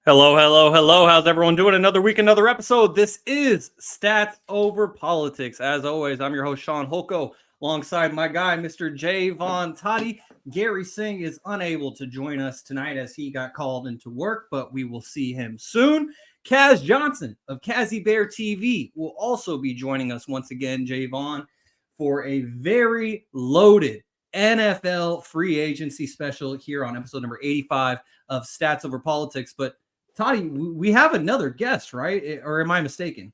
Hello, hello, hello. How's everyone doing? Another week, another episode. This is Stats Over Politics. As always, I'm your host, Shaun Holko, alongside my guy, Mr. Jaevon Toddy. Garry Singh is unable to join us tonight as he got called into work, but we will see him soon. Kaz Johnson of KazzyBear TV will also be joining us once again, Jaevon, for a very loaded NFL free agency special here on episode number 85 of Stats Over Politics. But Toddy, we have another guest, right? Or am I mistaken?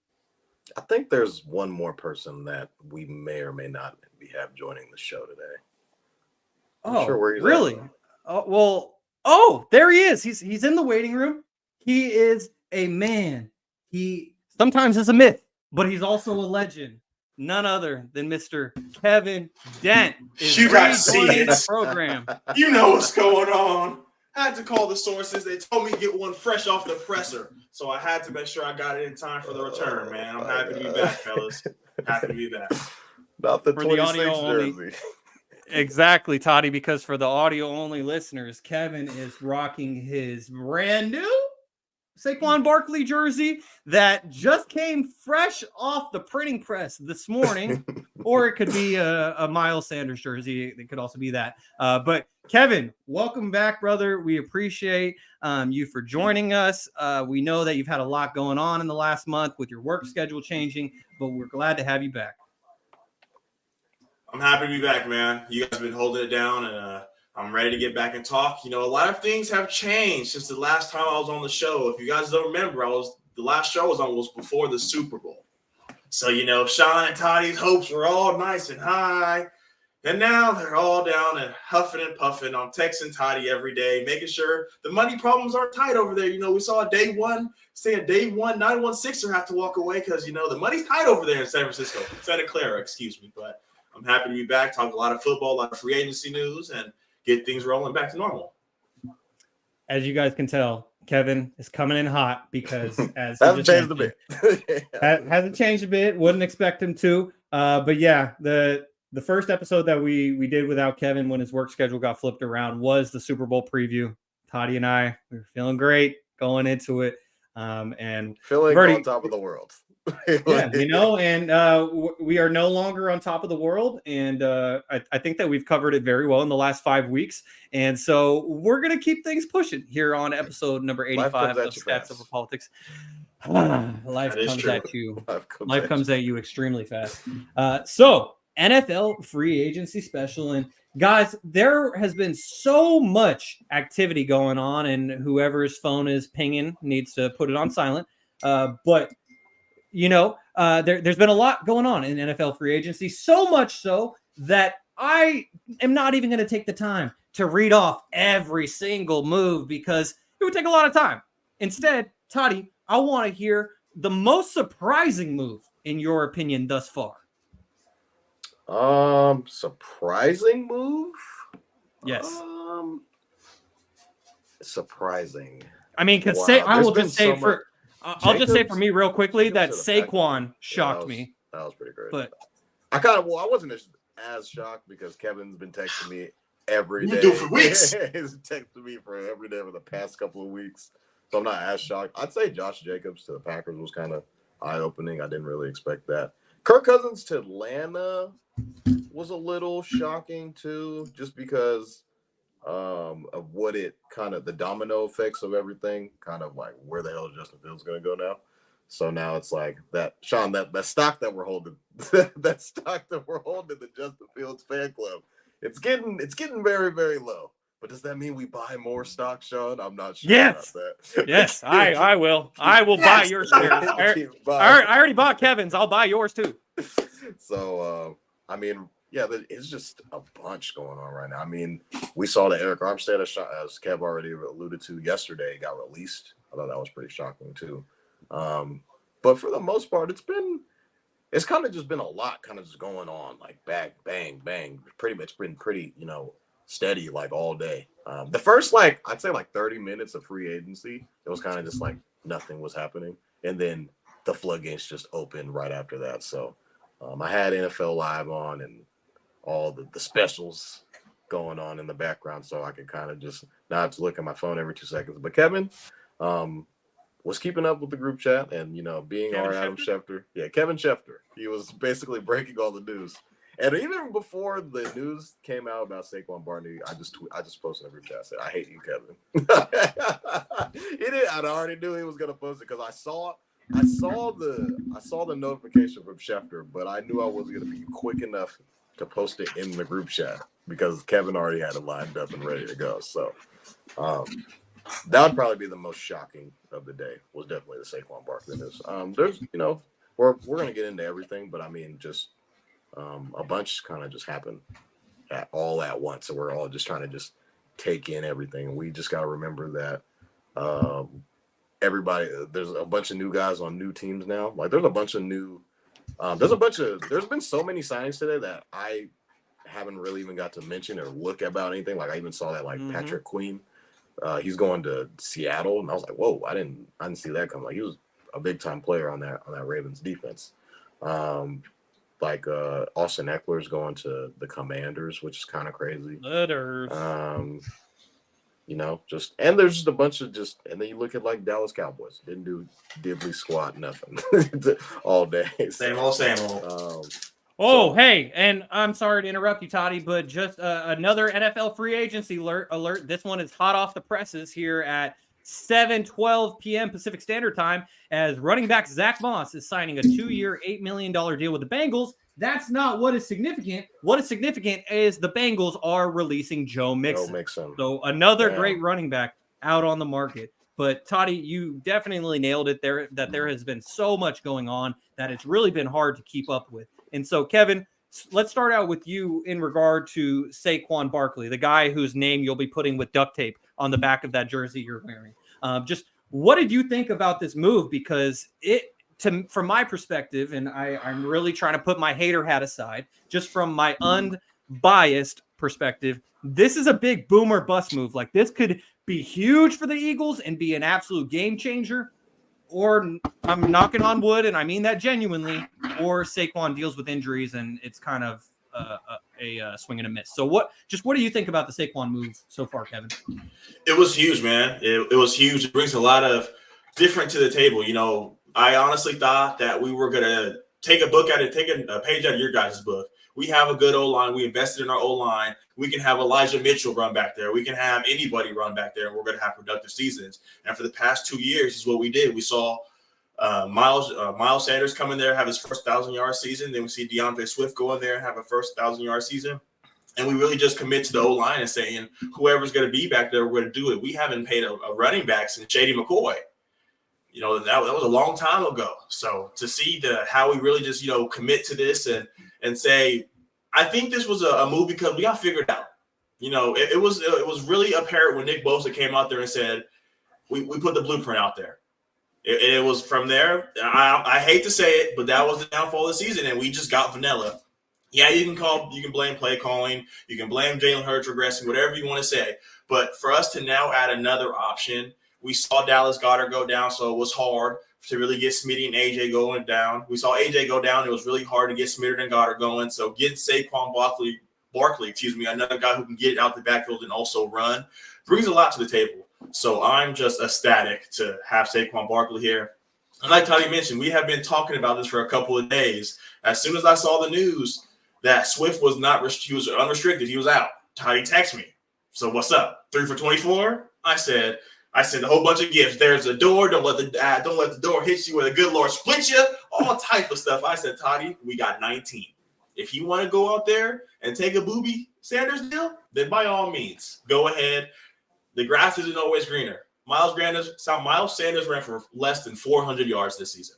I think there's one more person that we may or may not have joining the show today. I'm sure where he's really? There he is. He's in the waiting room. He is a man. He sometimes is a myth, but he's also a legend. None other than Mr. Kevin Dent. You guys see it. The program. You know what's going on. I had to call the sources. They told me to get one fresh off the presser. So I had to make sure I got it in time for the return, man. I'm happy to be back, fellas. Happy to be back. Not the 26 jersey. Exactly, Toddy, because for the audio-only listeners, Kevin is rocking his brand new Saquon Barkley jersey that just came fresh off the printing press this morning. Or it could be a Miles Sanders jersey. It could also be that. But Kevin, welcome back, brother. We appreciate you for joining us. We know that you've had a lot going on in the last month with your work schedule changing, but we're glad to have you back. I'm happy to be back, man. You guys have been holding it down, and I'm ready to get back and talk. You know, a lot of things have changed since the last time I was on the show. If you guys don't remember, the last show I was on was before the Super Bowl. So, you know, Shaun and Toddy's hopes were all nice and high. And now they're all down and huffing and puffing. I'm texting Toddy every day, making sure the money problems aren't tight over there. You know, we saw a day one 916er have to walk away because, you know, the money's tight over there in Santa Clara, excuse me. But I'm happy to be back, talk a lot of football, a lot of free agency news, and get things rolling back to normal. As you guys can tell, Kevin is coming in hot because as hasn't changed a bit. Hasn't changed a bit. Wouldn't expect him to. But yeah, the first episode that we did without Kevin when his work schedule got flipped around was the Super Bowl preview. Toddy and I, we were feeling great going into it. And feeling on top of the world. Yeah, you know, and we are no longer on top of the world. And I think that we've covered it very well in the last 5 weeks. And so we're going to keep things pushing here on episode number 85 of Stats Over Politics. Life comes at you extremely fast. So NFL free agency special. And guys, there has been so much activity going on, and whoever's phone is pinging needs to put it on silent. But you know, there's been a lot going on in NFL free agency, so much so that I am not even going to take the time to read off every single move because it would take a lot of time. Instead, Toddy, I want to hear the most surprising move in your opinion thus far. Surprising move? Yes. Surprising. I mean, because I'll just say for me real quickly that Saquon shocked me. That was pretty great. But I wasn't as shocked because Kevin's been texting me every day. For weeks. He's texted me for every day for the past couple of weeks. So I'm not as shocked. I'd say Josh Jacobs to the Packers was kind of eye-opening. I didn't really expect that. Kirk Cousins to Atlanta was a little shocking too, just because of what it kind of the domino effects of everything, kind of like where the hell is Justin Fields going to go now? So now it's like that, Shaun, that stock that we're holding, that stock that we're holding, the Justin Fields fan club, it's getting very, very low. But does that mean we buy more stock, Shaun? I'm not sure about that. Yes, I will. I will buy your shares. I already bought Kevin's. I'll buy yours too. So, I mean, yeah, it's just a bunch going on right now. I mean, we saw that Eric Armstead, as Kev already alluded to yesterday, got released. I thought that was pretty shocking too. But for the most part, it's kind of just been a lot kind of just going on, like bang, bang, bang. Pretty much been pretty, steady like all day. The first, I'd say 30 minutes of free agency, it was kind of just like nothing was happening. And then the floodgates just opened right after that. So I had NFL Live on and all the specials going on in the background, so I could kind of just not have to look at my phone every 2 seconds. But Kevin, was keeping up with the group chat and, being Kevin our Adam Schefter. Yeah, Kevin Schefter. He was basically breaking all the news. And even before the news came out about Saquon Barkley, I just posted in a group chat. I said, "I hate you, Kevin." I already knew he was gonna post it because I saw the notification from Schefter, but I knew I wasn't gonna be quick enough to post it in the group chat because Kevin already had it lined up and ready to go. So that would probably be the most shocking of the day. Was definitely the Saquon Barkley news. There's we're gonna get into everything, but I mean just. A bunch kind of just happened all at once. So we're all just trying to just take in everything. We just got to remember that there's a bunch of new guys on new teams now. Like there's been so many signings today that I haven't really even got to mention or look about anything. Like I even saw that Patrick Queen, he's going to Seattle. And I was like, whoa, I didn't see that coming. Like he was a big time player on that Ravens defense. Austin Eckler's going to the Commanders, which is kind of crazy. And there's just a bunch of and then you look at Dallas Cowboys, didn't do diddly squat nothing all day. Same old. Hey, and I'm sorry to interrupt you, Toddy, but just another NFL free agency alert. This one is hot off the presses here at 7:12 p.m. Pacific Standard Time, as running back Zach Moss is signing a 2-year, $8 million deal with the Bengals. That's not what is significant. What is significant is the Bengals are releasing Joe Mixon. So another great running back out on the market. But Toddy, you definitely nailed it there, that there has been so much going on that it's really been hard to keep up with. And so, Kevin, let's start out with you in regard to Saquon Barkley, the guy whose name you'll be putting with duct tape on the back of that jersey you're wearing. Just what did you think about this move? Because from my perspective, and I'm really trying to put my hater hat aside, just from my unbiased perspective, this is a big boom or bust move. Like this could be huge for the Eagles and be an absolute game changer, or I'm knocking on wood, and I mean that genuinely, or Saquon deals with injuries and it's kind of a swing and a miss. So what do you think about the Saquon move so far, Kevin? It was huge, man. It was huge. It brings a lot of different to the table. I honestly thought that we were going to take a page out of your guys' book. We have a good O-line. We invested in our O-line. We can have Elijah Mitchell run back there. We can have anybody run back there, and we're going to have productive seasons. And for the past 2 years is what we did. We saw Miles Sanders come in there, have his first 1,000-yard season. Then we see DeAndre Swift go in there and have a first 1,000-yard season. And we really just commit to the O-line and saying, whoever's going to be back there, we're going to do it. We haven't paid a running back since Shady McCoy. That was a long time ago. So to see how we really just, commit to this and say, I think this was a move because we got figured out. It was really apparent when Nick Bosa came out there and said, we put the blueprint out there. It was from there. I hate to say it, but that was the downfall of the season, and we just got vanilla. Yeah, you can blame play calling, you can blame Jalen Hurts regressing, whatever you want to say. But for us to now add another option, we saw Dallas Goedert go down, so it was hard to really get Smitty and AJ going down. We saw AJ go down. It was really hard to get Smitty and Goddard going. So getting Saquon Barkley, another guy who can get out the backfield and also run, brings a lot to the table. So I'm just ecstatic to have Saquon Barkley here. And like Toddy mentioned, we have been talking about this for a couple of days. As soon as I saw the news that Swift was he was unrestricted, he was out, Toddy texted me. So what's up? 3 for 24? I sent a whole bunch of gifts. There's a door. Don't let the door hit you where the good Lord split you. All type of stuff. I said, Toddy, we got 19. If you want to go out there and take a Booby Sanders deal, then by all means, go ahead. The grass isn't always greener. Miles Sanders ran for less than 400 yards this season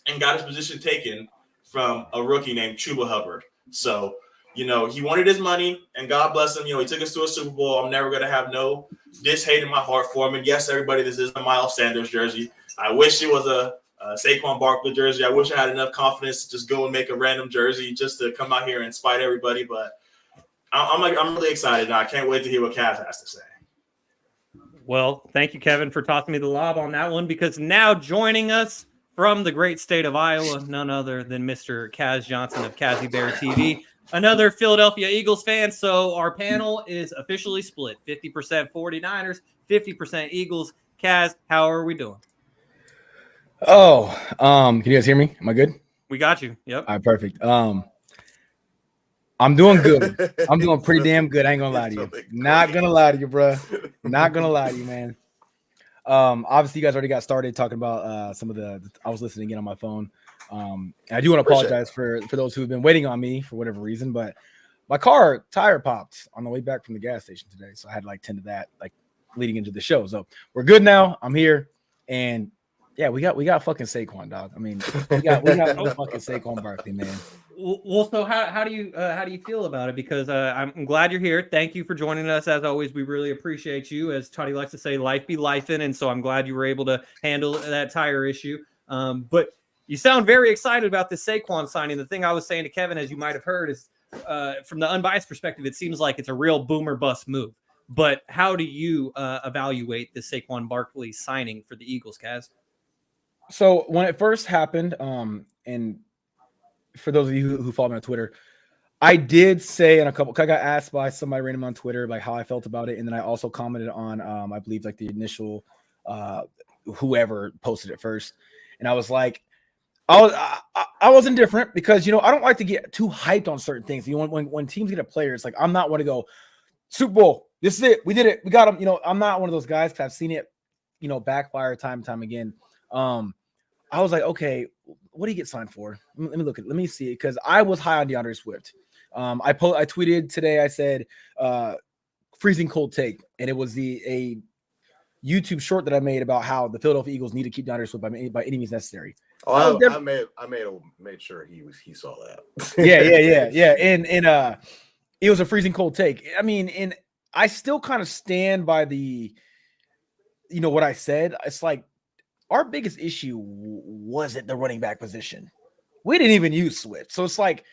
and got his position taken from a rookie named Chuba Hubbard. So, he wanted his money, and God bless him. He took us to a Super Bowl. I'm never going to have no hate in my heart for him. And yes, everybody, this is a Miles Sanders jersey. I wish it was a Saquon Barkley jersey. I wish I had enough confidence to just go and make a random jersey just to come out here and spite everybody. But I'm really excited now. I can't wait to hear what Kaz has to say. Well, thank you, Kevin, for tossing me the lob on that one, because now joining us from the great state of Iowa, none other than Mr. Kaz Johnson of KazzyBear TV, another Philadelphia Eagles fan. So our panel is officially split, 50% 49ers, 50% Eagles. Kaz, how are we doing? Oh, can you guys hear me? Am I good? We got you. Yep. All right, perfect. I'm doing good. I'm doing pretty damn good. I ain't gonna lie to you. Not gonna lie to you, bro. Not gonna lie to you, man. Obviously, you guys already got started talking about some of the. I was listening again on my phone. And I do want to apologize for those who've been waiting on me for whatever reason, but my car tire popped on the way back from the gas station today, so I had to like tend to that like leading into the show. So we're good now. I'm here, and yeah, we got fucking Saquon, dog. I mean, we got the fucking Saquon Barkley, man. Well, so how do you feel about it? Because I'm glad you're here. Thank you for joining us as always. We really appreciate you. As Toddy likes to say, life be lifing, and so I'm glad you were able to handle that tire issue. But you sound very excited about this Saquon signing. The thing I was saying to Kevin, as you might have heard, is from the unbiased perspective, it seems like it's a real boomer bust move. But how do you evaluate the Saquon Barkley signing for the Eagles, Kaz? So when it first happened, and for those of you who follow me on Twitter, I did say I got asked by somebody random on Twitter like how I felt about it, and then I also commented on I believe like the initial whoever posted it first, and I was like, I was indifferent because I don't like to get too hyped on certain things. When teams get a player, it's like I'm not one to go Super Bowl. This is it. We did it. We got him. I'm not one of those guys because I've seen it, backfire time and time again. I was like, okay, what do you get signed for? Let me see it because I was high on DeAndre Swift. I tweeted today. I said, freezing cold take, and it was a YouTube short that I made about how the Philadelphia Eagles need to keep DeAndre Swift by any means necessary. Oh, I made sure he saw that. yeah. And it was a freezing cold take. I mean, and I still kind of stand by the, what I said. It's like our biggest issue wasn't the running back position. We didn't even use Swift, so it's like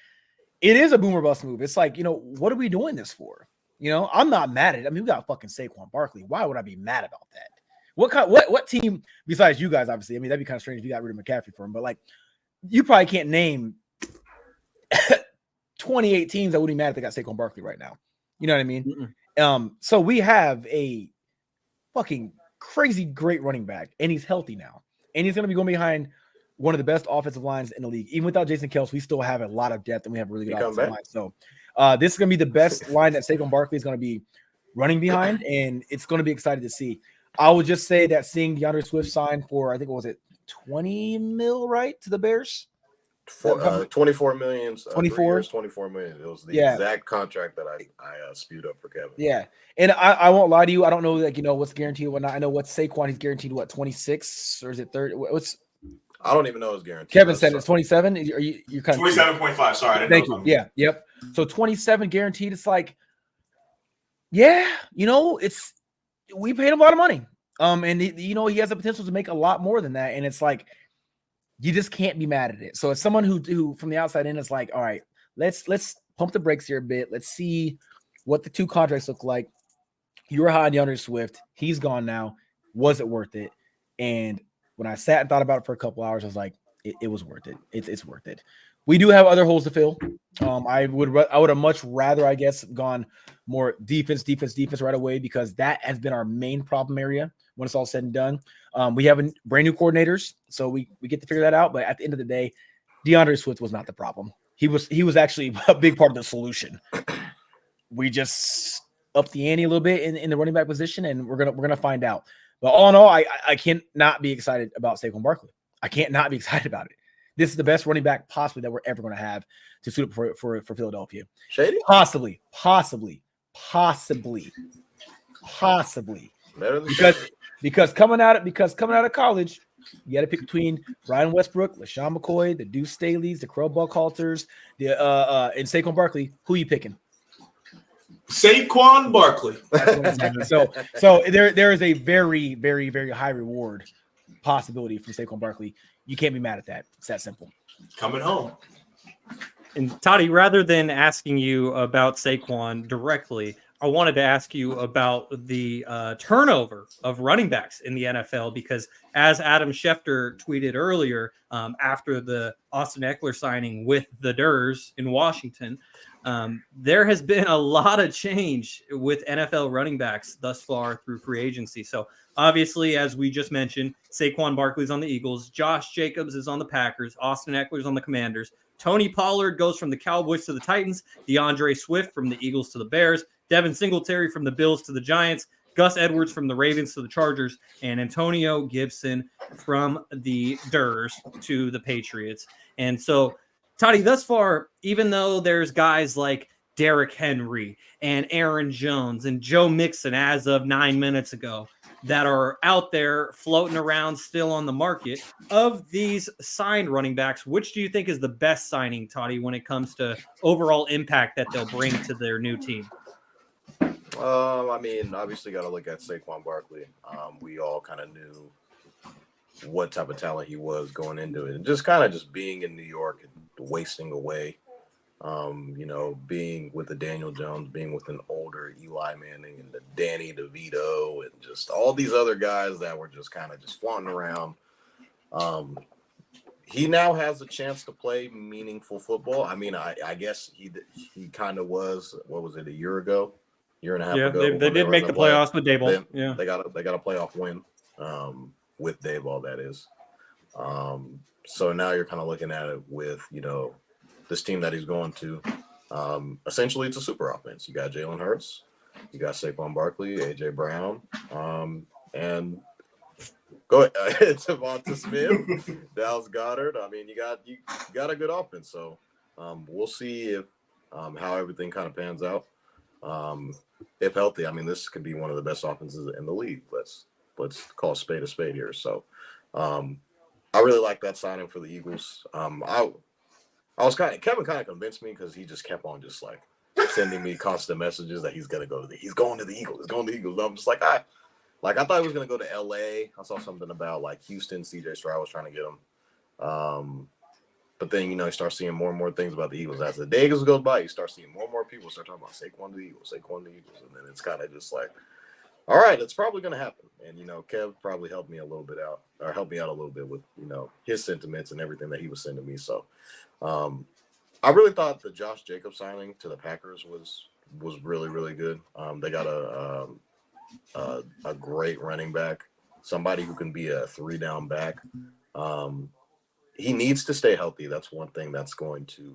it is a boomer bust move. It's like what are we doing this for? I'm not mad at it. I mean, we got fucking Saquon Barkley. Why would I be mad about that? What team besides you guys? Obviously, I mean that'd be kind of strange if you got rid of McCaffrey for him. But like, you probably can't name 28 teams that would be mad if they got Saquon Barkley right now. You know what I mean? Mm-mm. So we have a fucking crazy great running back, and he's healthy now, and he's going to be going behind one of the best offensive lines in the league. Even without Jason Kelce, we still have a lot of depth, and we have a really good offensive line. So this is going to be the best line that Saquon Barkley is going to be running behind, and it's going to be exciting to see. I would just say that seeing DeAndre Swift sign for, I think, what was it, 20 mil, right, to the Bears? 24 million. 24? 24 million. It was the exact contract that I spewed up for Kevin. Yeah. And I won't lie to you. I don't know, like, what's guaranteed or whatnot. I know what Saquon, he's guaranteed, 26 or is it 30? I don't even know his guarantee. Kevin said it's 27. You're kind of 27.5. Sorry. I didn't Thank know you. Yeah. Yep. So 27 guaranteed. It's like, yeah, we paid him a lot of money. And he has the potential to make a lot more than that. And it's like, you just can't be mad at it. So it's someone who from the outside in is like, all right, let's pump the brakes here a bit. Let's see what the two contracts look like. You were high on DeAndre Swift. He's gone now. Was it worth it? And when I sat and thought about it for a couple hours, I was like, it was worth it. It's worth it. We do have other holes to fill. I would have much rather, I guess, gone more defense right away because that has been our main problem area when it's all said and done. We have brand new coordinators, so we get to figure that out. But at the end of the day, DeAndre Swift was not the problem. He was actually a big part of the solution. We just upped the ante a little bit in the running back position, and we're gonna find out. But all in all, I can't not be excited about Saquon Barkley. I can't not be excited about it. This is the best running back possibly that we're ever going to have to suit up for Philadelphia. Shady? Possibly. Because coming out of college, you got to pick between Ryan Westbrook, LaShawn McCoy, the Deuce Staleys, the Crow Buckhalters, and Saquon Barkley. Who are you picking? Saquon Barkley. So there is a very, very, very high reward possibility for Saquon Barkley. You can't be mad at that. It's that simple. Coming home. And Toddy, rather than asking you about Saquon directly, I wanted to ask you about the turnover of running backs in the NFL, because as Adam Schefter tweeted earlier, after the Austin Eckler signing with the Durs in Washington, There has been a lot of change with NFL running backs thus far through free agency. So obviously, as we just mentioned, Saquon Barkley's on the Eagles, Josh Jacobs is on the Packers, Austin Eckler's on the Commanders, Tony Pollard goes from the Cowboys to the Titans, DeAndre Swift from the Eagles to the Bears, Devin Singletary from the Bills to the Giants, Gus Edwards from the Ravens to the Chargers, and Antonio Gibson from the Durs to the Patriots. And so, Toddy, thus far, even though there's guys like Derrick Henry and Aaron Jones and Joe Mixon as of 9 minutes ago that are out there floating around still on the market, of these signed running backs, which do you think is the best signing, Toddy, when it comes to overall impact that they'll bring to their new team? I mean, obviously got to look at Saquon Barkley. We all kind of knew what type of talent he was going into it. And just kind of just being in New York and wasting away, being with the Daniel Jones, being with an older Eli Manning and the Danny DeVito and just all these other guys that were just kind of just flaunting around. He now has a chance to play meaningful football. I mean, I guess he kind of was, what was it, a year and a half ago? Yeah, they did make the playoffs with Daboll. Yeah, they got a playoff win with Daboll, that is. So now you're kind of looking at it with, this team that he's going to. Essentially, it's a super offense. You got Jalen Hurts, you got Saquon Barkley, AJ Brown, and go ahead, Devonta Smith, Dallas Goedert. I mean, you got a good offense. So we'll see if how everything kind of pans out. If healthy, I mean, this could be one of the best offenses in the league. Let's call a spade here. So I really like that signing for the Eagles. I was Kevin kind of convinced me because he just kept on just like sending me constant messages that he's going to the Eagles. He's going to the Eagles. And I'm just like, I thought he was going to go to LA. I saw something about like Houston, CJ Stroud was trying to get him. But then, you start seeing more and more things about the Eagles. As the days goes by, you start seeing more and more people start talking about Saquon to the Eagles. And then it's kind of just like, all right, it's probably going to happen. And, Kev probably helped me out a little bit with, his sentiments and everything that he was sending me. So I really thought the Josh Jacobs signing to the Packers was really, really good. They got a great running back, somebody who can be a 3-down back. He needs to stay healthy. That's one thing that's going to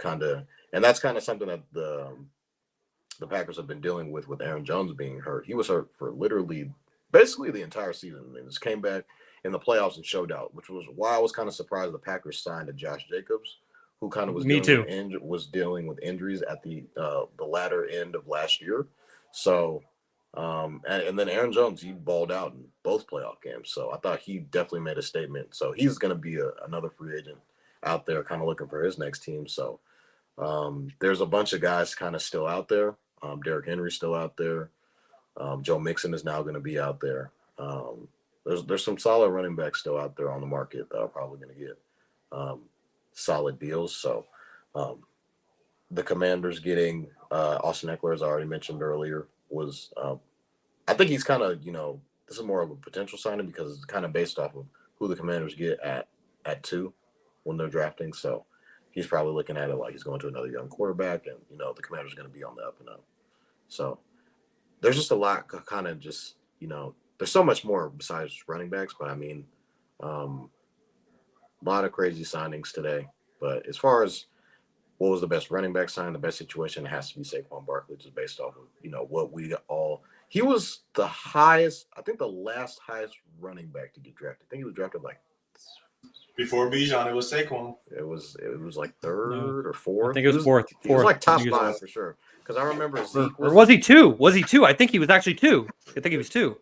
and that's kind of something that the Packers have been dealing with Aaron Jones being hurt. He was hurt for literally basically the entire season. And just came back in the playoffs and showed out, which was why I was kind of surprised the Packers signed to Josh Jacobs, who kind of was dealing with injuries at the latter end of last year. So and then Aaron Jones, he balled out in both playoff games. So I thought he definitely made a statement. So he's going to be another free agent out there kind of looking for his next team. So there's a bunch of guys kind of still out there. Derrick Henry's still out there. Joe Mixon is now going to be out there. There's some solid running backs still out there on the market that are probably going to get solid deals. So the Commanders getting Austin Eckler, as I already mentioned earlier, was I think he's kind of, this is more of a potential signing because it's kind of based off of who the Commanders get at 2 when they're drafting. So he's probably looking at it like he's going to another young quarterback, and the Commanders are going to be on the up and up. So there's just a lot kind of just, there's so much more besides running backs, but I mean, a lot of crazy signings today. But as far as what was the best running back sign, the best situation, it has to be Saquon Barkley, just based off of, what we all, he was the highest, I think the last highest running back to get drafted. I think he was drafted like before Bijan, it was Saquon. It was like third or fourth. I think it was fourth. He was like top 5 for sure. Because I remember Zeke or was he 2? Was he 2? I think he was actually 2. I think he was 2.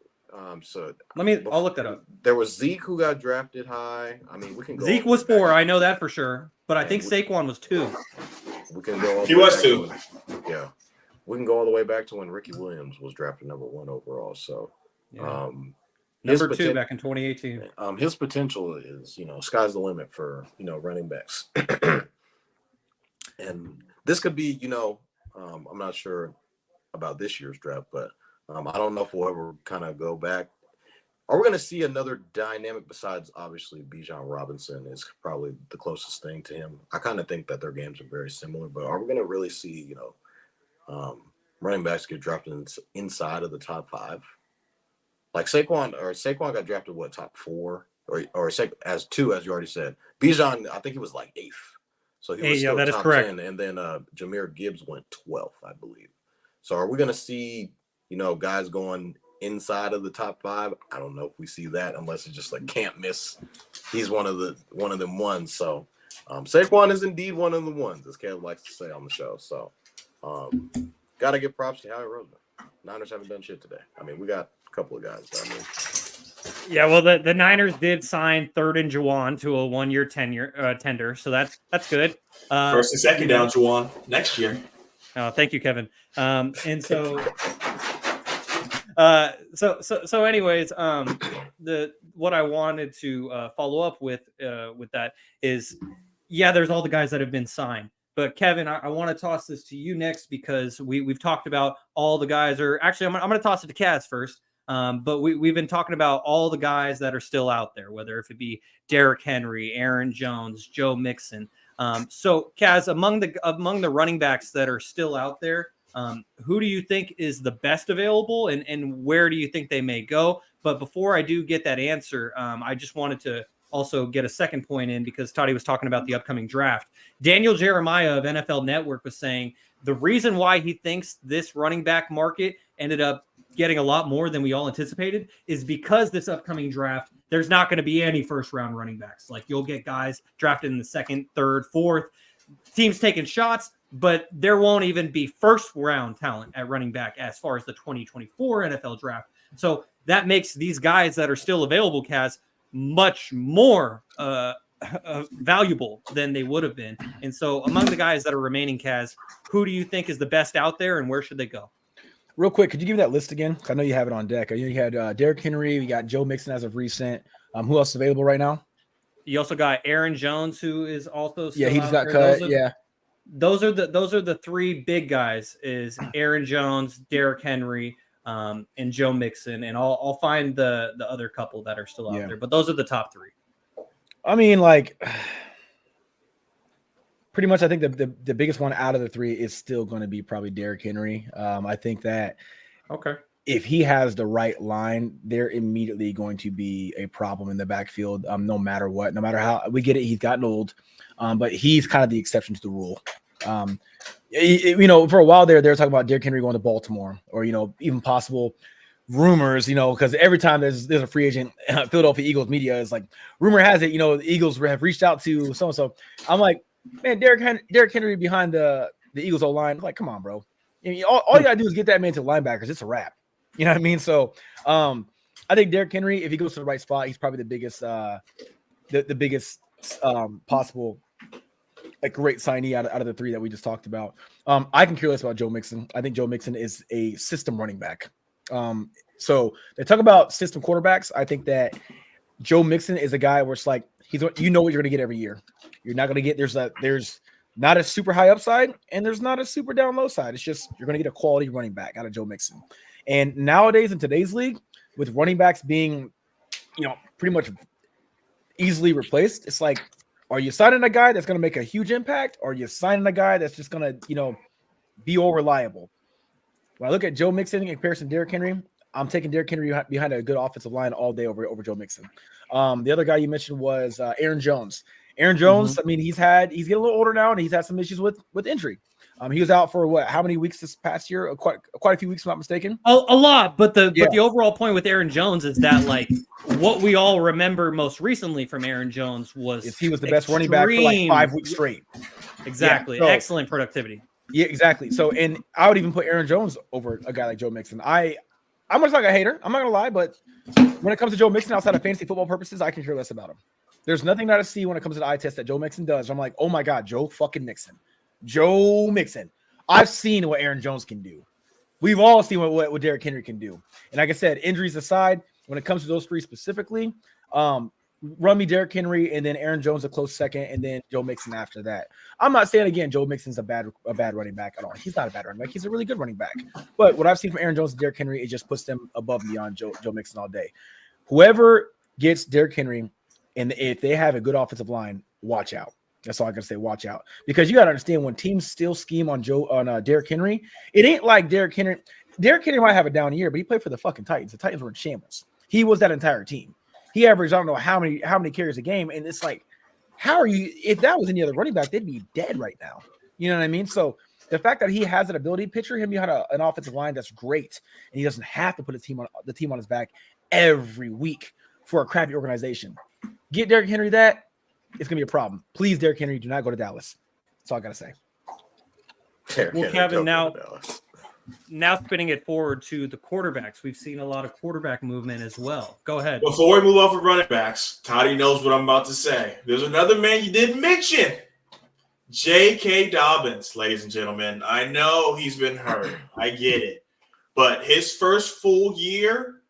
So I'll look that up. There was Zeke who got drafted high. I mean, we can go. Zeke was 4. I know that for sure. But I think Saquon was 2. We can go. He was 2. Yeah, we can go all the way back to when Ricky Williams was drafted number 1 overall. So, yeah. Number 2 back in 2018. His potential is, sky's the limit for running backs. And this could be, I'm not sure about this year's draft, but I don't know if we'll ever kind of go back Are we going to see another dynamic besides obviously Bijan Robinson is probably the closest thing to him? I kind of think that their games are very similar, but are we going to really see, running backs get drafted inside of the top 5? Like Saquon got drafted, what, top 4? Or as 2, as you already said. Bijan, I think he was like 8th. So he was still that is top correct. 10. And then Jahmyr Gibbs went 12th, I believe. So are we going to see, guys going inside of the top 5? I don't know if we see that unless it's just like can't miss. He's one of them ones. So Saquon is indeed one of the ones, as Caleb likes to say on the show. So got to give props to Howie Roseman. Niners haven't done shit today. I mean, we got a couple of guys. But I mean, Yeah, well, the Niners did sign 3rd and Jaevon to a 1-year tender, so that's good. First and second down, Juwan, next year. Oh, thank you, Kevin. And so, anyways, what I wanted to follow up with that is, yeah, there's all the guys that have been signed. But Kevin, I want to toss this to you next because we've talked about all the guys. Or actually, I'm going to toss it to Kaz first. But we've been talking about all the guys that are still out there, whether if it be Derrick Henry, Aaron Jones, Joe Mixon. So Kaz, among the running backs that are still out there, who do you think is the best available, and where do you think they may go? But before I do get that answer, I just wanted to also get a second point in because Toddy was talking about the upcoming draft. Daniel Jeremiah of NFL Network was saying the reason why he thinks this running back market ended up getting a lot more than we all anticipated is because this upcoming draft, there's not going to be any first-round running backs. Like, you'll get guys drafted in the 2nd, 3rd, 4th, teams taking shots, but there won't even be first-round talent at running back as far as the 2024 NFL draft. So that makes these guys that are still available, Kaz, much more valuable than they would have been. And so among the guys that are remaining, Kaz, who do you think is the best out there and where should they go? Real quick, could you give me that list again? I know you have it on deck. You had Derrick Henry, you got Joe Mixon as of recent. Who else is available right now? You also got Aaron Jones, who is also still he just out got there. cut. Those are the 3 big guys: is Aaron Jones, Derrick Henry, and Joe Mixon, and I'll find the other couple that are still out there. But those are the top 3. I mean, like, pretty much, I think the biggest one out of the 3 is still going to be probably Derrick Henry. I think that if he has the right line, they're immediately going to be a problem in the backfield, no matter what. No matter how we get it, he's gotten old, but he's kind of the exception to the rule. For a while they were talking about Derrick Henry going to Baltimore, or even possible rumors, because every time there's a free agent, Philadelphia Eagles media is like, rumor has it, the Eagles have reached out to so and so. I'm like, man, Derrick Henry behind the Eagles O-line. Like, come on, bro. All you gotta do is get that man to linebackers. It's a wrap. You know what I mean? So I think Derrick Henry, if he goes to the right spot, he's probably the biggest the biggest possible great signee out of the 3 that we just talked about. I can care less about Joe Mixon. I think Joe Mixon is a system running back. So they talk about system quarterbacks. I think that Joe Mixon is a guy where it's like what you're going to get every year. You're not going to get there's not a super high upside and there's not a super down low side. It's just you're going to get a quality running back out of Joe Mixon. And nowadays in today's league, with running backs being pretty much easily replaced, it's like, are you signing a guy that's going to make a huge impact, or are you signing a guy that's just going to be all reliable? When I look at Joe Mixon in comparison to Derrick Henry, I'm taking Derrick Henry behind a good offensive line all day over Joe Mixon. The other guy you mentioned was Aaron Jones. Aaron Jones, I mean, he's getting a little older now, and he's had some issues with injury. He was out for how many weeks this past year? Quite a few weeks, if I'm not mistaken. A lot, but the overall point with Aaron Jones is that what we all remember most recently from Aaron Jones was he was the best running back for 5 weeks straight. Exactly, excellent productivity. Yeah, exactly. So, and I would even put Aaron Jones over a guy like Joe Mixon. I'm much like a hater. I'm not gonna lie, but when it comes to Joe Mixon, outside of fantasy football purposes, I can care less about him. There's nothing that I see when it comes to the eye test that Joe Mixon does. I'm like, oh my God, Joe Mixon. I've seen what Aaron Jones can do. We've all seen what Derrick Henry can do. And like I said, injuries aside, when it comes to those 3 specifically, run me Derrick Henry and then Aaron Jones a close second, and then Joe Mixon after that. I'm not saying again Joe Mixon's a bad running back at all. He's not a bad running back. He's a really good running back. But what I've seen from Aaron Jones and Derrick Henry, it just puts them above and beyond Joe Mixon all day. Whoever gets Derrick Henry, and if they have a good offensive line, watch out. That's all I gotta say. Watch out, because you gotta understand when teams still scheme on Derrick Henry, it ain't like Derrick Henry. Derrick Henry might have a down year, but he played for the fucking Titans. The Titans were in shambles. He was that entire team. He averaged I don't know how many carries a game, and it's like, how are you? If that was any other running back, they'd be dead right now. You know what I mean? So the fact that he has that ability, picture him behind an offensive line that's great, and he doesn't have to put the team on his back every week for a crappy organization. Get Derrick Henry that, it's gonna be a problem. Please, Derrick Henry, do not go to Dallas. That's all I gotta say. Well, Kevin, now spinning it forward to the quarterbacks, we've seen a lot of quarterback movement as well. Go ahead. Before we move off of running backs, Toddy knows what I'm about to say. There's another man you didn't mention. J.K. Dobbins, ladies and gentlemen. I know he's been hurt. I get it. But his first full year,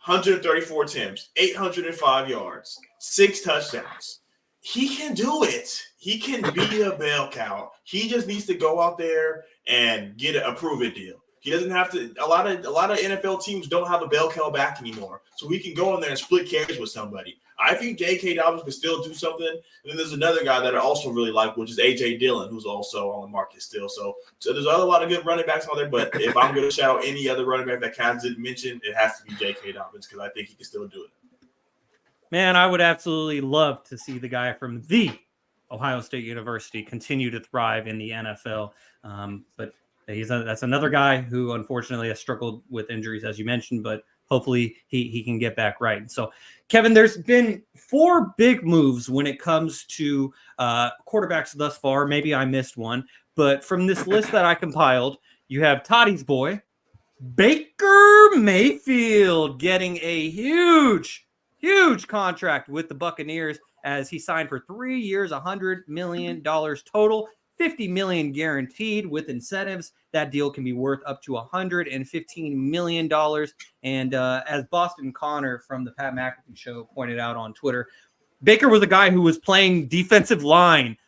134 attempts, 805 yards, 6 touchdowns. He can do it. He can be a bell cow. He just needs to go out there and get a prove-it deal. He doesn't have to. A lot of NFL teams don't have a bell cow back anymore, so he can go in there and split carries with somebody. I think J.K. Dobbins can still do something. And then there's another guy that I also really like, which is A.J. Dillon, who's also on the market still. So there's a lot of good running backs out there. But if I'm going to shout out any other running back that Kaz didn't mention, it has to be J.K. Dobbins, because I think he can still do it. Man, I would absolutely love to see the guy from the Ohio State University continue to thrive in the NFL. But that's another guy who unfortunately has struggled with injuries, as you mentioned, but hopefully he can get back right. So, Kevin, there's been 4 big moves when it comes to quarterbacks thus far. Maybe I missed one, but from this list that I compiled, you have Toddy's boy, Baker Mayfield, getting a huge contract with the Buccaneers as he signed for 3 years, $100 million total, $50 million guaranteed with incentives. That deal can be worth up to $115 million. And as Boston Connor from the Pat McAfee show pointed out on Twitter, Baker was a guy who was playing defensive line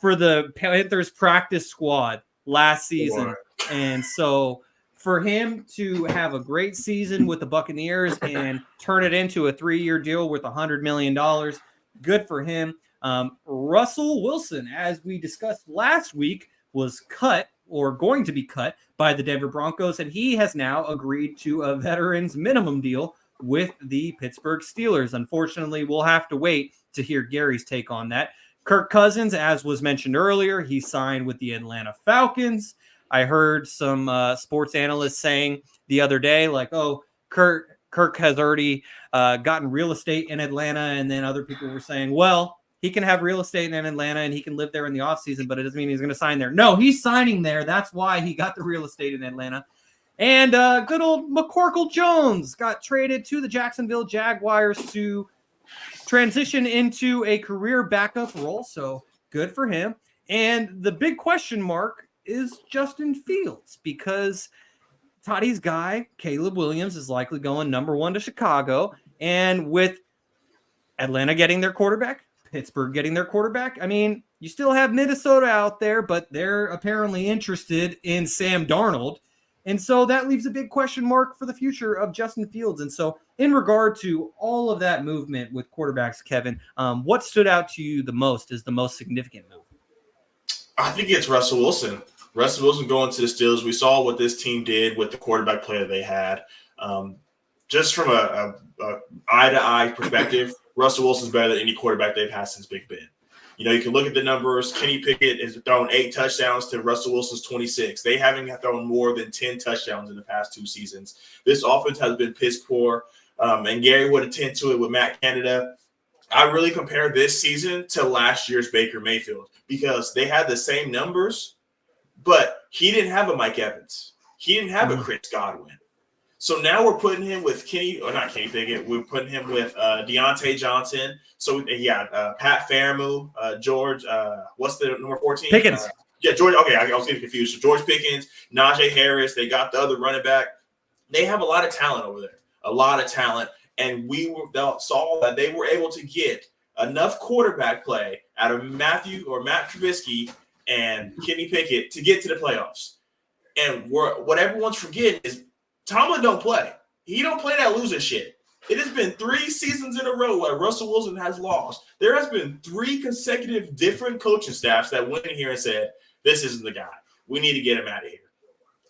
for the Panthers practice squad last season. And so for him to have a great season with the Buccaneers and turn it into a 3-year deal with $100 million, good for him. Russell Wilson, as we discussed last week, was cut or going to be cut by the Denver Broncos, and he has now agreed to a veterans minimum deal with the Pittsburgh Steelers. Unfortunately, we'll have to wait to hear Gary's take on that. Kirk Cousins, as was mentioned earlier, he signed with the Atlanta Falcons. I heard some sports analysts saying the other day, like, oh, Kirk has already gotten real estate in Atlanta, and then other people were saying, well, he can have real estate in Atlanta and he can live there in the offseason, but it doesn't mean he's going to sign there. No, he's signing there. That's why he got the real estate in Atlanta. And good old McCorkle Jones got traded to the Jacksonville Jaguars to transition into a career backup role. So good for him. And the big question mark is Justin Fields, because Toddy's guy, Caleb Williams, is likely going number 1 to Chicago. And with Atlanta getting their quarterback, Pittsburgh getting their quarterback, I mean, you still have Minnesota out there, but they're apparently interested in Sam Darnold. And so that leaves a big question mark for the future of Justin Fields. And so in regard to all of that movement with quarterbacks, Kevin, what stood out to you the most as the most significant move? I think it's Russell Wilson. Russell Wilson going to the Steelers. We saw what this team did with the quarterback play that they had. Just from a eye-to-eye perspective, Russell Wilson's better than any quarterback they've had since Big Ben. You know, you can look at the numbers. Kenny Pickett has thrown 8 touchdowns to Russell Wilson's 26. They haven't thrown more than 10 touchdowns in the past 2 seasons. This offense has been piss poor, and Garry would attend to it with Matt Canada. I really compare this season to last year's Baker Mayfield because they had the same numbers, but he didn't have a Mike Evans. He didn't have a Chris Godwin. So now we're putting him with not Kenny Pickett. We're putting him with Deontay Johnson. So Pat Fairmouth, George. What's the number 14? Pickens. George. Okay, I was getting confused. So George Pickens, Najee Harris. They got the other running back. They have a lot of talent over there. A lot of talent, and we saw that they were able to get enough quarterback play out of Matt Trubisky and Kenny Pickett to get to the playoffs. And what everyone's forgetting is Tomlin don't play. He don't play that loser shit. It has been 3 seasons in a row where Russell Wilson has lost. There has been 3 consecutive different coaching staffs that went in here and said, this isn't the guy. We need to get him out of here.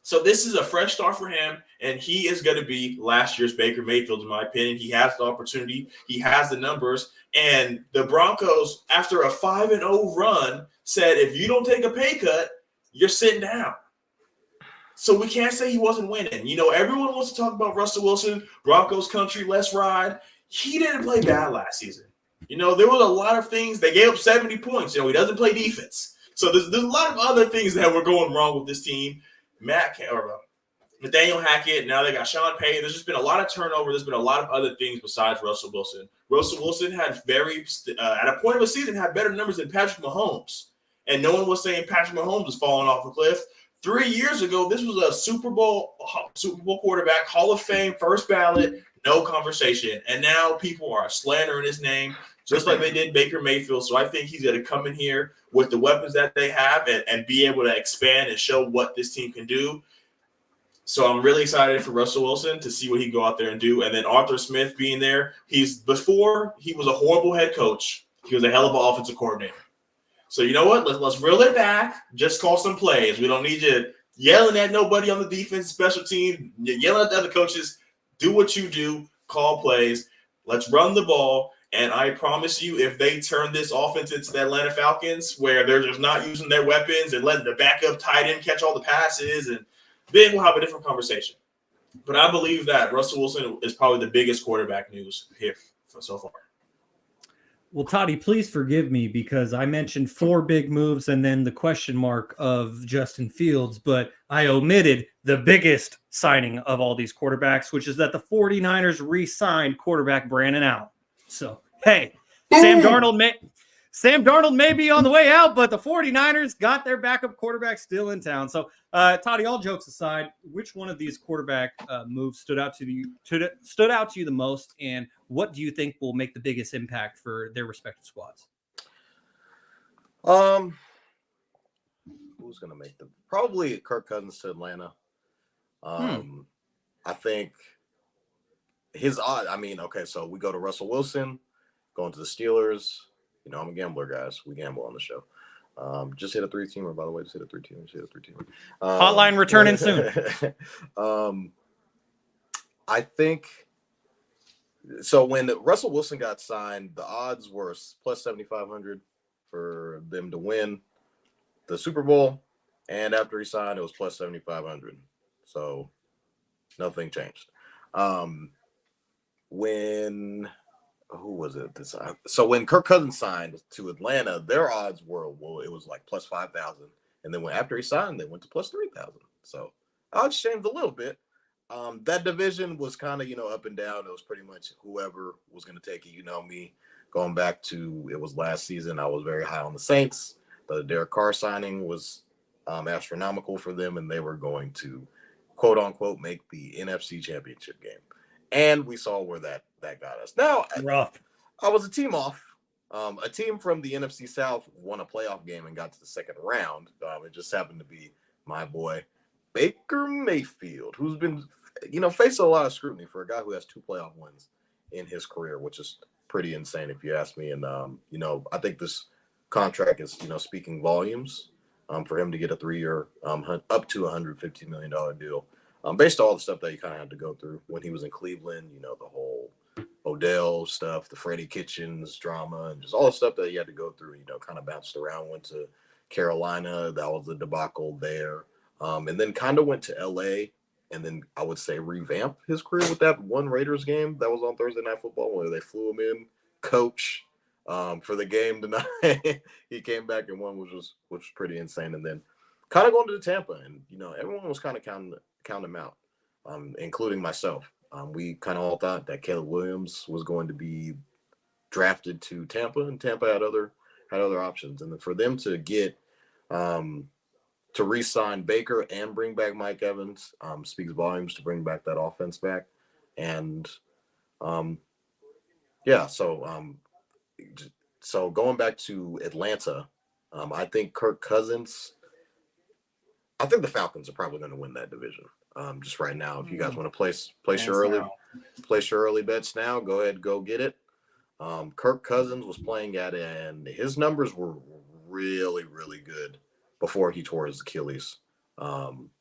So this is a fresh start for him, and he is going to be last year's Baker Mayfield, in my opinion. He has the opportunity. He has the numbers. And the Broncos, after a 5-0 run, said, if you don't take a pay cut, you're sitting down. So we can't say he wasn't winning. You know, everyone wants to talk about Russell Wilson, Broncos country, let's ride. He didn't play bad last season. You know, there was a lot of things. They gave up 70 points. You know, he doesn't play defense. So there's a lot of other things that were going wrong with this team. Nathaniel Hackett, now they got Sean Payton. There's just been a lot of turnover. There's been a lot of other things besides Russell Wilson. Russell Wilson had at a point of the season, had better numbers than Patrick Mahomes. And no one was saying Patrick Mahomes was falling off a cliff. 3 years ago, this was a Super Bowl quarterback, Hall of Fame, first ballot, no conversation. And now people are slandering his name, just like they did Baker Mayfield. So I think he's going to come in here with the weapons that they have and be able to expand and show what this team can do. So I'm really excited for Russell Wilson to see what he can go out there and do. And then Arthur Smith being there. Before he was a horrible head coach, he was a hell of an offensive coordinator. So you know what? Let's reel it back. Just call some plays. We don't need you yelling at nobody on the defense, special team, yelling at the other coaches. Do what you do. Call plays. Let's run the ball. And I promise you, if they turn this offense into the Atlanta Falcons, where they're just not using their weapons and letting the backup tight end catch all the passes, and then we'll have a different conversation. But I believe that Russell Wilson is probably the biggest quarterback news here so far. Well, Toddy, please forgive me because I mentioned 4 big moves and then the question mark of Justin Fields, but I omitted the biggest signing of all these quarterbacks, which is that the 49ers re-signed quarterback Brandon Allen. So, hey, Sam Darnold may be on the way out, but the 49ers got their backup quarterback still in town. So, Toddy, all jokes aside, which one of these quarterback moves stood out to you the most, and what do you think will make the biggest impact for their respective squads? Who's going to make probably Kirk Cousins to Atlanta. I think his odd. I mean, okay, so we go to Russell Wilson, going to the Steelers. You know, I'm a gambler, guys. We gamble on the show. Just hit a 3-teamer, by the way. Just hit a 3-teamer. Hotline returning soon. I think so. When Russell Wilson got signed, the odds were plus 7,500 for them to win the Super Bowl, and after he signed, it was plus 7,500. So nothing changed. Who was it? So when Kirk Cousins signed to Atlanta, their odds were, it was like plus 5,000. And then after he signed, they went to plus 3,000. So odds changed a little bit. That division was kind of, up and down. It was pretty much whoever was going to take it. You know me, going back to, it was last season, I was very high on the Saints. The Derek Carr signing was astronomical for them, and they were going to, quote unquote, make the NFC Championship game. And we saw where that got us. Now, rough. I was a team off. A team from the NFC South won a playoff game and got to the second round. It just happened to be my boy, Baker Mayfield, who's been, facing a lot of scrutiny for a guy who has 2 playoff wins in his career, which is pretty insane if you ask me. And, I think this contract is, speaking volumes for him to get a 3-year, up to $150 million deal. Based on all the stuff that he kind of had to go through when he was in Cleveland, the whole Odell stuff, the Freddie Kitchens drama, and just all the stuff that he had to go through, kind of bounced around, went to Carolina. That was the debacle there. And then kind of went to LA, and then I would say revamp his career with that one Raiders game that was on Thursday Night Football where they flew him in, coach, for the game tonight. He came back and won, which was pretty insane. And then kind of going to Tampa, and everyone was kind of counting him out, including myself. We kind of all thought that Caleb Williams was going to be drafted to Tampa, and Tampa had other options. And then for them to get to re-sign Baker and bring back Mike Evans speaks volumes to bring back that offense back. And so going back to Atlanta, I think Kirk Cousins I think the Falcons are probably going to win that division. Just right now, if you guys want to place your early bets now, go ahead, go get it. Kirk Cousins was playing at it, and his numbers were really, really good before he tore his Achilles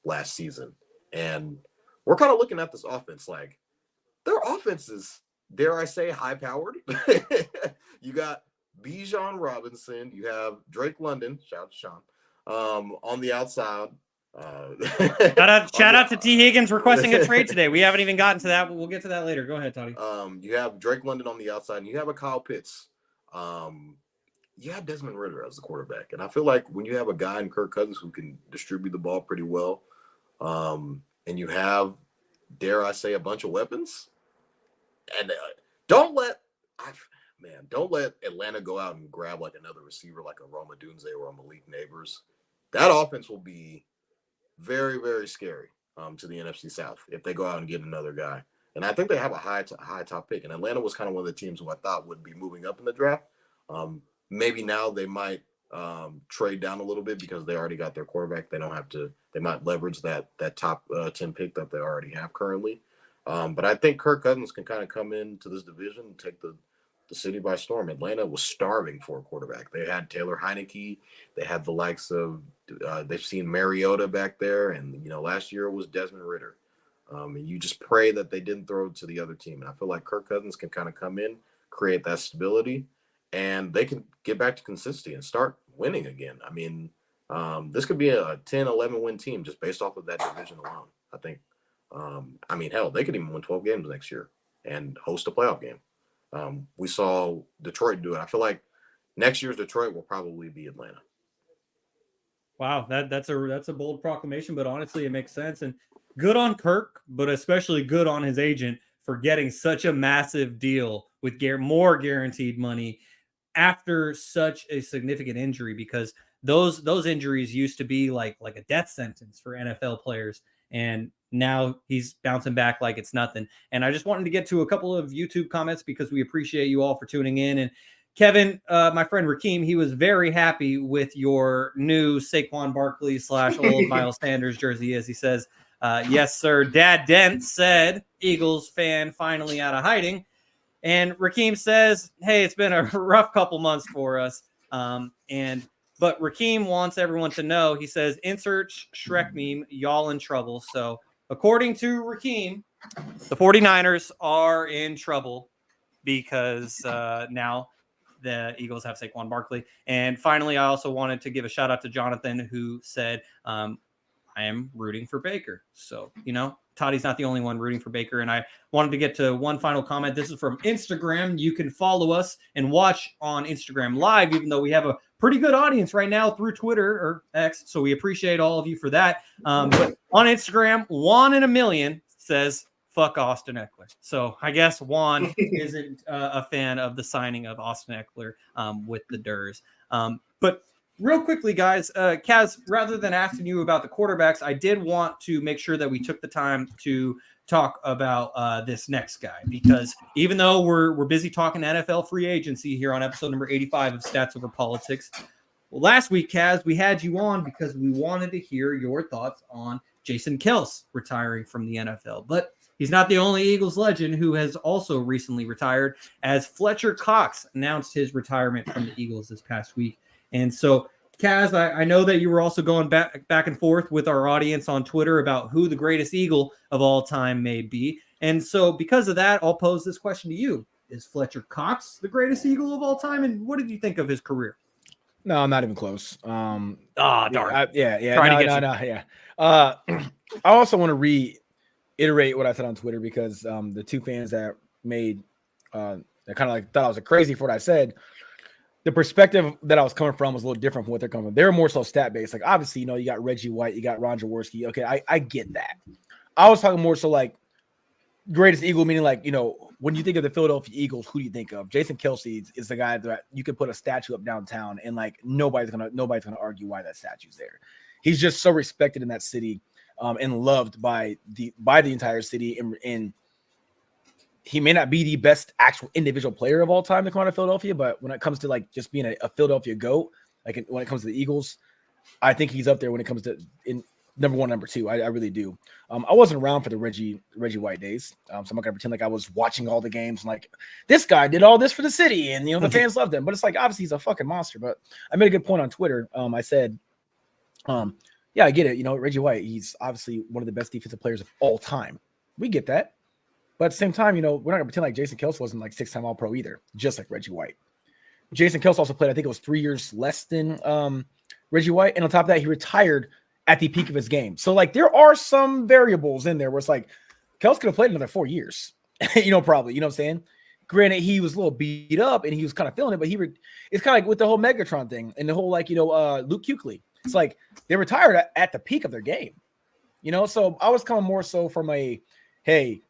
last season. And we're kind of looking at this offense like their offense is, dare I say, high-powered. You got Bijan Robinson, you have Drake London, shout out to Shaun, on the outside. Shout out to T. Higgins requesting a trade today. We haven't even gotten to that, but we'll get to that later. Go ahead, Toddy. You have Drake London on the outside, and you have a Kyle Pitts. You have Desmond Ridder as the quarterback. And I feel like when you have a guy in Kirk Cousins who can distribute the ball pretty well, and you have, dare I say, a bunch of weapons, and don't let Atlanta go out and grab like another receiver like a Roma Dunze or a Malik Neighbors. That offense will be very, very scary to the NFC South if they go out and get another guy. And I think they have a high top pick. And Atlanta was kind of one of the teams who I thought would be moving up in the draft. Maybe now they might trade down a little bit because they already got their quarterback. They don't have to. They might leverage that top 10 pick that they already have currently. But I think Kirk Cousins can kind of come into this division and take the city by storm. Atlanta was starving for a quarterback. They had Taylor Heineke. They had the likes of they've seen Mariota back there, and last year it was Desmond Ridder. And you just pray that they didn't throw it to the other team. And I feel like Kirk Cousins can kind of come in, create that stability, and they can get back to consistency and start winning again. I mean, this could be a 10, 11 win team just based off of that division alone. I think. I mean, hell, they could even win 12 games next year and host a playoff game. We saw Detroit do it. I feel like next year's Detroit will probably be Atlanta. Wow, that's a bold proclamation, but honestly, it makes sense. And good on Kirk, but especially good on his agent for getting such a massive deal with more guaranteed money after such a significant injury, because those injuries used to be like a death sentence for NFL players, and now he's bouncing back like it's nothing. And I just wanted to get to a couple of YouTube comments because we appreciate you all for tuning in. And Kevin, my friend Rakeem, he was very happy with your new Saquon Barkley / old Miles Sanders jersey, as he says, yes, sir. Dad Dent said, Eagles fan finally out of hiding. And Rakeem says, hey, it's been a rough couple months for us. But Rakeem wants everyone to know, he says, insert Shrek meme, y'all in trouble. So according to Rakeem, the 49ers are in trouble because now the Eagles have Saquon Barkley. And finally, I also wanted to give a shout out to Jonathan, who said, I am rooting for Baker. So, Toddy's not the only one rooting for Baker. And I wanted to get to one final comment. This is from Instagram. You can follow us and watch on Instagram Live, even though we have a pretty good audience right now through Twitter or X. So we appreciate all of you for that. But on Instagram, Juan in a million says, fuck Austin Eckler. So I guess Juan isn't a fan of the signing of Austin Eckler with the Durs. But real quickly, guys, Kaz, rather than asking you about the quarterbacks, I did want to make sure that we took the time to talk about this next guy, because even though we're busy talking NFL free agency here on episode number 85 of Stats Over Politics, well, last week, Kaz, we had you on because we wanted to hear your thoughts on Jason Kelce retiring from the NFL. But he's not the only Eagles legend who has also recently retired, as Fletcher Cox announced his retirement from the Eagles this past week. And so, Kaz, I know that you were also going back and forth with our audience on Twitter about who the greatest Eagle of all time may be. And so because of that, I'll pose this question to you. Is Fletcher Cox the greatest Eagle of all time? And what did you think of his career? No, I'm not even close. Darn. Yeah. I also want to reiterate what I said on Twitter, because the two fans that made that kind of like thought I was crazy for what I said, the perspective that I was coming from was a little different from what they're coming from. They were more so stat based. Like, obviously, you got Reggie White, you got Ron Jaworski. Okay, I get that. I was talking more so like greatest Eagle, meaning like, when you think of the Philadelphia Eagles, who do you think of? Jason Kelce is the guy that you could put a statue up downtown and like nobody's gonna argue why that statue's there. He's just so respected in that city, and loved by the entire city. And he may not be the best actual individual player of all time to come out of Philadelphia, but when it comes to like just being a Philadelphia GOAT, like when it comes to the Eagles, I think he's up there when it comes to number one, number two. I really do. I wasn't around for the Reggie White days, so I'm not gonna pretend like I was watching all the games and like this guy did all this for the city and the fans loved him. But it's like obviously he's a fucking monster. But I made a good point on Twitter. I said, yeah, I get it. Reggie White, he's obviously one of the best defensive players of all time. We get that. But at the same time, we're not gonna pretend like Jason Kelce wasn't like 6-time All-Pro either, just like Reggie White. Jason Kelce also played, I think it was 3 years less than Reggie White, and on top of that, he retired at the peak of his game. So like there are some variables in there where it's like Kelce could have played another 4 years, probably. You know what I'm saying? Granted, he was a little beat up and he was kind of feeling it, but it's kind of like with the whole Megatron thing and the whole Luke Kuechly. It's like they retired at the peak of their game. So I was coming more so from hey,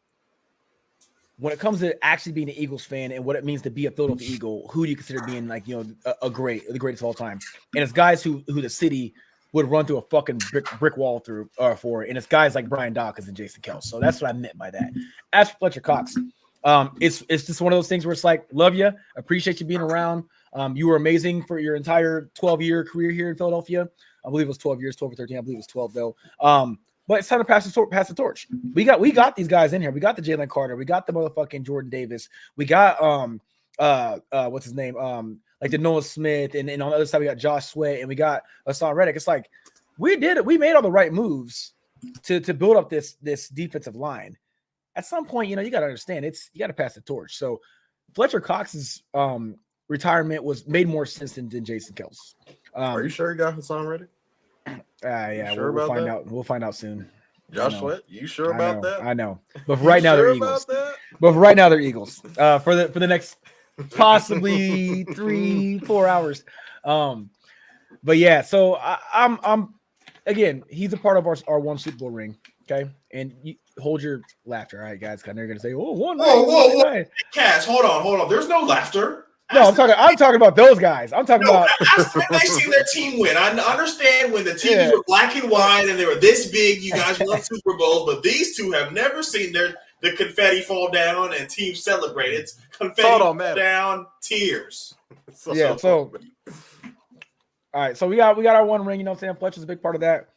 when it comes to actually being an Eagles fan and what it means to be a Philadelphia Eagle, who do you consider being like, the greatest of all time? And it's guys who the city would run through a fucking brick wall for, and it's guys like Brian Dawkins and Jason Kelce. So that's what I meant by that. As for Fletcher Cox, it's just one of those things where it's like, love you, appreciate you being around. You were amazing for your entire 12-year career here in Philadelphia. I believe it was 12 years, 12 or 13. I believe it was 12 though. But it's time to pass the torch. We got these guys in here. We got the Jalen Carter. We got the motherfucking Jordan Davis. We got what's his name? Like the Noah Smith, and on the other side we got Josh Sweat, and we got Hassan Reddick. It's like we did it. We made all the right moves to build up this defensive line. At some point, you got to understand you got to pass the torch. So Fletcher Cox's retirement made more sense than Jason Kelce. Are you sure you got Hassan Reddick? Yeah, sure we'll find that? out. We'll find out soon. Josh Sweat, you sure about that? I know, but right now they're Eagles. But right now they're Eagles. For the next possibly 3-4 hours. But yeah, so I'm again. He's a part of our one Super Bowl ring. Okay, and you hold your laughter, all right, guys. Because they're gonna say, "Oh, one ring." Whoa, Kaz, hold on. There's no laughter. No, I'm talking about those guys. I'm talking about. Ask them they seen their team win. I understand when the TVs were black and white and they were this big. You guys won Super Bowls, but these two have never seen the confetti fall down and teams celebrate. It's confetti fall down, tears. So all right, so we got our one ring. You know what I'm saying? Fletcher's a big part of that.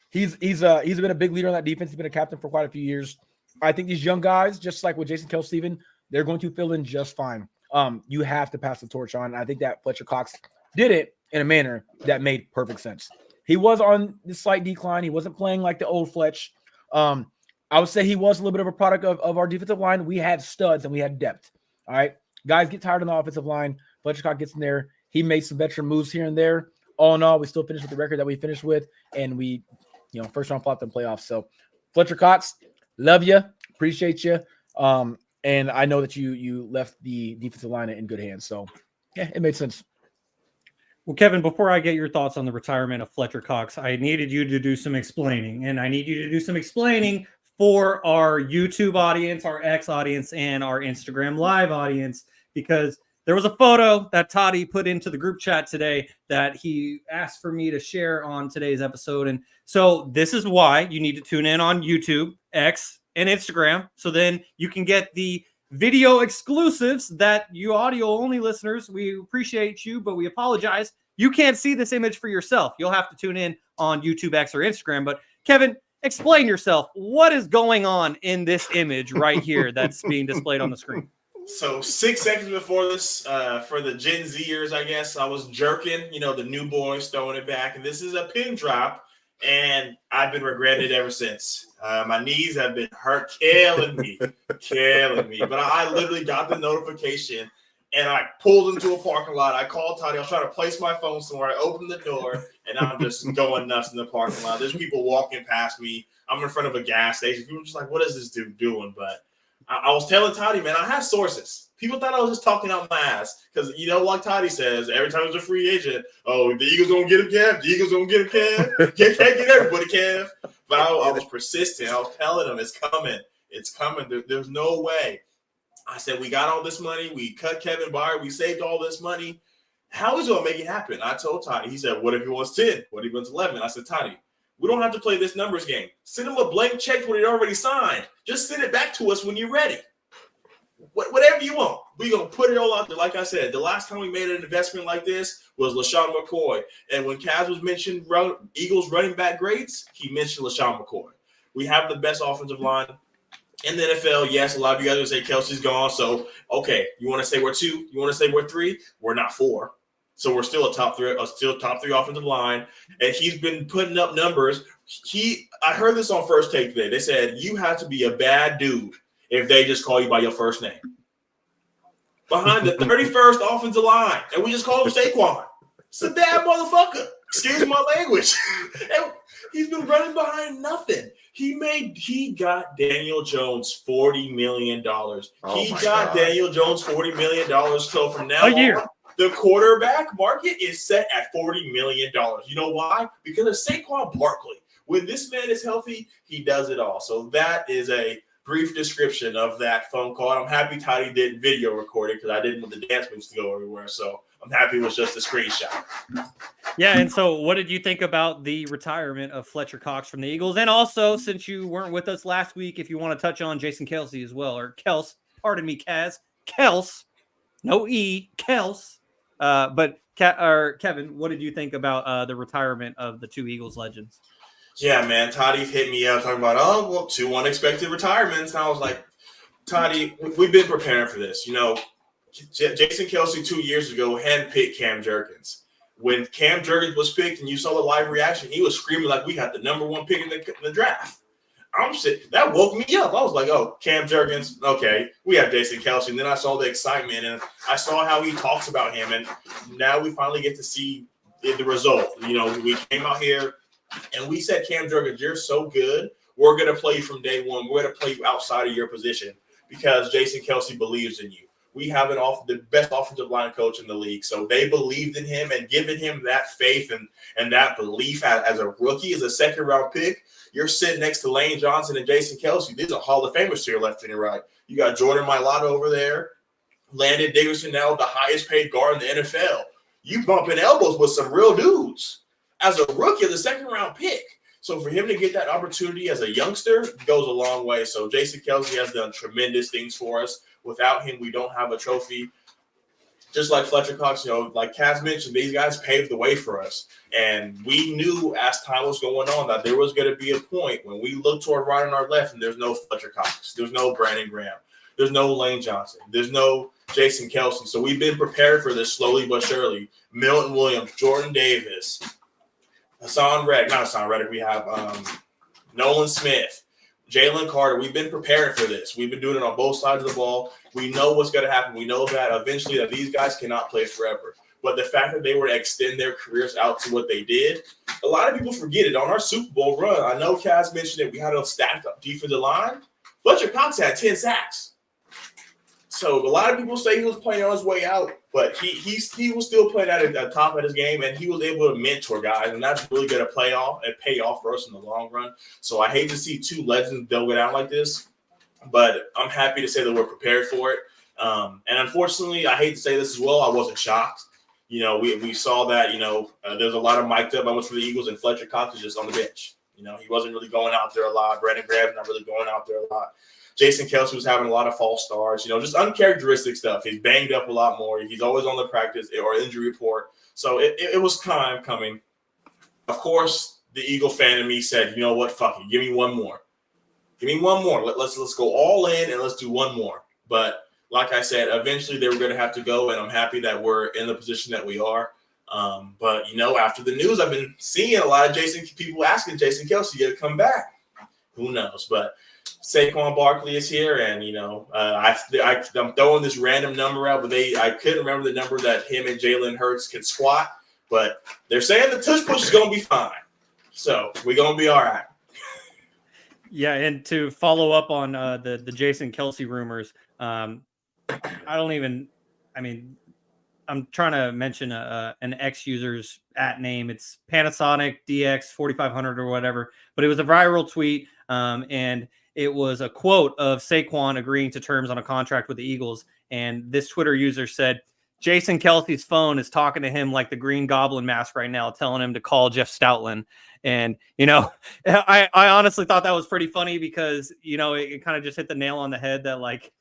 He's been a big leader on that defense. He's been a captain for quite a few years. I think these young guys, just like with Jason Kelce, Steven, they're going to fill in just fine. You have to pass the torch on. I think that Fletcher Cox did it in a manner that made perfect sense. He was on the slight decline. He wasn't playing like the old Fletch. I would say he was a little bit of a product of our defensive line. We had studs and we had depth. All right. Guys get tired on the offensive line. Fletcher Cox gets in there. He made some veteran moves here and there. All in all, we still finished with the record that we finished with. And we, first round flopped in playoffs. So Fletcher Cox, love you. Appreciate you. And I know that you left the defensive line in good hands. So, yeah, it made sense. Well, Kevin, before I get your thoughts on the retirement of Fletcher Cox, I needed you to do some explaining. And I need you to do some explaining for our YouTube audience, our X audience, and our Instagram Live audience, because there was a photo that Toddy put into the group chat today that he asked for me to share on today's episode. And so this is why you need to tune in on YouTube, X, and Instagram, so then you can get the video exclusives that you audio-only listeners, we appreciate you, but we apologize. You can't see this image for yourself. You'll have to tune in on YouTube, X, or Instagram. But Kevin, explain yourself. What is going on in this image right here that's being displayed on the screen? So 6 seconds before this, for the Gen Zers, I guess, I was jerking, the new boys throwing it back. And this is a pin drop. And I've been regretting it ever since. My knees have been killing me. But I literally got the notification, and I pulled into a parking lot. I called Toddy. I was trying to place my phone somewhere. I opened the door, and I'm just going nuts in the parking lot. There's people walking past me. I'm in front of a gas station. People are just like, what is this dude doing? But I was telling Toddy, man, I had sources. People thought I was just talking out my ass because, like Toddy says, every time there's a free agent, the Eagles going to get him, Kev. The Eagles going to get him, Kev. Can't get everybody, Kev. But I was persistent. I was telling them it's coming. It's coming. There's no way. I said, we got all this money. We cut Kevin Byard. We saved all this money. How is he going to make it happen? I told Toddy. He said, what if he wants 10? What if he wants 11? I said, Toddy, we don't have to play this numbers game. Send him a blank check when he already signed. Just send it back to us when you're ready. whatever you want. We're going to put it all out there. Like I said, the last time we made an investment like this was LaShawn McCoy. And when Kaz was mentioned Eagles running back grades, he mentioned LaShawn McCoy. We have the best offensive line in the NFL. Yes, a lot of you guys would say Kelsey's gone. So, okay, you want to say we're 2? You want to say we're 3? We're not 4. So we're still a top three offensive line. And he's been putting up numbers. I heard this on First Take today. They said you have to be a bad dude if they just call you by your first name. Behind the 31st offensive line. And we just call him Saquon. It's a bad motherfucker. Excuse my language. And he's been running behind nothing. He got Daniel Jones $40 million. Daniel Jones $40 million. So from now on, the quarterback market is set at $40 million. You know why? Because of Saquon Barkley. When this man is healthy, he does it all. So that is a brief description of that phone call. And I'm happy Toddy did video recording because I didn't want the dance moves to go everywhere. So I'm happy it was just a screenshot. Yeah, and so what did you think about the retirement of Fletcher Cox from the Eagles? And also, since you weren't with us last week, if you want to touch on Jason Kelce as well, or Kels, pardon me, Kaz, Kels, no E, Kels. But Kevin, what did you think about the retirement of the 2 Eagles legends? Yeah, man, Toddy hit me up talking about, 2 unexpected retirements. And I was like, Toddy, we've been preparing for this. You know, Jason Kelce 2 years ago handpicked Cam Jurgens. When Cam Jurgens was picked and you saw the live reaction, he was screaming like we had the number 1 pick in the draft. That woke me up. I was like, oh, Cam Jurgens, okay, we have Jason Kelce. And then I saw the excitement and I saw how he talks about him. And now we finally get to see the result. You know, we came out here and we said, Cam Jurgens, you're so good. We're going to play you from day one. We're going to play you outside of your position because Jason Kelce believes in you. We have the best offensive line coach in the league. So they believed in him and given him that faith and that belief as a rookie, as a second-round pick. You're sitting next to Lane Johnson and Jason Kelce. These are Hall of Famers to your left and your right. You got Jordan Mailata over there. Landon Dickerson, now the highest-paid guard in the NFL. You bumping elbows with some real dudes. As a rookie, as a second-round pick. So for him to get that opportunity as a youngster goes a long way. So Jason Kelce has done tremendous things for us. Without him, we don't have a trophy. Just like Fletcher Cox, you know, like Kaz mentioned, these guys paved the way for us. And we knew as time was going on that there was going to be a point when we looked toward right and our left and there's no Fletcher Cox. There's no Brandon Graham. There's no Lane Johnson. There's no Jason Kelce. So we've been prepared for this slowly but surely. Milton Williams, Jordan Davis, not Hassan Reddick. We have Nolan Smith, Jalen Carter. We've been preparing for this. We've been doing it on both sides of the ball. We know what's going to happen. We know that eventually that these guys cannot play forever. But the fact that they were to extend their careers out to what they did, a lot of people forget it. On our Super Bowl run, I know Kaz mentioned it. We had a stacked up defensive line. Fletcher Cox had 10 sacks. So a lot of people say he was playing on his way out, but he was still playing at the top of his game, and he was able to mentor guys, and that's really going to pay off for us in the long run. So I hate to see 2 legends go down like this, but I'm happy to say that we're prepared for it. And unfortunately, I hate to say this as well, I wasn't shocked. You know, we saw that, you know, there's a lot of mic'd up moments for the Eagles, and Fletcher Cox is just on the bench. You know, he wasn't really going out there a lot. Brandon Graham's not really going out there a lot. Jason Kelce was having a lot of false starts, you know, just uncharacteristic stuff. He's banged up a lot more. He's always on the practice or injury report. So it was time coming. Of course, the Eagle fan in me said, you know what, fuck it. Give me one more. Give me one more. Let's go all in and let's do one more. But like I said, eventually they were going to have to go, and I'm happy that we're in the position that we are. But, you know, after the news, I've been seeing a lot of people asking Jason Kelce to come back. Who knows? But Saquon Barkley is here, and, you know, I'm throwing this random number out, but I couldn't remember the number that him and Jalen Hurts could squat, but they're saying the tush push is going to be fine. So we're going to be all right. Yeah, and to follow up on the Jason Kelce rumors, I'm trying to mention an X user's @name. It's Panasonic DX 4500 or whatever, but it was a viral tweet, and it was a quote of Saquon agreeing to terms on a contract with the Eagles. And this Twitter user said, Jason Kelce's phone is talking to him like the Green Goblin mask right now, telling him to call Jeff Stoutland. And, you know, I honestly thought that was pretty funny because, you know, it kind of just hit the nail on the head that, like,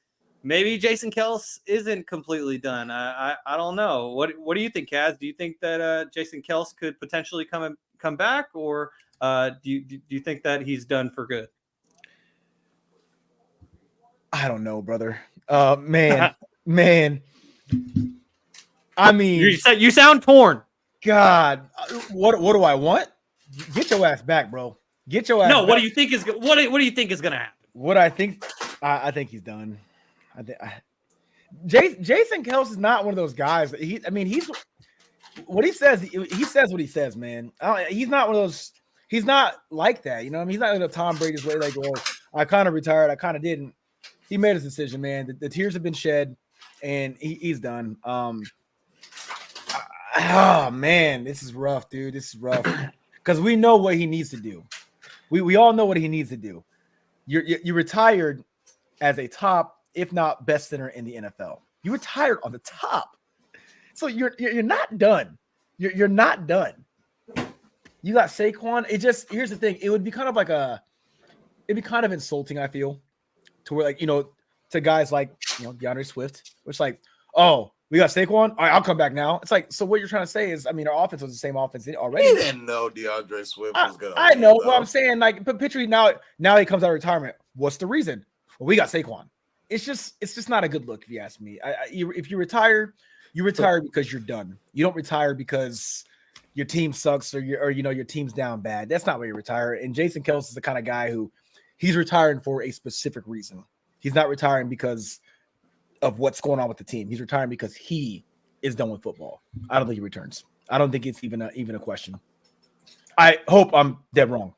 maybe Jason Kels isn't completely done. I don't know. What do you think, Kaz? Do you think that Jason Kels could potentially come back, or do you think that he's done for good? I don't know, brother. Man. I mean, you sound torn. God, what do I want? Get your ass back, bro. Get your ass. No, back. what do you think is gonna happen? What I think he's done. Jason Kels is not one of those guys. He's what he says. He says what he says, man. He's not one of those. He's not like that. You know what I mean? He's not in a Tom Brady's way. Like, well, I kind of retired. I kind of didn't. He made his decision, man. The tears have been shed, and he's done. Oh man, this is rough, dude. This is rough because we know what he needs to do. We all know what he needs to do. You retired as a top, if not best center in the NFL. You retired on the top, so you're not done. You're not done. You got Saquon. Here's the thing. It would be kind of like it'd be kind of insulting. I feel to where to guys like DeAndre Swift, which like, oh, we got Saquon. All right, I'll come back now. It's like, so what you're trying to say is, I mean, our offense was the same offense already. He didn't know DeAndre Swift was gonna. I know what I'm saying. Like, but picture now he comes out of retirement. What's the reason? Well, we got Saquon. It's just not a good look if you ask me. If you retire, you retire because you're done. You don't retire because your team sucks or your team's down bad. That's not where you retire. And Jason Kels is the kind of guy who he's retiring for a specific reason. He's not retiring because of what's going on with the team. He's retiring because he is done with football. I don't think he returns. I don't think it's even a question. I hope I'm dead wrong.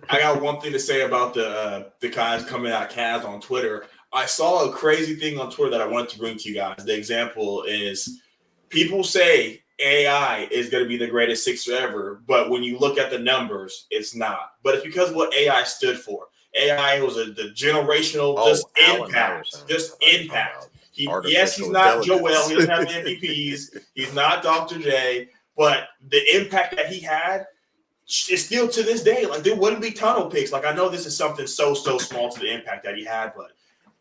I got one thing to say about the guys coming at Kaz on Twitter. I saw a crazy thing on Twitter that I wanted to bring to you guys. The example is people say AI is going to be the greatest Sixer ever, but when you look at the numbers, it's not. But it's because of what AI stood for. AI was the generational impact. He's not Joel. He doesn't have the MVPs. He's not Dr. J. But the impact that he had is still to this day. Like, there wouldn't be tunnel picks. Like, I know this is something so small to the impact that he had, but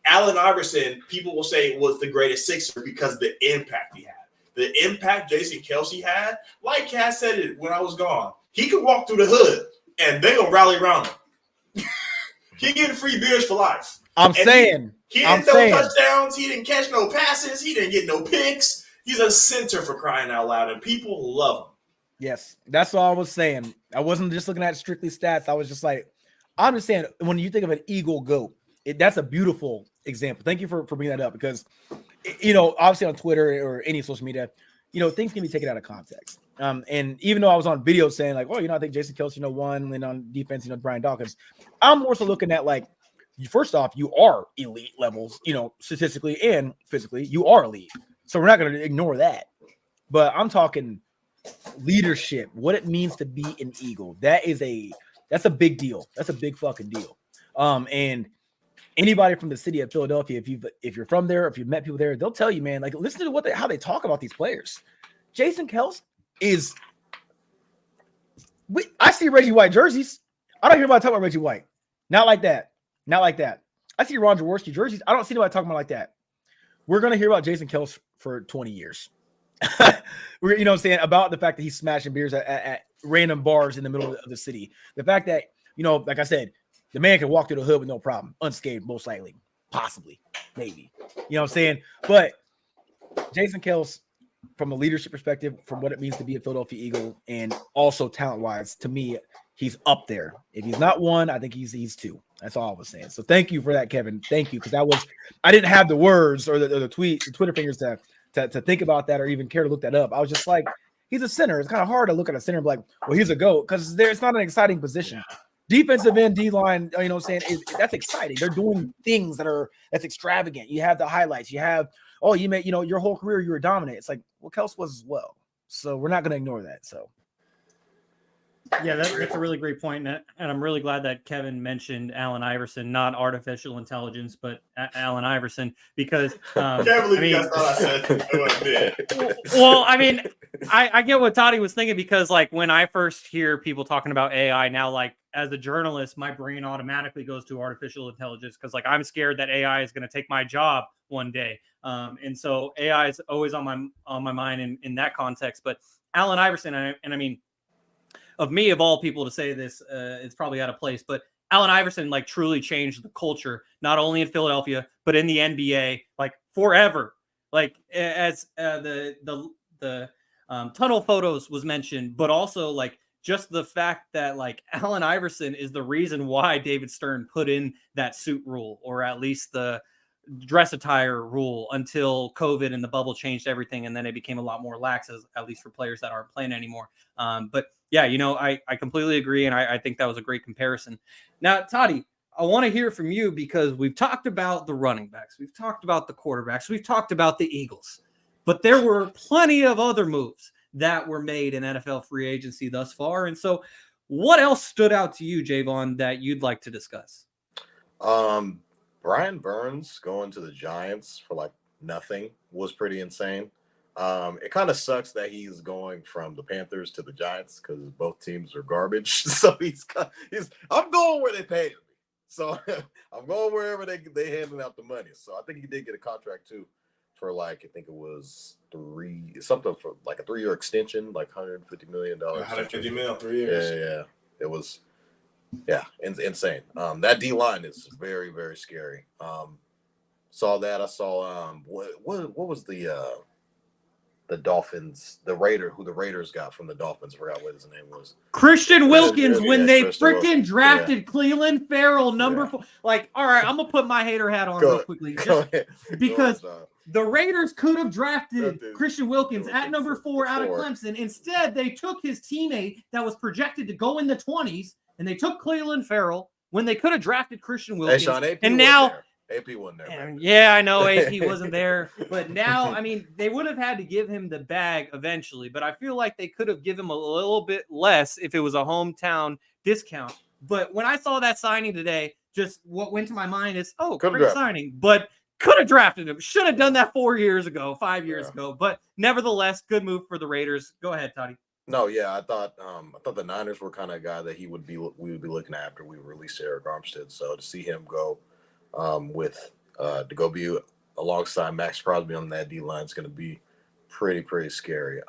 Allen Iverson, people will say, was the greatest Sixer because of the impact he had. The impact Jason Kelce had, like Cass said it when I was gone, he could walk through the hood and they gonna rally around him. He getting free beers for life. He didn't throw touchdowns. He didn't catch no passes. He didn't get no picks. He's a center for crying out loud, and people love him. Yes, that's all I was saying. I wasn't just looking at strictly stats. I was just like, I understand when you think of an Eagle GOAT, that's a beautiful example. Thank you for bringing that up because, obviously on Twitter or any social media, things can be taken out of context. And even though I was on video saying like, oh, I think Jason Kelce, won, and on defense, Brian Dawkins, I'm more so looking at like, first off, you are elite levels, statistically and physically, you are elite. So we're not going to ignore that. But I'm talking leadership, what it means to be an Eagle. That's a big deal. That's a big fucking deal. And anybody from the city of Philadelphia, if you're from there, if you've met people there, they'll tell you, man, like, listen to how they talk about these players. Jason Kelce I see Reggie White jerseys. I don't hear anybody talking about Reggie White. Not like that. I see Ron Jaworski jerseys. I don't see anybody talking about like that. We're going to hear about Jason Kelce for 20 years. We're, what I'm saying, about the fact that he's smashing beers at random bars in the middle of the city. The fact that, like I said, the man can walk through the hood with no problem, unscathed, most likely, possibly, maybe. You know what I'm saying? But Jason Kelce, from a leadership perspective, from what it means to be a Philadelphia Eagle, and also talent-wise, to me, he's up there. If he's not one, I think he's two. That's all I was saying. So thank you for that, Kevin. Thank you, because I didn't have the words or the Twitter fingers to think about that or even care to look that up. I was just like, he's a center. It's kind of hard to look at a center and be like, well, he's a GOAT, because it's not an exciting position. Defensive end, D-line, that's exciting. They're doing things that's extravagant. You have the highlights. You have, you made, your whole career you were dominant. It's like, well, Kelce was as well. So we're not going to ignore that. So Yeah, that's a really great point, and I'm really glad that Kevin mentioned Allen Iverson, not artificial intelligence, but Allen Iverson, because Can't believe you guys thought I said what I did. well, I mean, I get what Toddy was thinking, because like when I first hear people talking about AI now, like as a journalist, my brain automatically goes to artificial intelligence, because like I'm scared that AI is going to take my job one day, and so AI is always on my mind in that context. But Allen Iverson, and I mean, of all people to say this, it's probably out of place, but Allen Iverson like truly changed the culture, not only in Philadelphia, but in the NBA, like forever. Like as the tunnel photos was mentioned, but also like just the fact that like Allen Iverson is the reason why David Stern put in that suit rule, or at least the dress attire rule, until COVID and the bubble changed everything, and then it became a lot more lax, at least for players that aren't playing anymore. But yeah, I completely agree, and I think that was a great comparison. Now, Toddy, I want to hear from you, because we've talked about the running backs, we've talked about the quarterbacks, we've talked about the Eagles, but there were plenty of other moves that were made in NFL free agency thus far. And so, what else stood out to you, Jaevon, that you'd like to discuss? Brian Burns going to the Giants for like nothing was pretty insane. It kind of sucks that he's going from the Panthers to the Giants, because both teams are garbage. So I'm going where they pay me. So I'm going wherever they handing out the money. So I think he did get a contract too, for like, I think it was something for like a 3-year extension, like $150 million. $150 million, 3 years. Yeah. It was. Yeah, insane. That D line is very, very scary. Saw that. I saw what was the Dolphins, the Raiders got from the Dolphins. I forgot what his name was. Christian Wilkins, when they freaking drafted yeah. Cleveland Farrell, number 4. Like, all right, I'm gonna put my hater hat on real quickly, because the Raiders could have drafted Christian Wilkins at number 4 out of Clemson. Instead, they took his teammate that was projected to go in the 20s, and they took Cleveland Farrell when they could have drafted Christian Wilkins. Hey, Shaun, AP and now AP wasn't there. Yeah, I know AP wasn't there, but now, I mean, they would have had to give him the bag eventually, but I feel like they could have given him a little bit less if it was a hometown discount. But when I saw that signing today, just what went to my mind is, great signing, but could have drafted him. Should have done that 4 years ago, 5 years ago, but nevertheless, good move for the Raiders. Go ahead, Toddy. No, yeah, I thought the Niners were kind of a guy that we would be looking at after we released Eric Armstead. So to see him go to go be alongside Max Crosby on that D line is going to be pretty scary.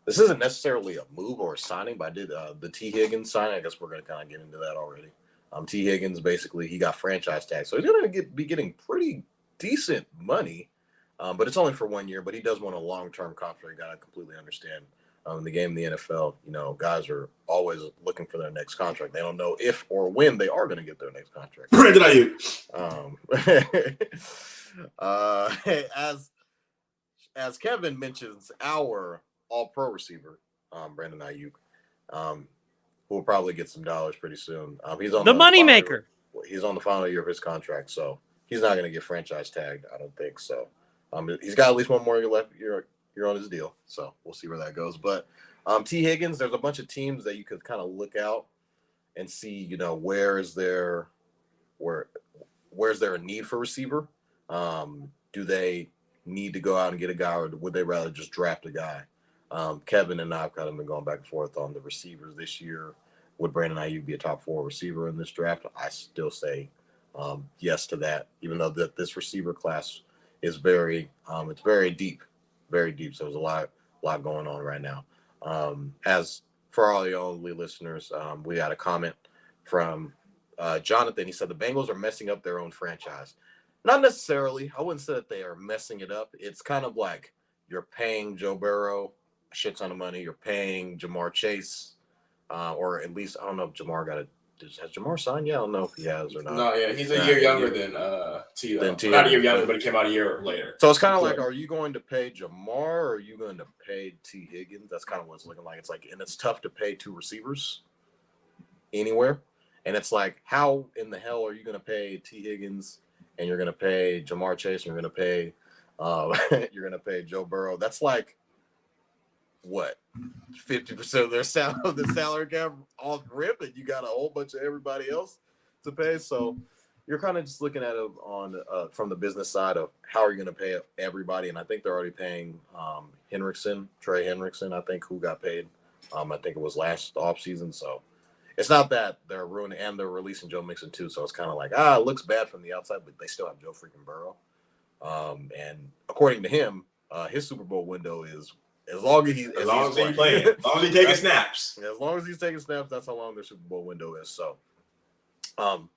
This isn't necessarily a move or a signing, but I did the T. Higgins signing. I guess we're going to kind of get into that already. T. Higgins, basically, he got franchise tag, so he's going to be getting pretty decent money, but it's only for 1 year. But he does want a long-term contract. Got to completely understand. In the game of the NFL, guys are always looking for their next contract. They don't know if or when they are going to get their next contract. Brandon Ayuk. As Kevin mentions, our All-Pro receiver, Brandon Ayuk, who will probably get some dollars pretty soon. He's on the moneymaker. He's on the final year of his contract, so he's not going to get franchise tagged. I don't think so. He's got at least one more year left. You're on his deal, so we'll see where that goes. But T. Higgins, there's a bunch of teams that you could kind of look out and see, where's there a need for receiver? Do they need to go out and get a guy, or would they rather just draft a guy? Kevin and I have kind of been going back and forth on the receivers this year. Would Brandon Ayuk be a top 4 receiver in this draft? I still say yes to that, even though this receiver class is very deep. Very deep. So there's a lot going on right now. As for all the only listeners, we got a comment from Jonathan. He said the Bengals are messing up their own franchise. Not necessarily. I wouldn't say that they are messing it up. It's kind of like you're paying Joe Burrow a shit ton of money. You're paying Jamar Chase, or at least I don't know if Jamar has Jamar signed? Yeah, I don't know if he has or not. No, yeah, he's a year younger than T. Not a year younger, but he came out a year later. So it's kind of like, are you going to pay Jamar, or are you going to pay T. Higgins? That's kind of what it's looking like. It's like, and it's tough to pay 2 receivers anywhere. And it's like, how in the hell are you going to pay T. Higgins, and you're going to pay Jamar Chase, and you're going to pay Joe Burrow? That's like what 50% of their salary cap off rip, and you got a whole bunch of everybody else to pay. So you're kind of just looking at it on from the business side of how are you going to pay everybody, and I think they're already paying Trey Hendrickson, I think, who got paid. I think it was last offseason. So it's not that they're ruining, and they're releasing Joe Mixon too. So it's kind of like, it looks bad from the outside, but they still have Joe freaking Burrow. And according to him, his Super Bowl window is as long as he's playing, as long as he's taking snaps. As long as he's taking snaps, that's how long their Super Bowl window is. So, I'm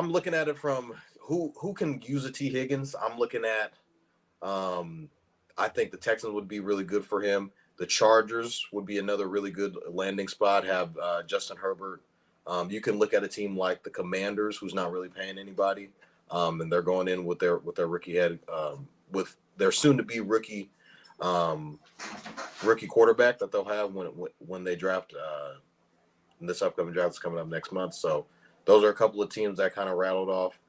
looking at it from who can use a T. Higgins. I'm looking at, I think the Texans would be really good for him. The Chargers would be another really good landing spot. Have Justin Herbert. You can look at a team like the Commanders, who's not really paying anybody, and they're going in with their rookie head, with their soon-to-be rookie quarterback that they'll have when they draft. This upcoming draft is coming up next month. So those are a couple of teams that kind of rattled off.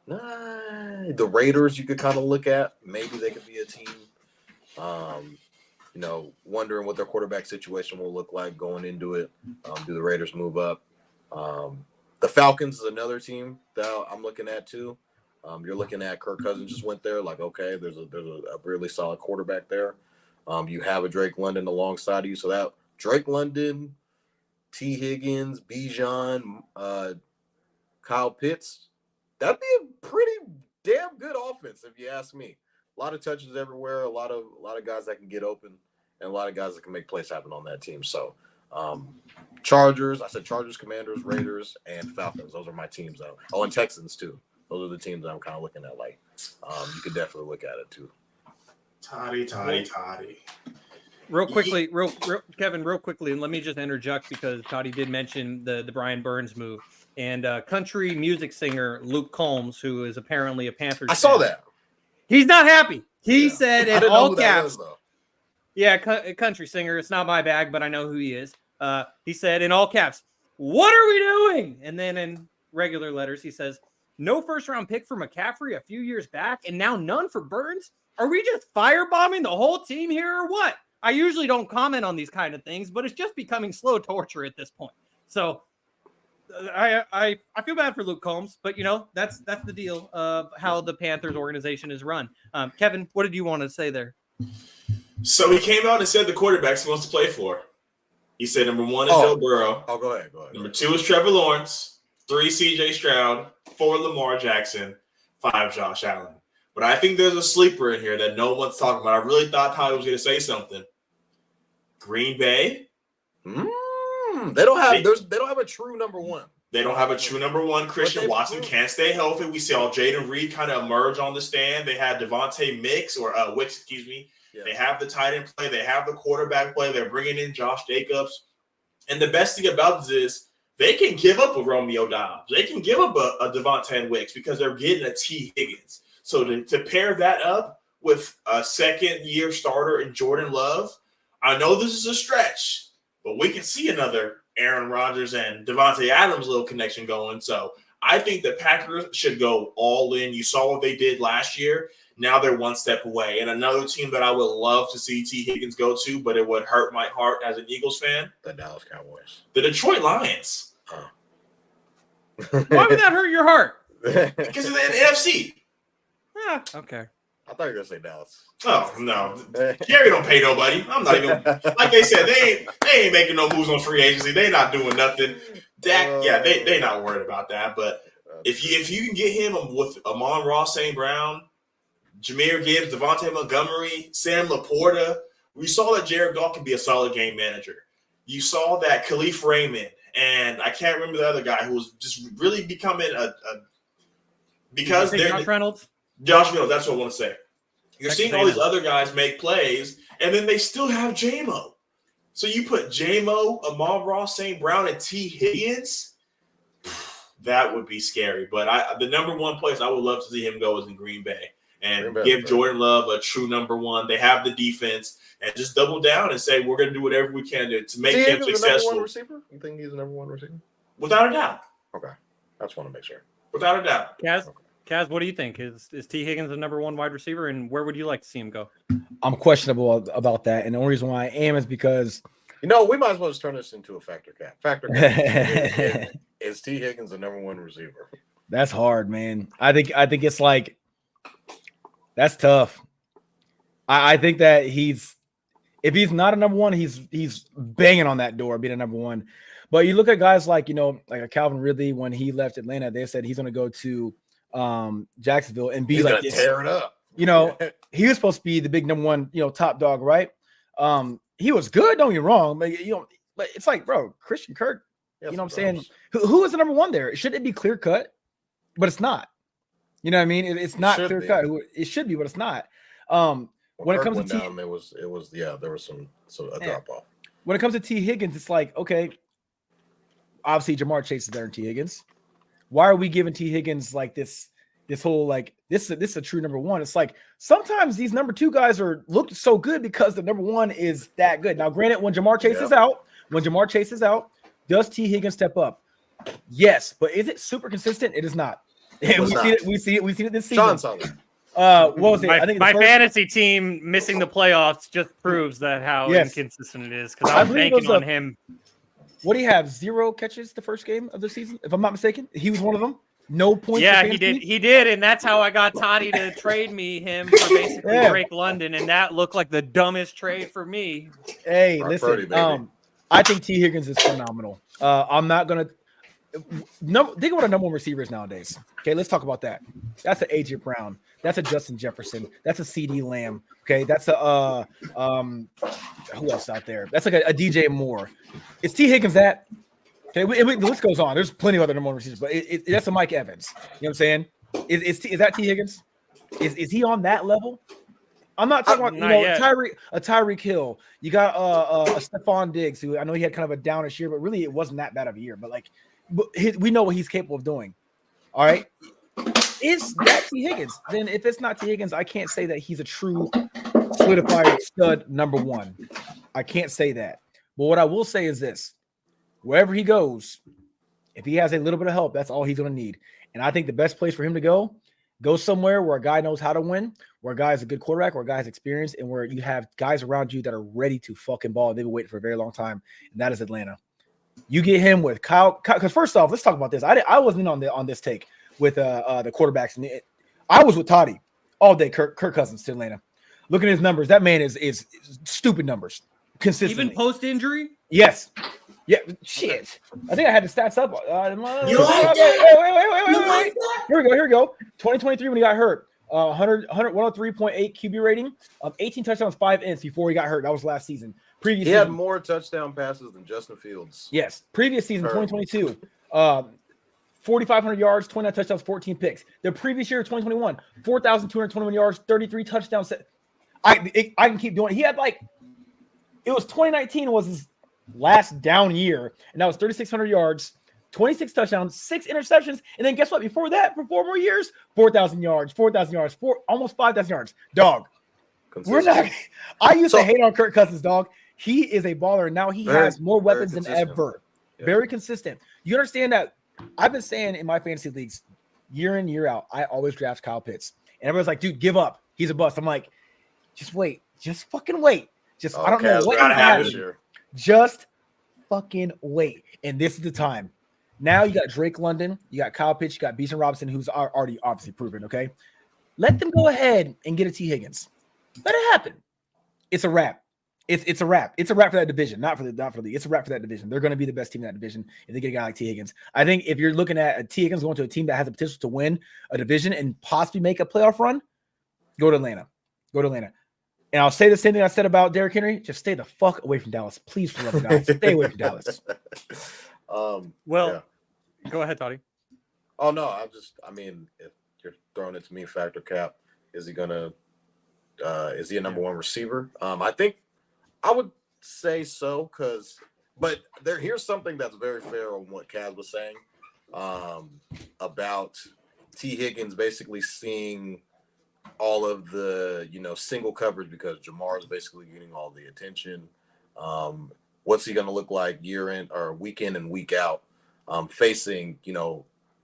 The Raiders you could kind of look at. Maybe they could be a team. Wondering what their quarterback situation will look like going into it. Do the Raiders move up? The Falcons is another team that I'm looking at too. You're looking at Kirk Cousins just went there. Like, okay, there's a really solid quarterback there. You have a Drake London alongside you. So that Drake London, T. Higgins, Bijan, Kyle Pitts, that'd be a pretty damn good offense if you ask me. A lot of touches everywhere, a lot of guys that can get open, and a lot of guys that can make plays happen on that team. So Chargers, Commanders, Raiders, and Falcons. Those are my teams though. Oh, and Texans too. Those are the teams that I'm kind of looking at. Like, you could definitely look at it too. Toddy. Real quickly, Kevin, and let me just interject because Toddy did mention the Brian Burns move. And country music singer Luke Combs, who is apparently a Panthers fan. I saw that. He's not happy. He said in all caps. Yeah, country singer. It's not my bag, but I know who he is. He said in all caps, "What are we doing?" And then in regular letters, he says, "No first-round pick for McCaffrey a few years back, and now none for Burns. Are we just firebombing the whole team here or what? I usually don't comment on these kind of things, but it's just becoming slow torture at this point." So I feel bad for Luke Combs, but that's the deal of how the Panthers organization is run. Kevin, what did you want to say there? So he came out and said the quarterbacks he wants to play for. He said number 1 is Joe Burrow. Oh, go ahead. Number 2 is Trevor Lawrence. 3, C.J. Stroud. 4, Lamar Jackson. 5, Josh Allen. But I think there's a sleeper in here that no one's talking about. I really thought Tyler was going to say something. Green Bay. They don't have a true number 1. They don't have a true number 1. Christian Watson can't stay healthy. We saw Jaden Reed kind of emerge on the stand. They had Devontae Wicks. Yeah. They have the tight end play. They have the quarterback play. They're bringing in Josh Jacobs. And the best thing about this is they can give up a Romeo Dobbs. They can give up a Devontae Wicks because they're getting a T. Higgins. So to pair that up with a second-year starter in Jordan Love, I know this is a stretch, but we can see another Aaron Rodgers and Devontae Adams little connection going. So I think the Packers should go all in. You saw what they did last year. Now they're one step away. And another team that I would love to see T. Higgins go to, but it would hurt my heart as an Eagles fan. The Dallas Cowboys. The Detroit Lions. Why would that hurt your heart? Because of the NFC. Okay. I thought you were going to say Dallas. Oh, no. Garry don't pay nobody. I'm not even – like they said, they ain't making no moves on free agency. They not doing nothing. Dak, they not worried about that. But if you can get him with Amon-Ra St. Brown, Jahmyr Gibbs, Devontae Montgomery, Sam Laporta, we saw that Jared Goff can be a solid game manager. You saw that Khalif Raymond, and I can't remember the other guy who was just really becoming because they're Josh Reynolds. Josh Reynolds, that's what I want to say. You're seeing all these other guys make plays, and then they still have J-Mo. So you put J-Mo, Amon-Ra St. Brown, and T. Higgins, that would be scary. But the number 1 place I would love to see him go is in Green Bay. And give Jordan Love a true number 1. They have the defense. And just double down and say we're going to do whatever we can to make him successful. Number 1 receiver? You think he's the number 1 receiver? Without a doubt. Okay. I just want to make sure. Without a doubt. Kaz? Kaz, what do you think? Is T. Higgins the number one wide receiver, and where would you like to see him go? I'm questionable about that, and the only reason why I am is because we might as well just turn this into a factor cap. Factor cap is T. Higgins the number one receiver? That's hard, man. I think it's like that's tough. I think that if he's not a number one, he's banging on that door being a number one. But you look at guys like like a Calvin Ridley when he left Atlanta, they said he's going to go to Jacksonville and be he's like gonna tear it up. He was supposed to be the big number one, top dog, right? He was good, don't get me wrong, but but it's like, bro, Christian Kirk, you know what I'm saying? Who is the number one there? Should it be clear cut? But it's not. You know what I mean? It's not clear cut. It should be, but it's not. When it comes to down, there was there was a drop off. When it comes to T. Higgins, it's like, okay, obviously Jamar Chase is better than T. Higgins. Why are we giving T. Higgins like this whole like this is a true number one? It's like sometimes these number two guys look so good because the number one is that good. Now, granted, when Jamar Chase is out, does T. Higgins step up? Yes, but is it super consistent? It is not. And we see it this season. Shaun saw that. What was it? I think my fantasy team missing the playoffs just proves that how inconsistent it is, because I was banking on him. What do you have? 0 catches the first game of the season, if I'm not mistaken. He was one of them. No points. Yeah, he did, and that's how I got Toddy to trade him for basically Drake London, and that looked like the dumbest trade for me. Hey, listen, I think T. Higgins is phenomenal. I'm not gonna. Think about a number one receivers nowadays. Okay, let's talk about that. That's a AJ Brown. That's a Justin Jefferson. That's a CD Lamb. Okay, that's a who else out there? That's like a DJ Moore. Is T. Higgins that? Okay, the list goes on. There's plenty of other number one receivers, but that's a Mike Evans. You know what I'm saying? Is that T. Higgins? Is he on that level? I'm not talking about Tyreek Hill. You got a Stephon Diggs, who I know he had kind of a downish year, but really it wasn't that bad of a year. But we know what he's capable of doing. All right. Is that T. Higgins? Then if it's not T. Higgins, I can't say that he's a true solidified stud number one. I can't say that. But what I will say is this. Wherever he goes, if he has a little bit of help, that's all he's going to need. And I think the best place for him to go somewhere where a guy knows how to win, where a guy is a good quarterback, where a guy has experience, and where you have guys around you that are ready to fucking ball. They've been waiting for a very long time, and that is Atlanta. You get him with Kyle, because first off, let's talk about this. I wasn't on this take with the quarterbacks. And I was with Toddy all day. Kirk Cousins to Atlanta. Looking at his numbers, that man is stupipid numbers consistently. Even post injury. Yes. Yeah. Shit. I think I had the stats up. Wait. Here we go. 2023 when he got hurt. 103.8 QB rating. 18 touchdowns, 5 ends before he got hurt. That was last season. Previous season, had more touchdown passes than Justin Fields. Yes. Previous season, 2022. 4,500 yards, 29 touchdowns, 14 picks. The previous year, 2021, 4,221 yards, 33 touchdowns. I can keep doing it. He had it was 2019 was his last down year, and that was 3,600 yards, 26 touchdowns, 6 interceptions, and then guess what? Before that, for 4 more years, 4,000 yards, almost 5,000 yards. Dog. We're not. I used to hate on Kirk Cousins, dog. He is a baller, and now he has more weapons than ever. Yeah. Very consistent. You understand that? I've been saying in my fantasy leagues, year in, year out, I always draft Kyle Pitts. And everyone's like, dude, give up. He's a bust. I'm like, just wait. Just fucking wait. I don't know what gotta happen. Just fucking wait. And this is the time. Now you got Drake London, you got Kyle Pitts, you got Bijan Robinson, who's already obviously proven, okay? Let them go ahead and get a T. Higgins. Let it happen. It's a wrap. It's a wrap. It's a wrap for that division, not for the league. It's a wrap for that division. They're going to be the best team in that division if they get a guy like T. Higgins. I think if you're looking at a T. Higgins going to a team that has the potential to win a division and possibly make a playoff run, go to Atlanta. And I'll say the same thing I said about Derrick Henry. Just stay the fuck away from Dallas. Please, for love of God, stay away from Dallas. Go ahead, Toddy. Oh, no. If you're throwing it to me, factor cap, is he a number one receiver? I think I would say so, but here's something that's very fair on what Kaz was saying about T. Higgins basically seeing all of the, single coverage because Jamar is basically getting all the attention. What's he going to look like year in or week in and week out, facing,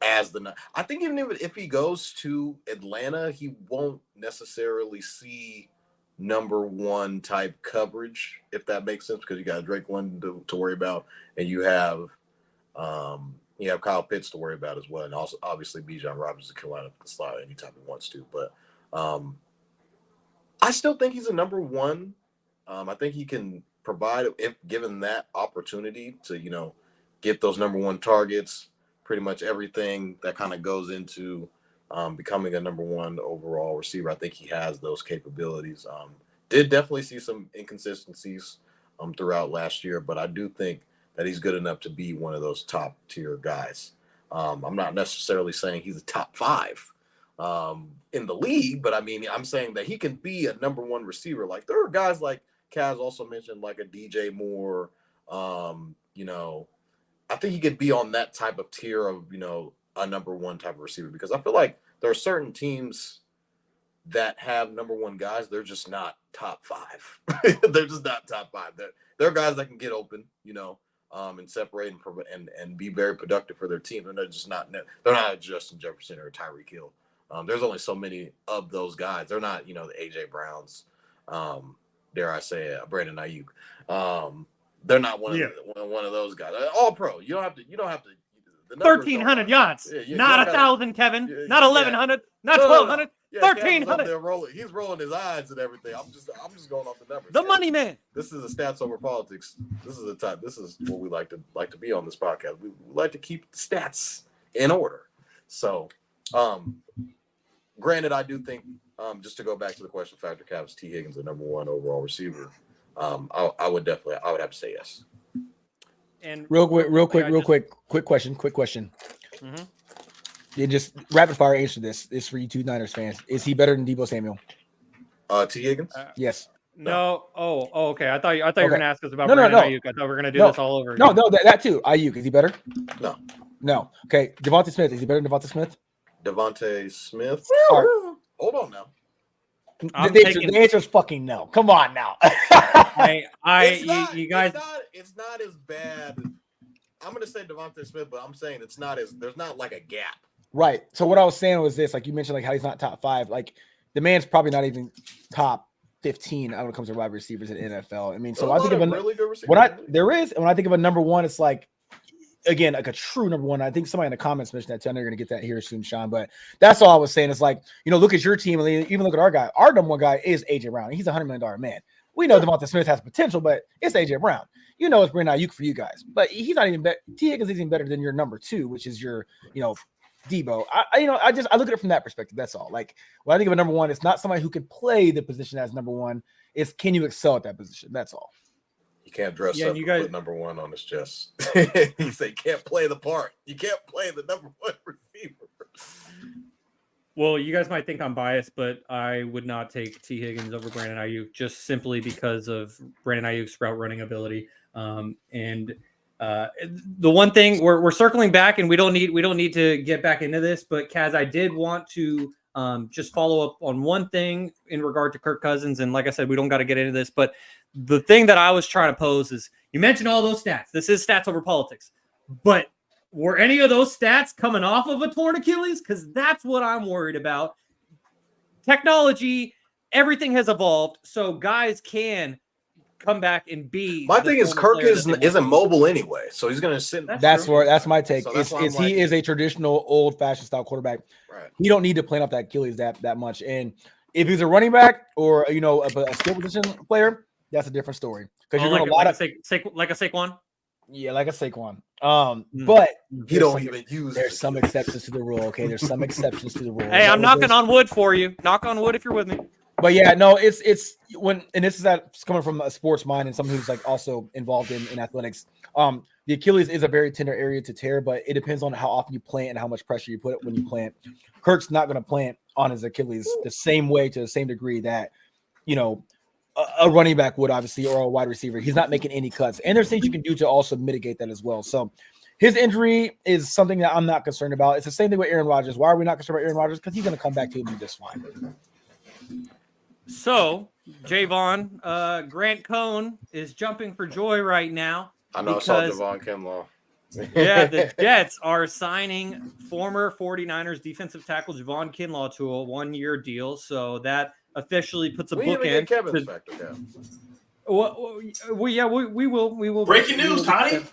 as I think even if he goes to Atlanta, he won't necessarily see number one type coverage, if that makes sense, because you got Drake London to worry about, and you have Kyle Pitts to worry about as well, and also obviously Bijan Robinson can line up the slot anytime he wants to. But I still think he's a number one. I think he can provide, if given that opportunity, to get those number one targets, pretty much everything that kind of goes into becoming a number one overall receiver. I think he has those capabilities. Did definitely see some inconsistencies throughout last year, but I do think that he's good enough to be one of those top tier guys. I'm not necessarily saying he's a top 5 in the league, but I mean, I'm saying that he can be a number one receiver. Like, there are guys like Kaz also mentioned, like a DJ Moore. I think he could be on that type of tier of, a number one type of receiver, because I feel like there are certain teams that have number one guys. They're just not top 5. They're just not top 5. They're guys that can get open, and separate and be very productive for their team. They're not a Justin Jefferson or a Tyreek Hill. There's only so many of those guys. They're not, the AJ Browns, dare I say it, Brandon Ayuk. They're not one of those guys. All pro. You don't have to. 1,300 yards, not 1,000, Kevin. Not 1,100, not 1,200. 1,300. He's rolling his eyes and everything. I'm just going off the numbers. The money man. This is a stats over politics. This is what we like to be on this podcast. We like to keep the stats in order. So, granted, I do think, just to go back to the question factor, Cavs, T. Higgins, the number one overall receiver. I would have to say yes. And real quick question. Mm-hmm. Yeah, just rapid fire answer this. This for you two Niners fans. Is he better than Deebo Samuel? T. Higgins? Yes. No. Oh, okay. I thought you were going to ask us about No. Ayuk. I thought we were going to do this all over again. No, that too. Ayuk, is he better? No. Okay. Devontae Smith, is he better than Devontae Smith? Devontae Smith? All right. Hold on now. The answer is fucking no. Come on now. You guys. It's not as bad. I'm going to say Devontae Smith, but I'm saying there's not like a gap. Right. So what I was saying was this, like you mentioned, like how he's not top 5. Like the man's probably not even top 15 when it comes to wide receivers in NFL. I mean, so I think of a really good receiver. There is, and when I think of a number one, it's like, again, like a true number one. I think somebody in the comments mentioned that too. I know you're going to get that here soon, Shaun. But that's all I was saying. It's like, look at your team and even look at our guy. Our number one guy is AJ Brown. He's a $100 million man. We know Devontae Smith has potential, but it's AJ Brown. It's Brandon Ayuk for you guys. But he's not even better. T. Higgins isn't even better than your number 2, which is your, Debo. I look at it from that perspective. That's all. Like, when I think of a number one, it's not somebody who can play the position as number one. It's, can you excel at that position? That's all. You can't dress up and put number one on his chest. You say can't play the part. You can't play the number one receiver. Well, you guys might think I'm biased, but I would not take T. Higgins over Brandon Ayuk just simply because of Brandon Ayuk's route running ability. The one thing we're circling back, and we don't need to get back into this, but Kaz, I did want to just follow up on one thing in regard to Kirk Cousins. And like I said, we don't got to get into this, but the thing that I was trying to pose is, you mentioned all those stats. This is stats over politics, but were any of those stats coming off of a torn Achilles? Because that's what I'm worried about. Technology, everything has evolved, so guys can come back and be. My thing is, Kirk isn't mobile anyway, so he's going to sit. That's my take. So he is a traditional old-fashioned style quarterback. Right. He don't need to play off that Achilles that much. And if he's a running back or a skill position player, that's a different story. Because you're going like a Saquon. Yeah, like a Saquon. But he don't even use. There's some exceptions to the rule. Okay, there's some exceptions to the rule. Hey, I'm knocking on wood for you. Knock on wood if you're with me. But yeah, no, it's when, and this is coming from a sports mind and someone who's like also involved in athletics. The Achilles is a very tender area to tear, but it depends on how often you plant and how much pressure you put it when you plant. Kirk's not going to plant on his Achilles the same way, to the same degree that a running back would, obviously, or a wide receiver. He's not making any cuts, and there's things you can do to also mitigate that as well. So his injury is something that I'm not concerned about. It's the same thing with Aaron Rodgers. Why are we not concerned about Aaron Rodgers? Because he's going to come back to be just fine. So, Jaevon, Grant Cohn is jumping for joy right now. I know. I saw Javon Kinlaw. Yeah, the Jets are signing former 49ers defensive tackle Jaevon Kinlaw to a 1-year deal. So that officially puts a We even bookend. get Kevin's factor cap. Well, yeah, we will. Breaking news, Toddy.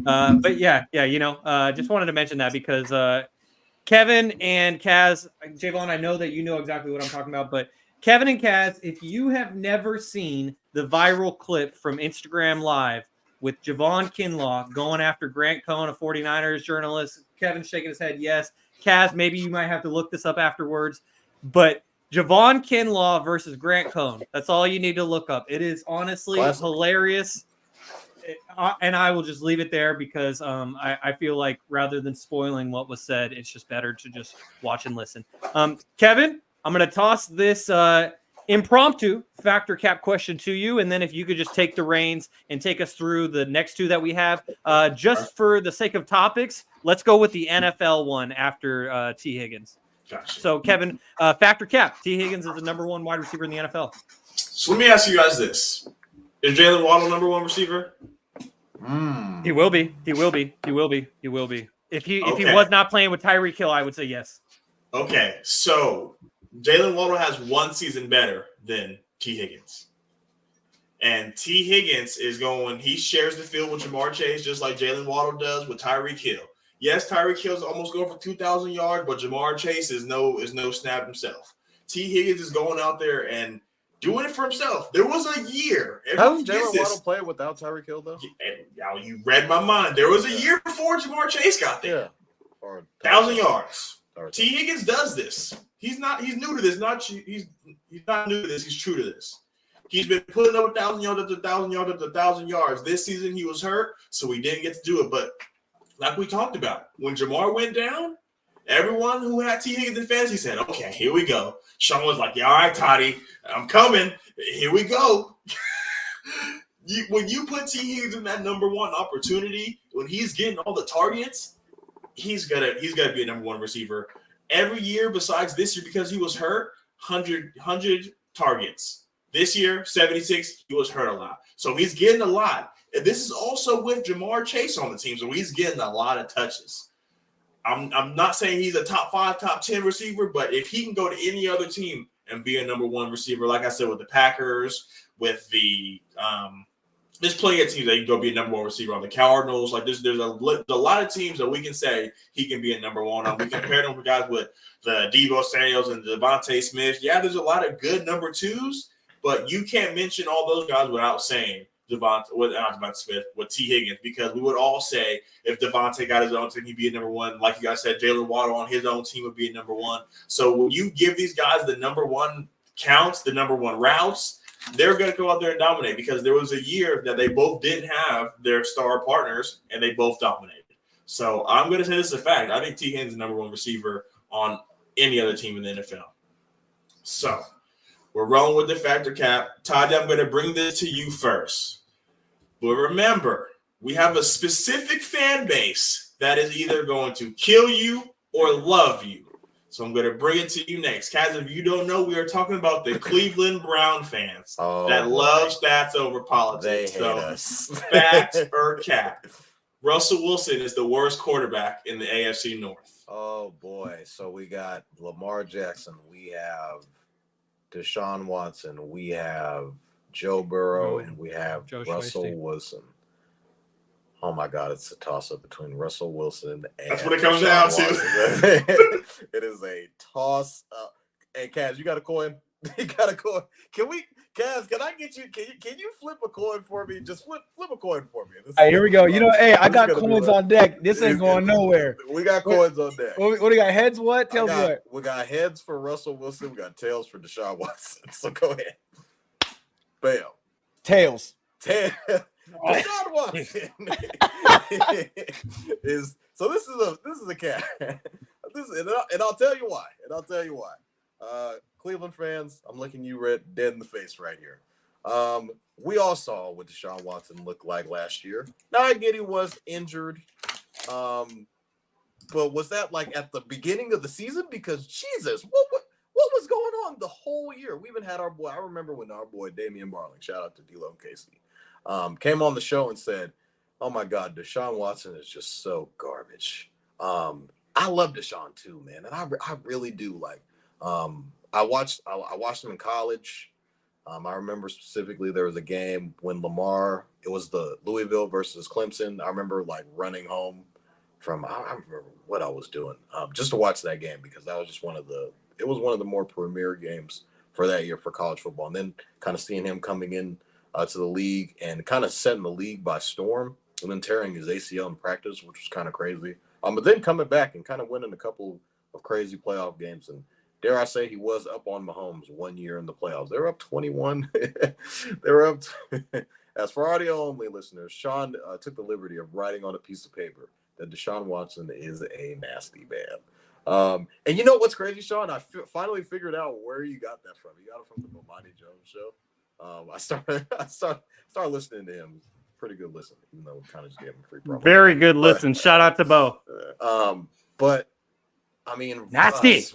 But yeah, just wanted to mention that because Kevin and Kaz, Jaevon, I know that you know exactly what I'm talking about, but Kevin and Kaz, if you have never seen the viral clip from Instagram Live with Jaevon Kinlaw going after Grant Cohn, a 49ers journalist, Kevin shaking his head, yes. Kaz, maybe you might have to look this up afterwards, but Jaevon Kinlaw versus Grant Cohn, that's all you need to look up. It is honestly hilarious. And I will just leave it there because I feel like rather than spoiling what was said, it's just better to just watch and listen. Kevin, I'm going to toss this impromptu factor cap question to you. And then if you could just take the reins and take us through the next two that we have. Just for the sake of topics, let's go with the NFL one after T. Higgins. Gotcha. So, Kevin, factor cap. T. Higgins is the number one wide receiver in the NFL. So let me ask you guys this. Is Jalen Waddle number one receiver? He will be. He will be. He will be. He will be. If he was not playing with Tyreek Hill, I would say yes. Okay, so Jalen Waddle has one season better than T. Higgins. And T. Higgins he shares the field with Jamar Chase just like Jalen Waddle does with Tyreek Hill. Yes, Tyreek Hill's almost going for 2,000 yards, but Jamar Chase is no snap himself. T. Higgins is going out there and doing it for himself. There was a year. How's Jalen Waddle playing without Tyreek Hill, though? Now you read my mind. There was a year before Jamar Chase got there. Yeah. 1,000 yards. T. Higgins does this. He's new to this. He's not new to this. He's true to this. He's been putting up 1,000 yards after 1,000 yards after 1,000 yards. This season he was hurt, so he didn't get to do it. But like we talked about, when Jamar went down, everyone who had T. Higgins in fantasy said, okay, here we go. Shaun was like, yeah, all right, Toddy, I'm coming. Here we go. When you put T. Higgins in that number one opportunity, when he's getting all the targets, he's gonna be a number one receiver. Every year besides this year, because he was hurt, 100 targets. This year, 76, he was hurt a lot. So he's getting a lot. And this is also with Jamar Chase on the team, so he's getting a lot of touches. I'm not saying he's a top 5, top 10 receiver, but if he can go to any other team and be a number one receiver, like I said, with the Packers, with the there's plenty of teams that he can go be a number one receiver on. The Cardinals, like there's a lot of teams that we can say he can be a number one on. We compare them with guys with the Deebo Samuels and Devontae Smith. Yeah, there's a lot of good number twos, but you can't mention all those guys without saying Devontae Smith with T. Higgins, because we would all say if Devontae got his own team, he'd be a number one. Like you guys said, Jalen Waddle on his own team would be a number one. So when you give these guys the number one counts, the number one routes, they're going to go out there and dominate, because there was a year that they both didn't have their star partners and they both dominated. So I'm going to say this is a fact. I think T. Higgins is the number one receiver on any other team in the NFL. So we're rolling with the factor cap. Todd, I'm going to bring this to you first. But remember, we have a specific fan base that is either going to kill you or love you. So I'm going to bring it to you next. Kaz, if you don't know, we are talking about the Cleveland Brown fans that love stats over politics. They hate us. Fact or cap? Russell Wilson is the worst quarterback in the AFC North. Oh, boy. So we got Lamar Jackson. We have Deshaun Watson. We have Joe Burrow, and we have Russell Wilson. Oh my God, it's a toss-up between Russell Wilson and that's what it comes down to. It is a toss-up. Hey, Kaz, you got a coin? You got a coin? Kaz, can I get you? Can you flip a coin for me? Just flip a coin for me. Hey, here we go. Hey, I got coins on deck. This ain't going nowhere. We got coins on deck. What do you got? Heads? What? Tails? What? We got heads for Russell Wilson. We got tails for Deshaun Watson. So go ahead. Bam. Tails. Deshaun Watson is so. This is a cat. And I'll tell you why. Cleveland fans, I'm looking you dead in the face right here. We all saw what Deshaun Watson looked like last year. Now I get he was injured, but was that like at the beginning of the season? Because Jesus, what was going on the whole year? We even had our boy. I remember when our boy Damian Barling, shout out to D-Lo and Casey, came on the show and said, Oh my God, Deshaun Watson is just so garbage. I love Deshaun too, man, and I really do. Like, I watched him in college. I remember specifically there was a game when Lamar. It was the Louisville versus Clemson. I remember like running home from. I don't remember what I was doing just to watch that game because that was just one of the. It was one of the more premier games for that year for college football, and then kind of seeing him coming in to the league and kind of setting the league by storm, and then tearing his ACL in practice, which was kind of crazy. But then coming back and kind of winning a couple of crazy playoff games. And dare I say he was up on Mahomes 1 year in the playoffs. They were up 21. They were up. As for audio only listeners, Shaun took the liberty of writing on a piece of paper that Deshaun Watson is a nasty man. And you know what's crazy, Shaun? I finally figured out where you got that from. You got it from the Bomani Jones show. I started listening to him. Pretty good listen, even though we kind of just gave him a free promo. Very good listen. Shout out to Bo. But I mean, nasty.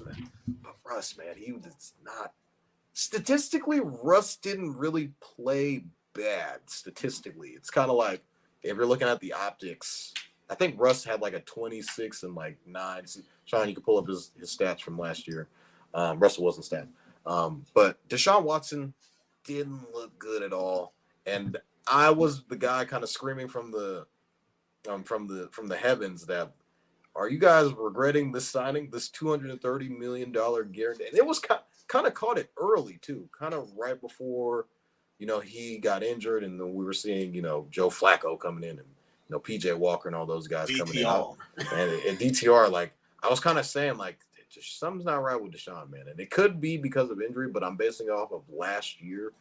Russ, man, he was not statistically. Russ didn't really play bad statistically. It's kind of like if you're looking at the optics. I think Russ had like a 26 and like 9. Shaun, you can pull up his stats from last year. Russell wasn't stat, but Deshaun Watson didn't look good at all, and I was the guy kind of screaming from the heavens that, are you guys regretting this signing, this $230 million guarantee? And it was kind of caught it early too, kind of right before, he got injured, and then we were seeing, Joe Flacco coming in, and PJ Walker and all those guys DTR. coming in, and DTR. Like I was kind of saying, like something's not right with Deshaun, man, and it could be because of injury, but I'm basing it off of last year.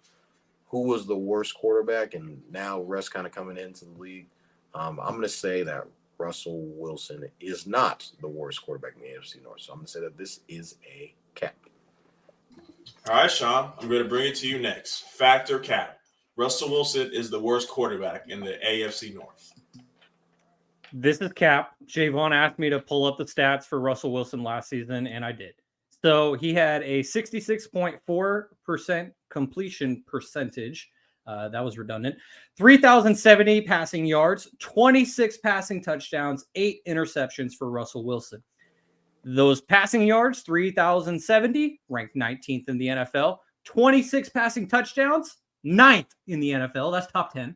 Who was the worst quarterback, and now Russ kind of coming into the league. I'm going to say that Russell Wilson is not the worst quarterback in the AFC North. So I'm going to say that this is a cap. All right, Shaun, I'm going to bring it to you next. Fact or cap? Russell Wilson is the worst quarterback in the AFC North. This is cap. Jaevon asked me to pull up the stats for Russell Wilson last season, and I did. So he had a 66.4% completion percentage. That was redundant. 3,070 passing yards, 26 passing touchdowns, 8 interceptions for Russell Wilson. Those passing yards, 3,070, ranked 19th in the NFL. 26 passing touchdowns, 9th in the NFL. That's top 10.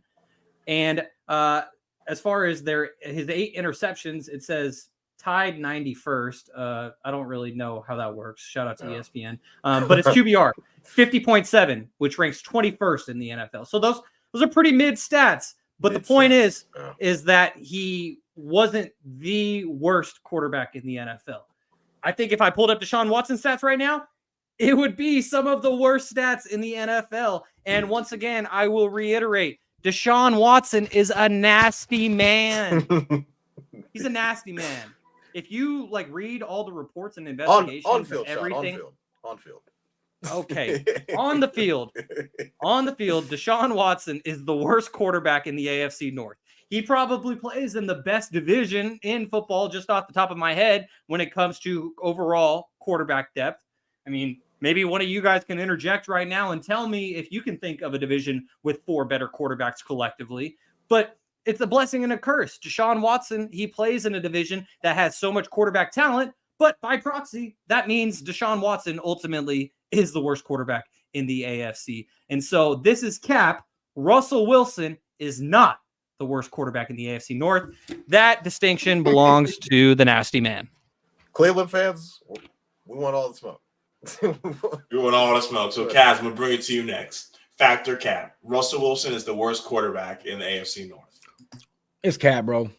And as far as his 8 interceptions, it says tied 91st. I don't really know how that works. Shout out to ESPN. But it's QBR, 50.7, which ranks 21st in the NFL. So those are pretty mid stats. But the point is that he wasn't the worst quarterback in the NFL. I think if I pulled up Deshaun Watson stats right now, it would be some of the worst stats in the NFL. And once again, I will reiterate, Deshaun Watson is a nasty man. He's a nasty man. If you read all the reports and investigations on field, everything, Shaun, on field. Okay, on the field, Deshaun Watson is the worst quarterback in the AFC North. He probably plays in the best division in football, just off the top of my head, when it comes to overall quarterback depth. I mean, maybe one of you guys can interject right now and tell me if you can think of a division with 4 better quarterbacks collectively. But it's a blessing and a curse. Deshaun Watson, he plays in a division that has so much quarterback talent, but by proxy, that means Deshaun Watson ultimately is the worst quarterback in the AFC. And so this is cap. Russell Wilson is not the worst quarterback in the AFC North. That distinction belongs to the nasty man. Cleveland fans, we want all the smoke. We want all the smoke. So, Kaz, I'm going to bring it to you next. Fact or cap? Russell Wilson is the worst quarterback in the AFC North. It's cap, bro.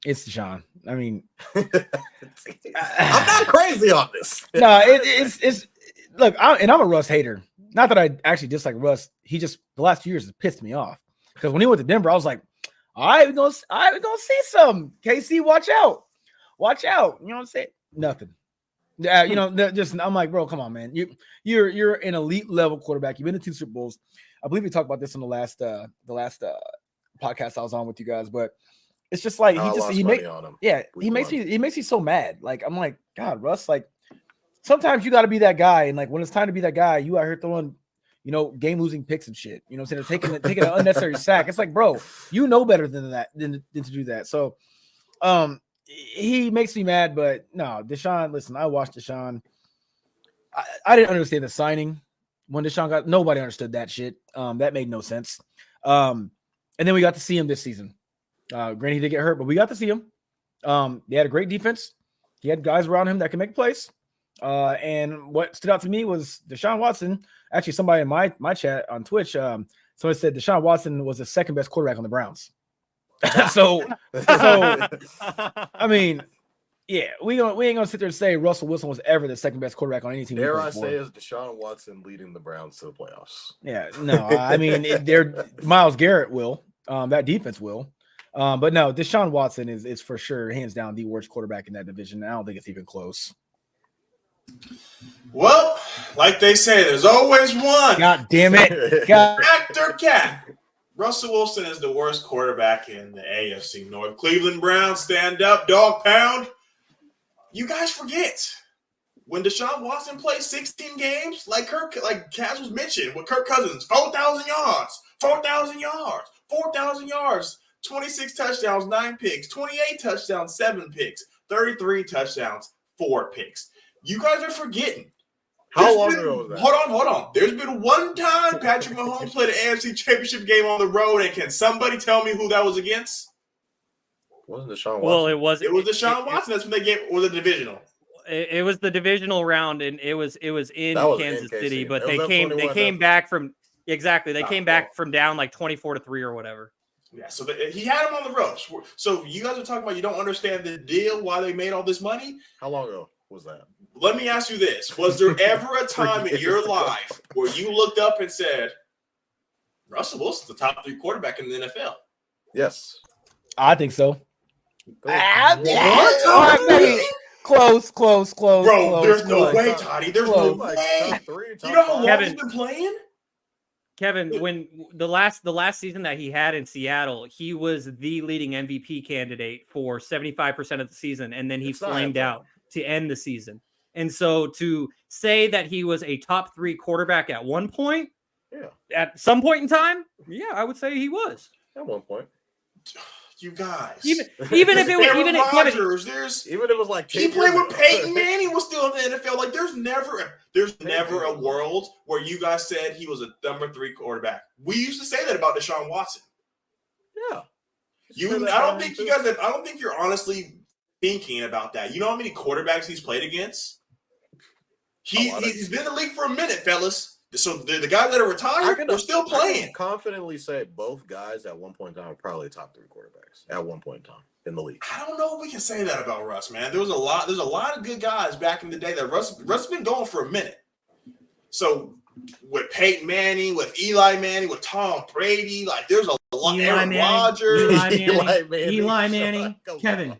It's Deshaun. I mean, I'm not crazy on this. No, it's look, I'm a Russ hater. Not that I actually dislike Russ. He just the last few years has pissed me off. Because when he went to Denver, I was like, all right, we're gonna see some. KC, watch out. Watch out. You know what I'm saying? Nothing. I'm like, bro, come on, man. You're an elite level quarterback. You've been to 2 Super Bowls. I believe we talked about this in the last podcast I was on with you guys, but it's just like he makes me so mad. Like, I'm like, God, Russ, like sometimes you got to be that guy, and like when it's time to be that guy, you out here throwing game losing picks and shit. You know what I'm saying? They're taking an unnecessary sack. It's like, bro, you know better than that than to do that. So he makes me mad, but no, Deshaun, listen, I watched Deshaun. I didn't understand the signing when Deshaun nobody understood that shit. That made no sense. And then we got to see him this season. Granted, he did get hurt, but we got to see him. They had a great defense. He had guys around him that can make plays. And what stood out to me was Deshaun Watson. Actually, somebody in my chat on Twitch, somebody said Deshaun Watson was the second best quarterback on the Browns. so I mean, yeah, we ain't gonna sit there and say Russell Wilson was ever the second best quarterback on any team. Dare I say is Deshaun Watson leading the Browns to the playoffs? Yeah, no, I mean they're Myles Garrett will, that defense will, but no, Deshaun Watson is for sure hands down the worst quarterback in that division. I don't think it's even close. Well, like they say, there's always one. God damn it, God. Factor Cat. Russell Wilson is the worst quarterback in the AFC North. Cleveland Browns, stand up, dog pound. You guys forget when Deshaun Watson played 16 games, like Kaz was mentioned with Kirk Cousins, 4,000 yards, 26 touchdowns, 9 picks, 28 touchdowns, 7 picks, 33 touchdowns, 4 picks. You guys are forgetting. How long ago was that? Hold on. There's been one time Patrick Mahomes played an AFC Championship game on the road, and can somebody tell me who that was against? Wasn't Deshaun Watson? Well, it was Deshaun Watson. That's when they gave was a divisional. It was the divisional round, and it was in Kansas City, but they came back from down like 24-3 or whatever. Yeah, so he had him on the ropes. So you guys are talking about you don't understand the deal, why they made all this money. How long ago was that? Let me ask you this: was there ever a time in your life where you looked up and said, "Russell Wilson's the top 3 quarterback in the NFL"? Yes, I think so. What? Close. Bro, there's no way, Toddy. There's no way. You know how long he's been playing? Kevin, when the last season that he had in Seattle, he was the leading MVP candidate for 75% of the season, and then he flamed out to end the season. And so to say that he was a top 3 quarterback at one point, at some point in time, I would say he was. At one point. You guys, even if it was even Rodgers, even if it was like he played with Peyton Manning was still in the NFL. Like there's never a world where you guys said he was a number 3 quarterback. We used to say that about Deshaun Watson. Yeah, I don't think you're honestly thinking about that. You know how many quarterbacks he's played against? He's been in the league for a minute, fellas. So the guys that are retired, they're still playing. I can confidently say both guys at one point in time are probably top 3 quarterbacks at one point in time in the league. I don't know if we can say that about Russ, man. There's a lot of good guys back in the day that Russ has been going for a minute. So with Peyton Manning, with Eli Manning, with Tom Brady, like there's a lot. Aaron Rodgers, Eli Manning. Kevin,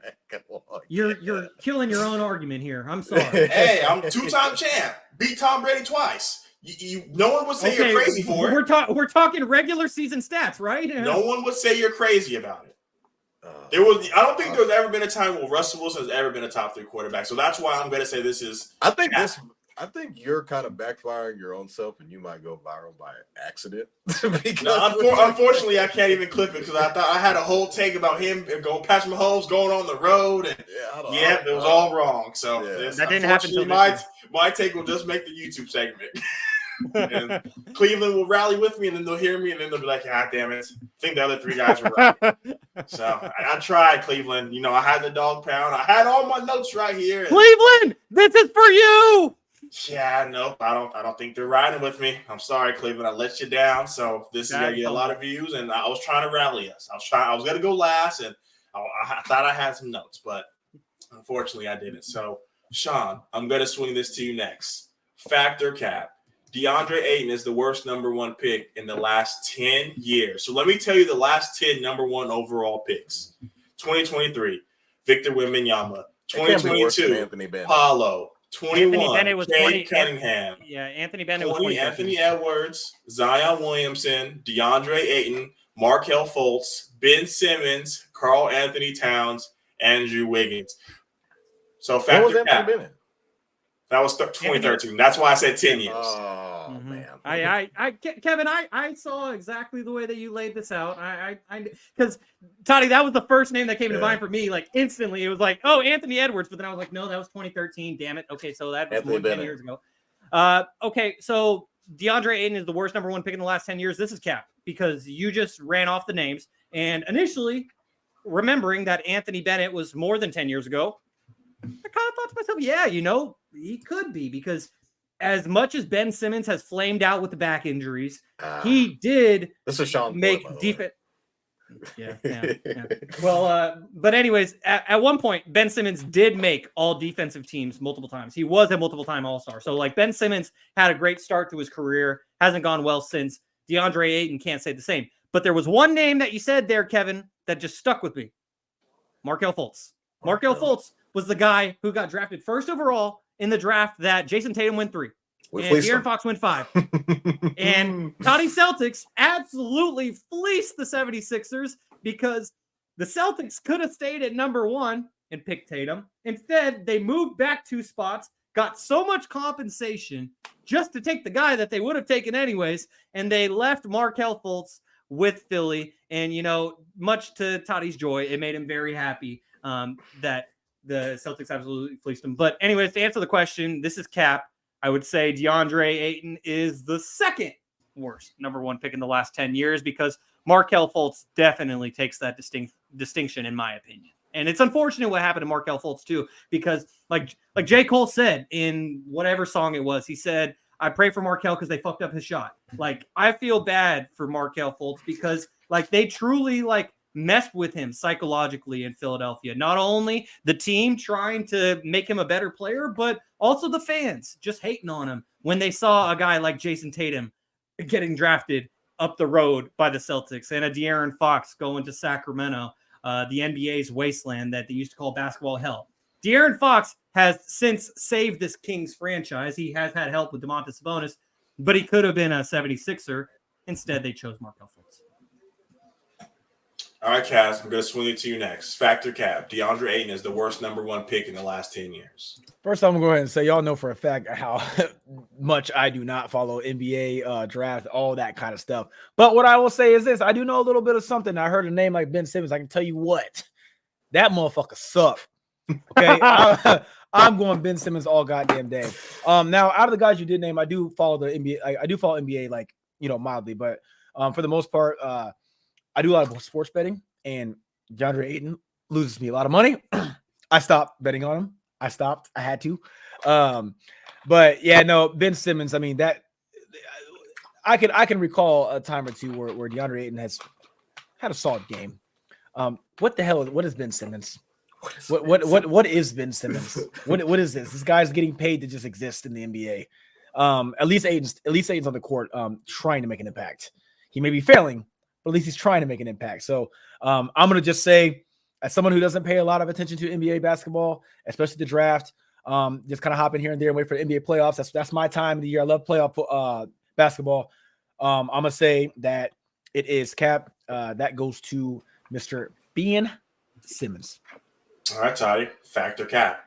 you're killing your own argument here. I'm sorry. Hey, I'm 2-time champ. Beat Tom Brady twice. No one would say you're crazy for it. We're talking regular season stats, right? No one would say you're crazy about it. I don't think there's ever been a time where Russell Wilson has ever been a top 3 quarterback. So that's why I'm going to say this is. I think you're kind of backfiring your own self, and you might go viral by accident. Unfortunately, I can't even clip it because I thought I had a whole take about him and Patrick Mahomes going on the road, and it was all wrong. So that didn't happen. My take will just make the YouTube segment. And Cleveland will rally with me, and then they'll hear me, and then they'll be like, "God damn it! I think the other 3 guys were right." So I tried, Cleveland. You know, I had the dog pound. I had all my notes right here. Cleveland, this is for you. Yeah, no, I don't think they're riding with me. I'm sorry, Cleveland. I let you down. So this is gonna get a lot of views, and I was trying to rally us. I was gonna go last, and I thought I had some notes, but unfortunately, I didn't. So, Shaun, I'm gonna swing this to you next. Factor Cap. DeAndre Ayton is the worst number 1 pick in the last 10 years. So let me tell you the last 10 number 1 overall picks. 2023, Victor Wembanyama. 2022, Paulo. 21, Cade Cunningham. Yeah, Anthony Bennett was 20. Anthony Edwards, Zion Williamson, DeAndre Ayton, Markelle Fultz, Ben Simmons, Karl Anthony Towns, Andrew Wiggins. So Factor Cap. That was 2013. That's why I said 10 years. Oh man. Kevin, I saw exactly the way that you laid this out. Because Toddy, that was the first name that came to mind for me. Like instantly, it was like, oh, Anthony Edwards. But then I was like, no, that was 2013. Damn it. Okay, so that was more than 10 years ago. Okay, so DeAndre Ayton is the worst number 1 pick in the last 10 years. This is cap because you just ran off the names. And initially, remembering that Anthony Bennett was more than 10 years ago, I kind of thought to myself, yeah, he could be, because as much as Ben Simmons has flamed out with the back injuries, he did this is Shaun make defense. Yeah. Well, but anyways, at one point, Ben Simmons did make all defensive teams multiple times. He was a multiple-time All-Star. So, like, Ben Simmons had a great start to his career, hasn't gone well since. DeAndre Ayton can't say the same. But there was one name that you said there, Kevin, that just stuck with me. Markelle Fultz. Markelle Fultz was the guy who got drafted first overall in the draft that Jason Tatum went 3. And De'Aaron Fox went 5. And Toddy Celtics absolutely fleeced the 76ers because the Celtics could have stayed at number 1 and picked Tatum. Instead, they moved back 2 spots, got so much compensation just to take the guy that they would have taken anyways, and they left Markelle Fultz with Philly. And, much to Toddy's joy, it made him very happy that the Celtics absolutely fleeced him. But anyways, to answer the question, this is cap. I would say DeAndre Ayton is the second worst number 1 pick in the last 10 years because Markelle Fultz definitely takes that distinction, in my opinion. And it's unfortunate what happened to Markelle Fultz, too, because like J. Cole said in whatever song it was, he said, I pray for Markelle because they fucked up his shot. Like, I feel bad for Markelle Fultz because, like, they truly, like, messed with him psychologically in Philadelphia. Not only the team trying to make him a better player, but also the fans just hating on him when they saw a guy like Jason Tatum getting drafted up the road by the Celtics and a De'Aaron Fox going to Sacramento, the NBA's wasteland that they used to call basketball hell. De'Aaron Fox has since saved this Kings franchise. He has had help with Domantas Sabonis, but he could have been a 76er. Instead, they chose Markelle Fultz. All right, Kaz, I'm going to swing it to you next. Factor cap. DeAndre Ayton is the worst number 1 pick in the last 10 years. First, I'm going to go ahead and say, y'all know for a fact how much I do not follow NBA draft, all that kind of stuff. But what I will say is this. I do know a little bit of something. I heard a name like Ben Simmons. I can tell you what. That motherfucker sucked. Okay? I'm going Ben Simmons all goddamn day. Now, out of the guys you did name, I do follow the NBA. I do follow NBA, like, mildly. But for the most part, I do a lot of sports betting, and DeAndre Ayton loses me a lot of money. I stopped betting on him. I had to. But yeah, no, Ben Simmons. I mean, that I can recall a time or two where DeAndre Ayton has had a solid game. What the hell? What is Ben Simmons? What is Ben Simmons? What is this? This guy's getting paid to just exist in the NBA. At least Ayton's on the court, trying to make an impact. He may be failing, but at least he's trying to make an impact. So I'm going to just say, as someone who doesn't pay a lot of attention to NBA basketball, especially the draft, just kind of hop in here and there and wait for the NBA playoffs. That's my time of the year. I love playoff basketball. I'm going to say that it is cap. That goes to Mr. Ben Simmons. All right, Toddy. Factor cap.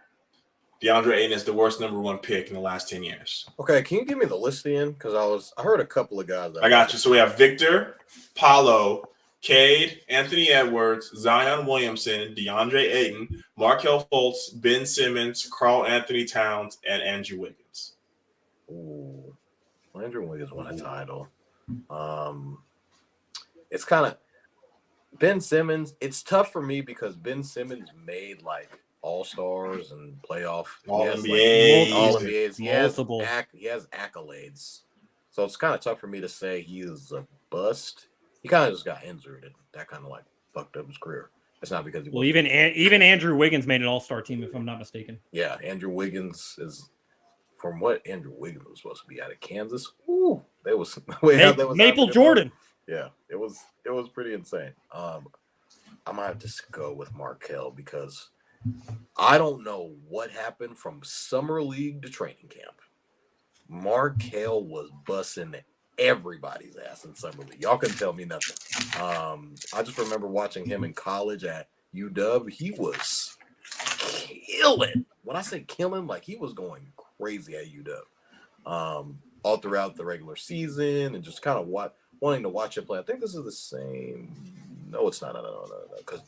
DeAndre Ayton is the worst number 1 pick in the last 10 years. Okay, can you give me the list again? Because I heard a couple of guys. I got you. So we have Victor, Paolo, Cade, Anthony Edwards, Zion Williamson, DeAndre Ayton, Markelle Fultz, Ben Simmons, Karl Anthony Towns, and Andrew Wiggins. Ooh, Andrew Wiggins won a title. It's kind of Ben Simmons. It's tough for me because Ben Simmons made like All-Stars and playoff. All-NBA. All-NBAs. Multiple. He has accolades. So it's kind of tough for me to say he is a bust. He kind of just got injured, and that kind of like fucked up his career. It's not because he Well, even Andrew Wiggins made an All-Star team, if I'm not mistaken. Yeah, Andrew Wiggins is, from what Andrew Wiggins was supposed to be out of Kansas. Ooh, that was Maple Jordan. Yeah, it was pretty insane. I might have to go with Markelle because I don't know what happened from summer league to training camp. Markelle was busting everybody's ass in summer league. Y'all couldn't tell me nothing. I just remember watching him in college at UW. He was killing. When I say killing, like he was going crazy at UW. All throughout the regular season and just kind of wanting to watch him play. I think this is the same. No, it's not. No. Because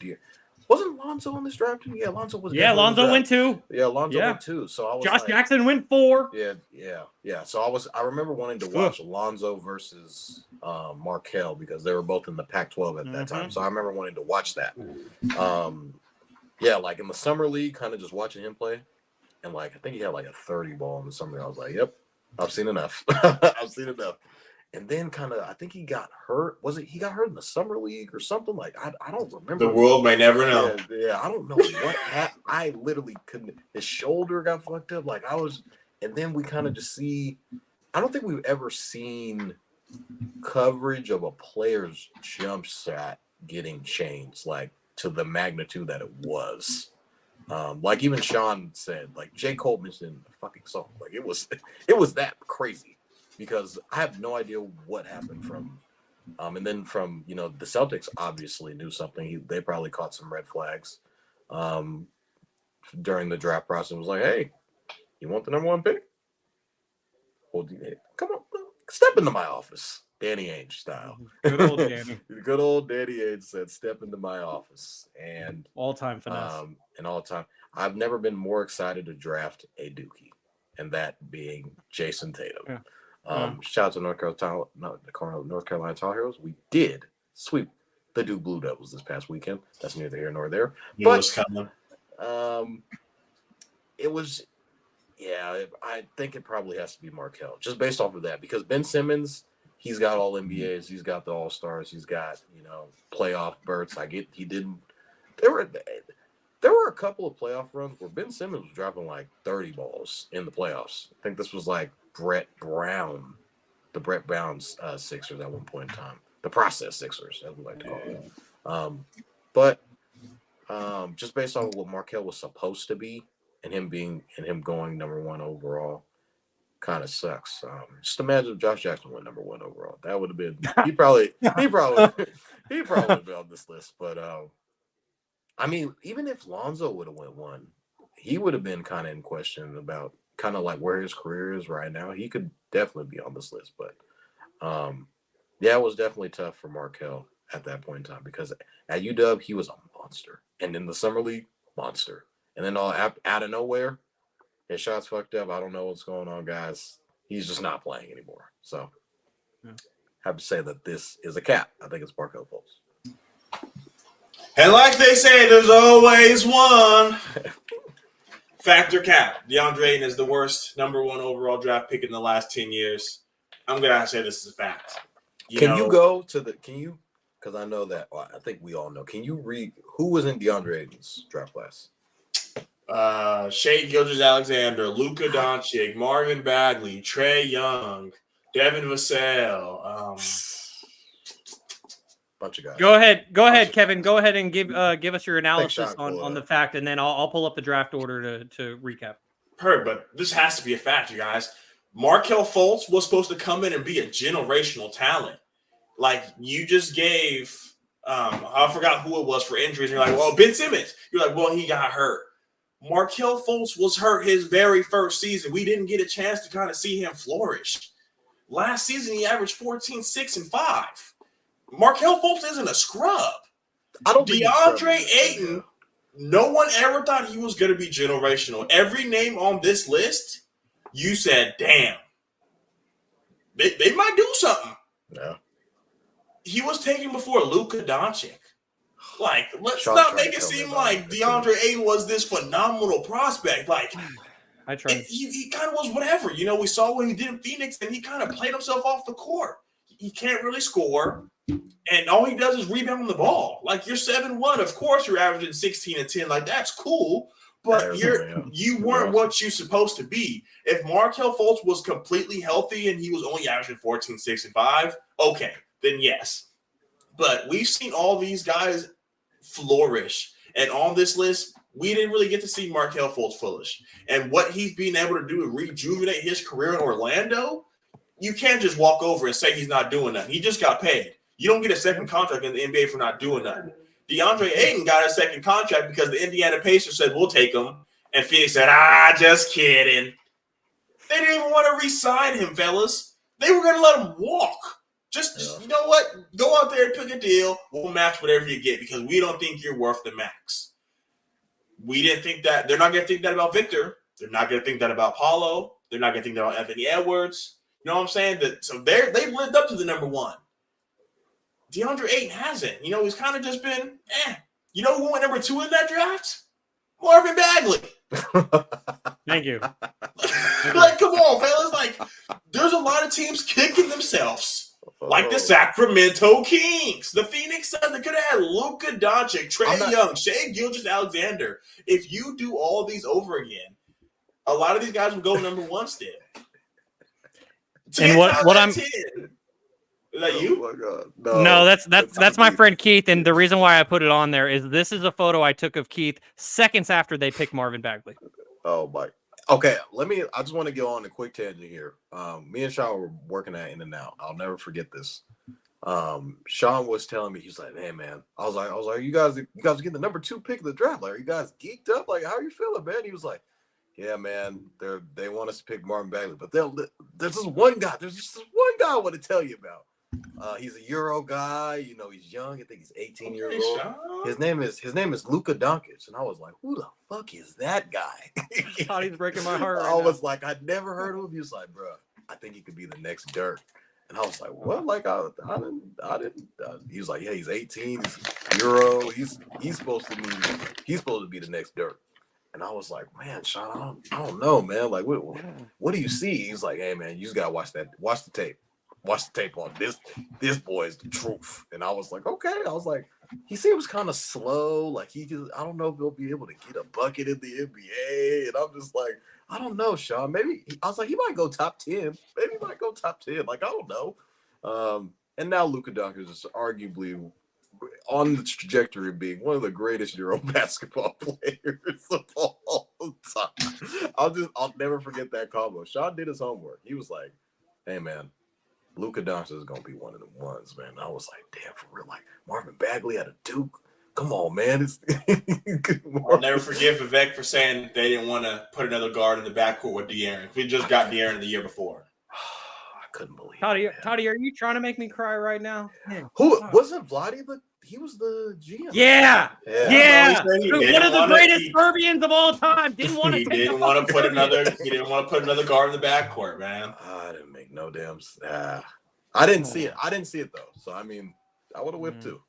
wasn't Lonzo on this draft team? Yeah, Lonzo was. Yeah, Lonzo went 2. Yeah, Lonzo went 2. So I was Josh Jackson went 4. Yeah. So I remember wanting to watch Lonzo versus Markelle because they were both in the Pac-12 at that time. So I remember wanting to watch that. Yeah, like in the summer league, kind of just watching him play. And like I think he had like a 30 ball in the summer. I was like, yep, I've seen enough. I've seen enough. And then kind of, I think he got hurt. He got hurt in the summer league or something? Like, I don't remember. The world may never know. Yeah, I don't know what happened. I literally couldn't. His shoulder got fucked up. Like, and then we kind of just see, I don't think we've ever seen coverage of a player's jump shot getting changed, like, to the magnitude that it was. Like even Shaun said, like J. Cole mentioned in the fucking song, like it was that crazy. Because I have no idea what happened from, and then from, the Celtics obviously knew something. They probably caught some red flags during the draft process. It was like, hey, you want the number 1 pick? Well, come on, step into my office. Danny Ainge style. Good old Danny. Good old Danny Ainge said, step into my office. And all-time finesse. And all-time. I've never been more excited to draft a Dookie, and that being Jason Tatum. Yeah. Shout out to North Carolina Tar Heroes. We did sweep the Duke Blue Devils this past weekend. That's neither here nor there. But it was, I think it probably has to be Markelle, just based off of that, because Ben Simmons, he's got all NBAs, he's got the All Stars, he's got playoff berths. I get he didn't. There were a couple of playoff runs where Ben Simmons was dropping like 30 balls in the playoffs. I think this was like the Brett Brown's Sixers at one point in time. The process Sixers, as we like to call it. But just based on what Markelle was supposed to be and him going number 1 overall, kind of sucks. Just imagine if Josh Jackson went number 1 overall. That would have been he probably would have been on this list. But I mean, even if Lonzo would have went 1, he would have been kind of in question about kind of like where his career is right now. He could definitely be on this list, but it was definitely tough for Markelle at that point in time because at UW he was a monster, and in the summer league, monster, and then out of nowhere, his shots fucked up. I don't know what's going on, guys. He's just not playing anymore. So, I have to say that this is a cap. I think it's Markelle Fultz. And like they say, there's always one. Factor cap. DeAndre Ayton is the worst number 1 overall draft pick in the last 10 years. I'm going to say this is a fact. Can you go to because I know that, I think we all know. Can you read who was in DeAndre Ayton's draft class? Shai Gilgeous-Alexander, Luka Doncic, Marvin Bagley, Trae Young, Devin Vassell. Bunch of guys. Go ahead, Kevin. Go ahead and give us your analysis Sean, on the fact, and then I'll pull up the draft order to recap. Heard, but this has to be a fact, you guys. Markelle Fultz was supposed to come in and be a generational talent. Like, you just gave, I forgot who it was for injuries. And you're like, well, Ben Simmons. You're like, well, he got hurt. Markelle Fultz was hurt his very first season. We didn't get a chance to kind of see him flourish. Last season, he averaged 14, 6, and 5. Markelle Fultz isn't a scrub. DeAndre Ayton, no one ever thought he was going to be generational. Every name on this list, you said, damn, they might do something. Yeah. He was taken before Luka Doncic. Like, let's not make it seem like DeAndre Ayton was this phenomenal prospect. Like, I tried. He kind of was whatever. We saw what he did in Phoenix, and he kind of played himself off the court. He can't really score, and all he does is rebound the ball. Like, you're 7-1. Of course, you're averaging 16 and 10. Like, that's cool, but you weren't what you're supposed to be. If Markelle Fultz was completely healthy and he was only averaging 14, 6, and 5, okay, then yes. But we've seen all these guys flourish, and on this list, we didn't really get to see Markelle Fultz flourish. And what he's being able to do to rejuvenate his career in Orlando, you can't just walk over and say he's not doing nothing. He just got paid. You don't get a second contract in the NBA for not doing nothing. DeAndre Ayton got a second contract because the Indiana Pacers said, we'll take him. And Phoenix said, just kidding. They didn't even want to re-sign him, fellas. They were going to let him walk. Just, you know what? Go out there and pick a deal. We'll match whatever you get because we don't think you're worth the max. We didn't think that. They're not going to think that about Victor. They're not going to think that about Paulo. They're not going to think that about Anthony Edwards. You know what I'm saying? So they've lived up to the number one. DeAndre Ayton hasn't. You know, he's kind of just been, You know who went number 2 in that draft? Marvin Bagley. Thank you. Like, come on, fellas. Like, there's a lot of teams kicking themselves. Like the Sacramento Kings, the Phoenix Suns. They could have had Luka Doncic, Trae Young, Shai Gilgeous-Alexander. If you do all these over again, a lot of these guys would go number 1 still. And what I'm... Is that you? Oh my God. No, that's my friend Keith, and the reason why I put it on there is this is a photo I took of Keith seconds after they picked Marvin Bagley. Oh my. Okay, I just want to go on a quick tangent here. Me and Shaun were working at In-N-Out. I'll never forget this. Shaun was telling me, he's like, "Hey man," I was like, you guys are getting the number 2 pick of the draft. Like, are you guys geeked up? Like, how are you feeling, man? He was like, "Yeah, man, they want us to pick Marvin Bagley, but there's just one guy. There's just one guy I want to tell you about. He's a Euro guy. You know, he's young. I think he's 18 years old. His name is Luka Doncic." And I was like, "Who the fuck is that guy?" God, he's breaking my heart. I was like, I'd never heard of him. He was like, "Bro, I think he could be the next Dirk." And I was like, "What?" Like, I didn't. He was like, "Yeah, he's 18. He's Euro. He's supposed to be the next Dirk." And I was like, "Man, Shaun, I don't know, man. Like, what do you see?" He's like, "Hey, man, you just gotta watch the tape. Watch the tape on this. This boy is the truth." And I was like, "Okay." I was like, he seems kind of slow. Like, I don't know if he'll be able to get a bucket in the NBA. And I'm just like, I don't know, Shaun. Maybe I was like, he might go top 10. Maybe he might go top 10. Like, I don't know. And now Luka Doncic is arguably on the trajectory of being one of the greatest Euro basketball players of all time. I'll never forget that combo. Shaun did his homework. He was like, "Hey man, Luka Doncic is gonna be one of the ones, man." And I was like, "Damn, for real? Like Marvin Bagley out of Duke? Come on, man." I'll never forgive Vivek for saying they didn't want to put another guard in the backcourt with De'Aaron. We just got De'Aaron the year before. I couldn't believe it. Toddy, are you trying to make me cry right now? Man. Who wasn't Vladdy? He was the GM. Yeah. One of the greatest Serbians of all time. Didn't want to. He didn't want to put another guard in the backcourt, man. I didn't make no damn. I didn't see it. I didn't see it though. So I mean, I would have whipped too.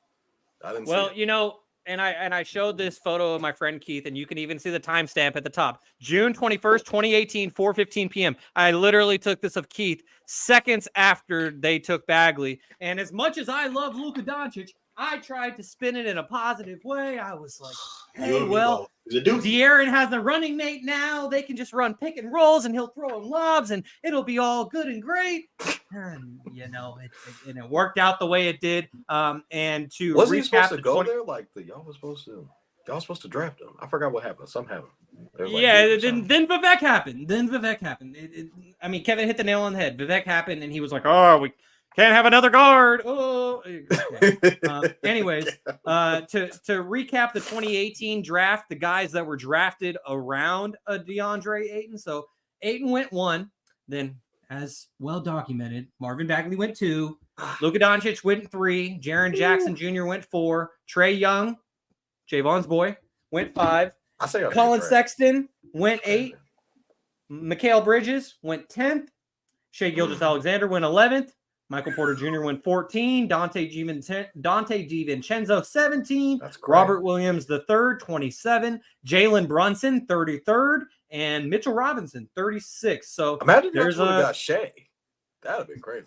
I didn't. Well, see it. You know. And I showed this photo of my friend Keith, and you can even see the timestamp at the top. June 21st, 2018, 4:15 p.m. I literally took this of Keith seconds after they took Bagley. And as much as I love Luka Doncic, I tried to spin it in a positive way. I was like, "Hey, well, De'Aaron has a running mate now. They can just run pick and rolls, and he'll throw him lobs, and it'll be all good and great." And, you know, it worked out the way it did. And to wasn't he recap, supposed to go there? Like y'all was supposed to draft him. I forgot what happened. Something happened. Like, then Vivek happened. I mean, Kevin hit the nail on the head. Vivek happened, and he was like, "Oh, we can't have another guard." Oh, anyways, to recap the 2018 draft, the guys that were drafted around DeAndre Ayton. So Ayton went 1, then as well documented, Marvin Bagley went 2, Luka Doncic went 3, Jaren Jackson Jr. went 4, Trae Young, Jaevon's boy, went 5, Colin Sexton went 8, Mikal Bridges went 10th, Shai Gilgeous-Alexander went 11th, Michael Porter Jr. went 14, Dante DiVincenzo 17, That's great. Robert Williams III 27, Jalen Brunson 33rd, and Mitchell Robinson 36. So imagine if we got Shai. That would have been crazy.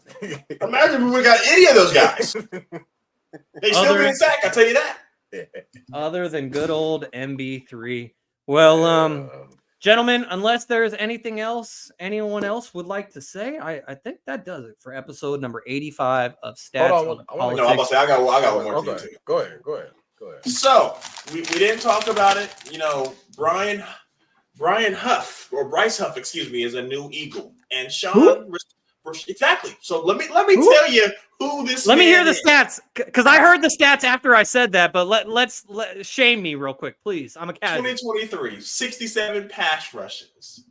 Imagine if we would have got any of those guys. They still been in sack, I'll tell you that. Other than good old MB3. Well, gentlemen, unless there's anything else anyone else would like to say, I think that does it for episode number 85 of Stats on Politics. I got one more thing too. Go ahead. So we didn't talk about it. You know, Bryce Huff, excuse me, is a new Eagle, and Shaun. Exactly. So let me tell you who this. Let me hear the stats, because I heard the stats after I said that. But let's shame me real quick, please. I'm a casual. 2023, 67 pass rushes,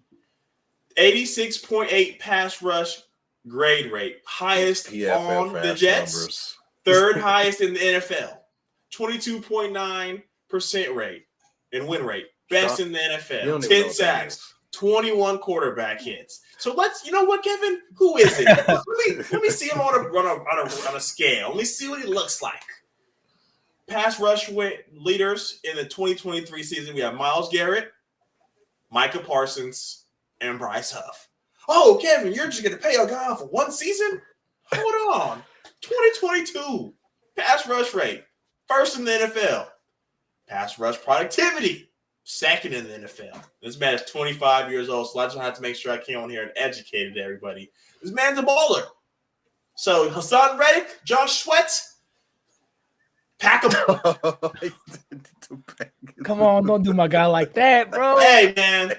86.8 pass rush grade rate, highest on the Jets, numbers. third highest in the NFL. 22.9% rate and win rate, best in the NFL. 10 sacks, 21 quarterback hits. So you know what, Kevin? Who is it? let me see him on a scale. Let me see what he looks like. Pass rush leaders in the 2023 season, we have Myles Garrett, Micah Parsons, and Bryce Huff. Oh, Kevin, you're just going to pay a guy for one season? Hold on. 2022 pass rush rate, first in the NFL. Pass rush productivity, second in the NFL. This man is 25 years old, so I just have to make sure I came on here and educated everybody. This man's a baller. So Hassan Reddick, Josh Sweat, pack him. Come on, don't do my guy like that, bro. Hey, man.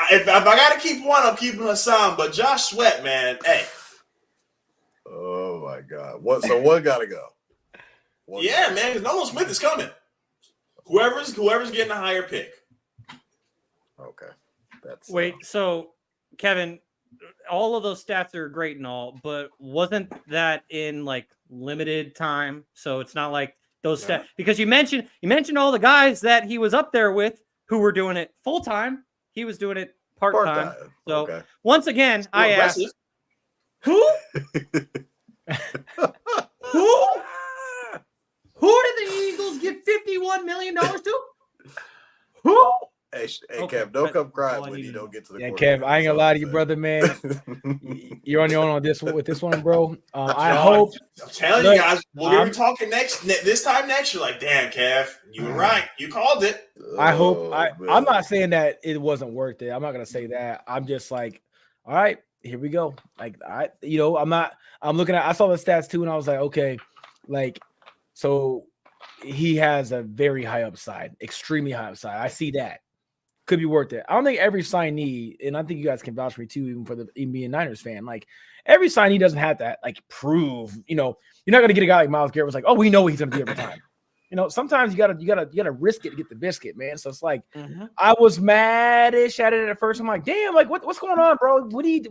If I got to keep one, I'm keeping Hassan. But Josh Sweat, man, hey. Oh, my God. So one got to go. Man, because Nolan Smith is coming. Whoever's getting a higher pick. Okay. Wait, so, Kevin, all of those stats are great and all, but wasn't that in, like, limited time? So it's not like those stats. Because you mentioned all the guys that he was up there with who were doing it full-time. He was doing it part-time. So once again, I asked, who? Who did the Eagles give $51 million to? Who? Hey, Kev, don't come crying when you don't get to the Kev, I ain't gonna lie to you, brother, man. You're on your own with this one, bro. I hope. I'm telling you guys, we're gonna be talking this time next year. Like, damn, Kev, you were right. You called it. I hope. I'm not saying that it wasn't worth it. I'm not gonna say that. I'm just like, all right, here we go. Like, I'm looking at. I saw the stats too, and I was like, okay, like, so he has a very high upside, extremely high upside. I see that. Could be worth it. I don't think every signee, and I think you guys can vouch for me too, even being a Niners fan, like every signee doesn't have to like prove, you're not going to get a guy like Myles Garrett was like, oh, we know what he's going to be every time. Sometimes you gotta risk it to get the biscuit, man. So it's like, I was mad-ish at it at first. I'm like, damn, like what's going on, bro? We need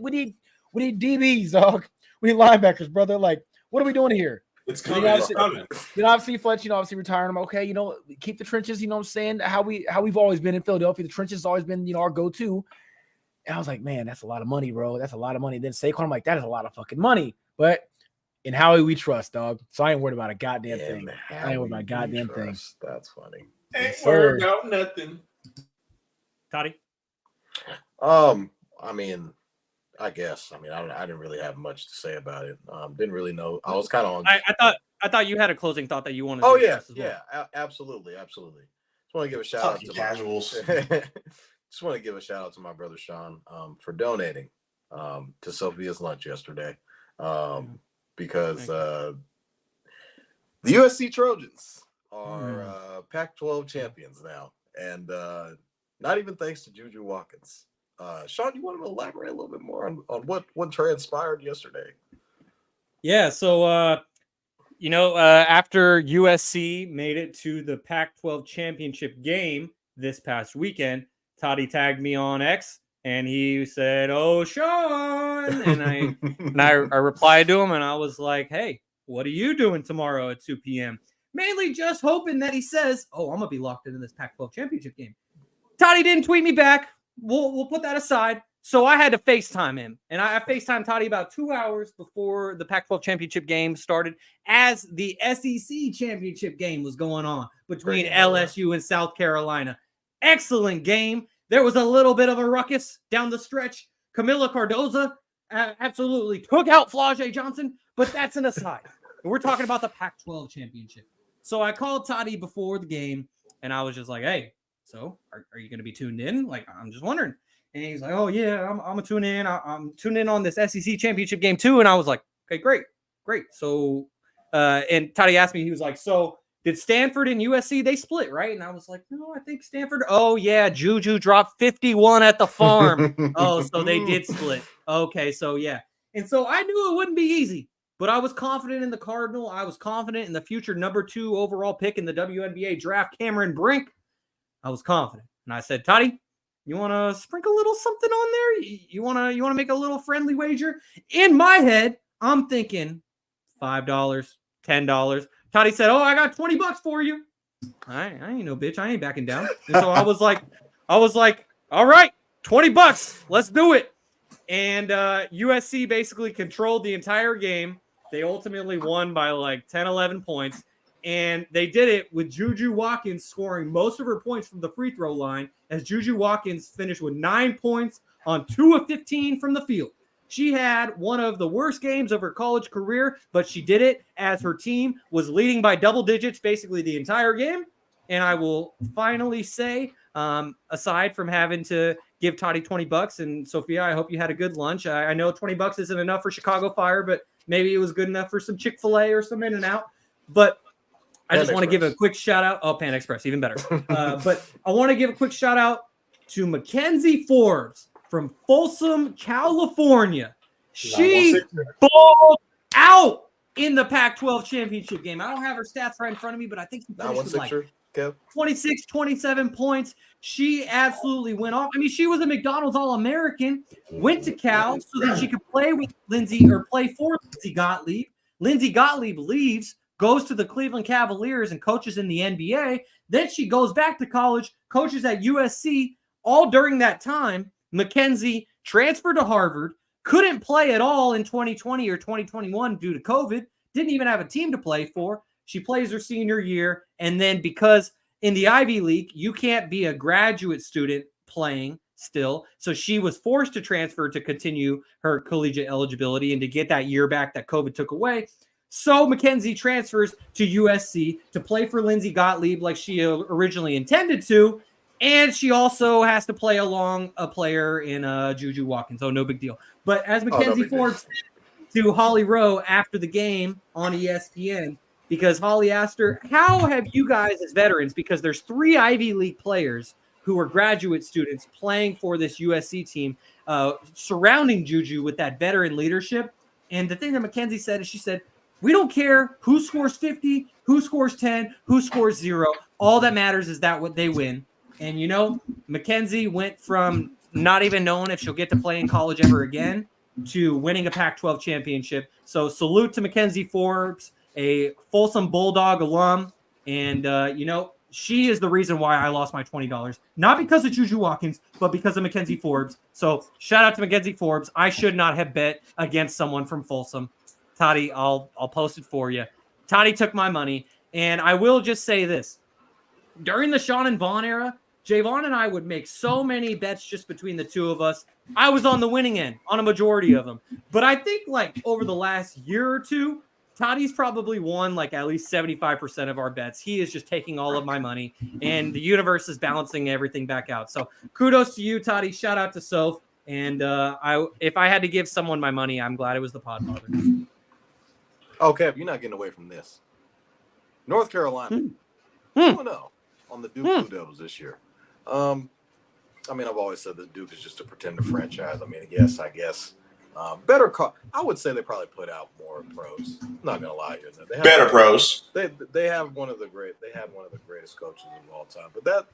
DBs, dog. We need linebackers, brother. Like, what are we doing here? It's coming. Obviously Fletch, obviously retiring him. Okay, keep the trenches, you know what I'm saying? How we've always been in Philadelphia. The trenches has always been, our go-to. And I was like, man, that's a lot of money, bro. That's a lot of money. Then Saquon, I'm like, that is a lot of fucking money. But in Howie we trust, dog. So I ain't worried about a goddamn thing. I ain't worried about a goddamn thing. That's funny. Ain't worried about nothing. Toddy? I mean, I guess. I mean, I didn't really have much to say about it. Didn't really know. I was kind of on. I thought you had a closing thought that you wanted. Oh yeah, absolutely. Just want to give a shout out to casuals. Just want to give a shout out to my brother Shaun for donating to Sophia's lunch yesterday, because the USC Trojans are Pac-12 champions now, and not even thanks to Juju Watkins. Shaun, you want to elaborate a little bit more on what transpired yesterday? Yeah, so after USC made it to the Pac-12 championship game this past weekend, Toddy tagged me on X and he said, "Oh, Shaun," and I replied to him and I was like, "Hey, what are you doing tomorrow at 2 p.m.?" Mainly just hoping that he says, "Oh, I'm gonna be locked into this Pac-12 championship game." Toddy didn't tweet me back. We'll put that aside. So I had to FaceTime him. And I FaceTimed Toddy about 2 hours before the Pac-12 championship game started, as the SEC championship game was going on between LSU and South Carolina. Excellent game. There was a little bit of a ruckus down the stretch. Camila Cardoza absolutely took out Flau'jae Johnson, but that's an aside. We're talking about the Pac-12 championship. So I called Toddy before the game, and I was just like, "Hey, so are you going to be tuned in? Like, I'm just wondering." And he's like, "Oh yeah, I'm gonna tune in. I'm tuning in on this SEC championship game too." And I was like, "Okay, great. So, and Toddy asked me, he was like, "So did Stanford and USC, they split, right?" And I was like, "No, I think Stanford. Oh yeah, Juju dropped 51 at the farm. Oh, so they did split. Okay, so yeah." And so I knew it wouldn't be easy, but I was confident in the Cardinal. I was confident in the future number 2 overall pick in the WNBA draft, Cameron Brink. I was confident. And I said, "Toddy, You want to sprinkle a little something on there? You want to make a little friendly wager? In my head, I'm thinking $5, $10. Toddy said, "Oh, I got $20 for you." I ain't no bitch. I ain't backing down. And so I was like, all right, $20. Let's do it. And USC basically controlled the entire game. They ultimately won by like 10, 11 points. And they did it with Juju Watkins scoring most of her points from the free throw line, as Juju Watkins finished with 9 points on 2 of 15 from the field. She had one of the worst games of her college career, but she did it as her team was leading by double digits basically the entire game. And I will finally say, aside from having to give Toddy $20, and Sophia, I hope you had a good lunch. I know $20 isn't enough for Chicago Fire, but maybe it was good enough for some Chick-fil-A or some In-N-Out. But I just want to give a quick shout out. Oh, Pan Express, even better. But I want to give a quick shout out to Mackenzie Forbes from Folsom, California. She balled out in the Pac-12 championship game. I don't have her stats right in front of me, but I think she finished with like 26, 27 points. She absolutely went off. I mean, she was a McDonald's All-American, went to Cal so that she could play with play for Lindsey Gottlieb. Lindsey Gottlieb leaves, goes to the Cleveland Cavaliers and coaches in the NBA. Then she goes back to college, coaches at USC. All during that time, Mackenzie transferred to Harvard, couldn't play at all in 2020 or 2021 due to COVID, didn't even have a team to play for. She plays her senior year, and then because in the Ivy League, you can't be a graduate student playing still, so she was forced to transfer to continue her collegiate eligibility and to get that year back that COVID took away. So Mackenzie transfers to USC to play for Lindsey Gottlieb like she originally intended to, and she also has to play along a player in Juju Watkins. Oh, no big deal. But as Mackenzie Forbes said to Holly Rowe after the game on ESPN, because Holly asked her, how have you guys as veterans, because there's 3 Ivy League players who are graduate students playing for this USC team, surrounding Juju with that veteran leadership. And the thing that Mackenzie said is she said, we don't care who scores 50, who scores 10, who scores 0. All that matters is that what they win. And, you know, Mackenzie went from not even knowing if she'll get to play in college ever again to winning a Pac-12 championship. So salute to Mackenzie Forbes, a Folsom Bulldog alum. And, you know, she is the reason why I lost my $20. Not because of Juju Watkins, but because of Mackenzie Forbes. So shout out to Mackenzie Forbes. I should not have bet against someone from Folsom. Toddy, I'll post it for you. Toddy took my money. And I will just say this. During the Shaun and Vaughn era, Jaevon and I would make so many bets just between the two of us. I was on the winning end on a majority of them. But I think like over the last year or two, Toddy's probably won like at least 75% of our bets. He is just taking all of my money, and the universe is balancing everything back out. So kudos to you, Toddy. Shout out to Soph. And if I had to give someone my money, I'm glad it was the Podfather. Okay, you're not getting away from this. North Carolina, 2-0 on the Duke Blue Devils this year. I mean, I've always said that Duke is just a pretender franchise. I mean, yes, I guess. Better call. I would say they probably put out more pros. I'm not gonna lie here. They have better pros. They have one of the greatest coaches of all time. But that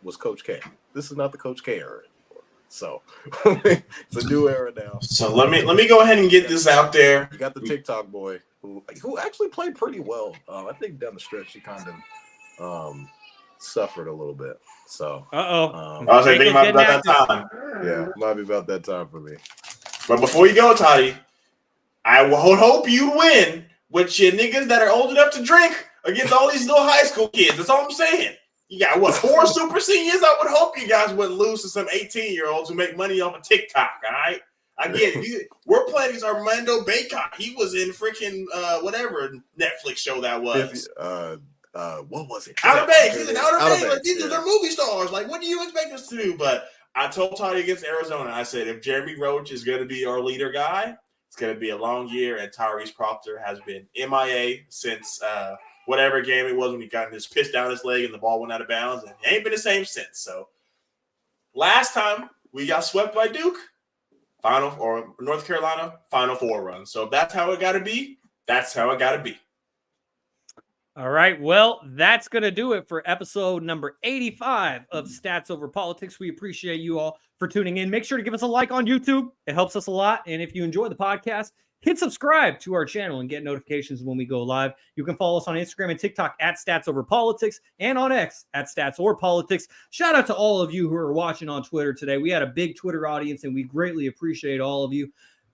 was Coach K. This is not the Coach K era anymore. So it's a new era now. So let me go ahead and get this out there. You got the TikTok boy who actually played pretty well. I think down the stretch he kind of suffered a little bit. So I was thinking about that time. Yeah, might be about that time for me. But before you go, Toddy, I would hope you win with your niggas that are old enough to drink against all these little high school kids. That's all I'm saying. You got, 4 super seniors? I would hope you guys wouldn't lose to some 18-year-olds who make money off of TikTok, all right? I get it. We're playing against Armando Baycott. He was in freaking whatever Netflix show that was. What was it? Outer Banks. He's in Outer Banks. Like, these are movie stars. Like, what do you expect us to do? But I told Toddy against Arizona, I said, if Jeremy Roach is going to be our leader guy, it's going to be a long year, and Tyrese Proctor has been MIA since whatever game it was when he got this pitch down his leg and the ball went out of bounds, and he ain't been the same since. So last time we got swept by Duke, North Carolina, Final Four run. So if that's how it got to be, that's how it got to be. All right. Well, that's going to do it for episode number 85 of Stats Over Politics. We appreciate you all for tuning in. Make sure to give us a like on YouTube. It helps us a lot. And if you enjoy the podcast, hit subscribe to our channel and get notifications when we go live. You can follow us on Instagram and TikTok at Stats Over Politics and on X at Stats or Politics. Shout out to all of you who are watching on Twitter today. We had a big Twitter audience and we greatly appreciate all of you.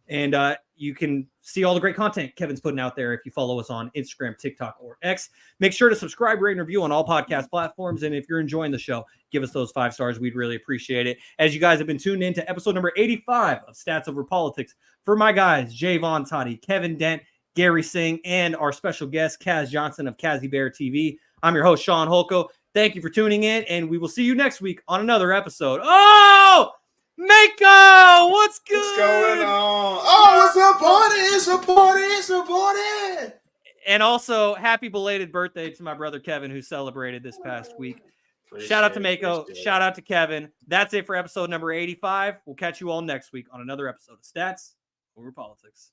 And you can see all the great content Kevin's putting out there if you follow us on Instagram, TikTok, or X. Make sure to subscribe, rate, and review on all podcast platforms. And if you're enjoying the show, give us those 5 stars. We'd really appreciate it. As you guys have been tuned in to episode number 85 of Stats Over Politics. For my guys, Jaevon Toddy, Kevin Dent, Garry Singh, and our special guest, Kaz Johnson of KazzyBear TV. I'm your host, Shaun Holko. Thank you for tuning in, and we will see you next week on another episode. Oh! Mako, what's good? What's going on? Oh, it's a party! It's a party! It's a party! And also, happy belated birthday to my brother Kevin, who celebrated this past week. Shout out to Mako. Shout out to Kevin. That's it for episode number 85. We'll catch you all next week on another episode of Stats Over Politics.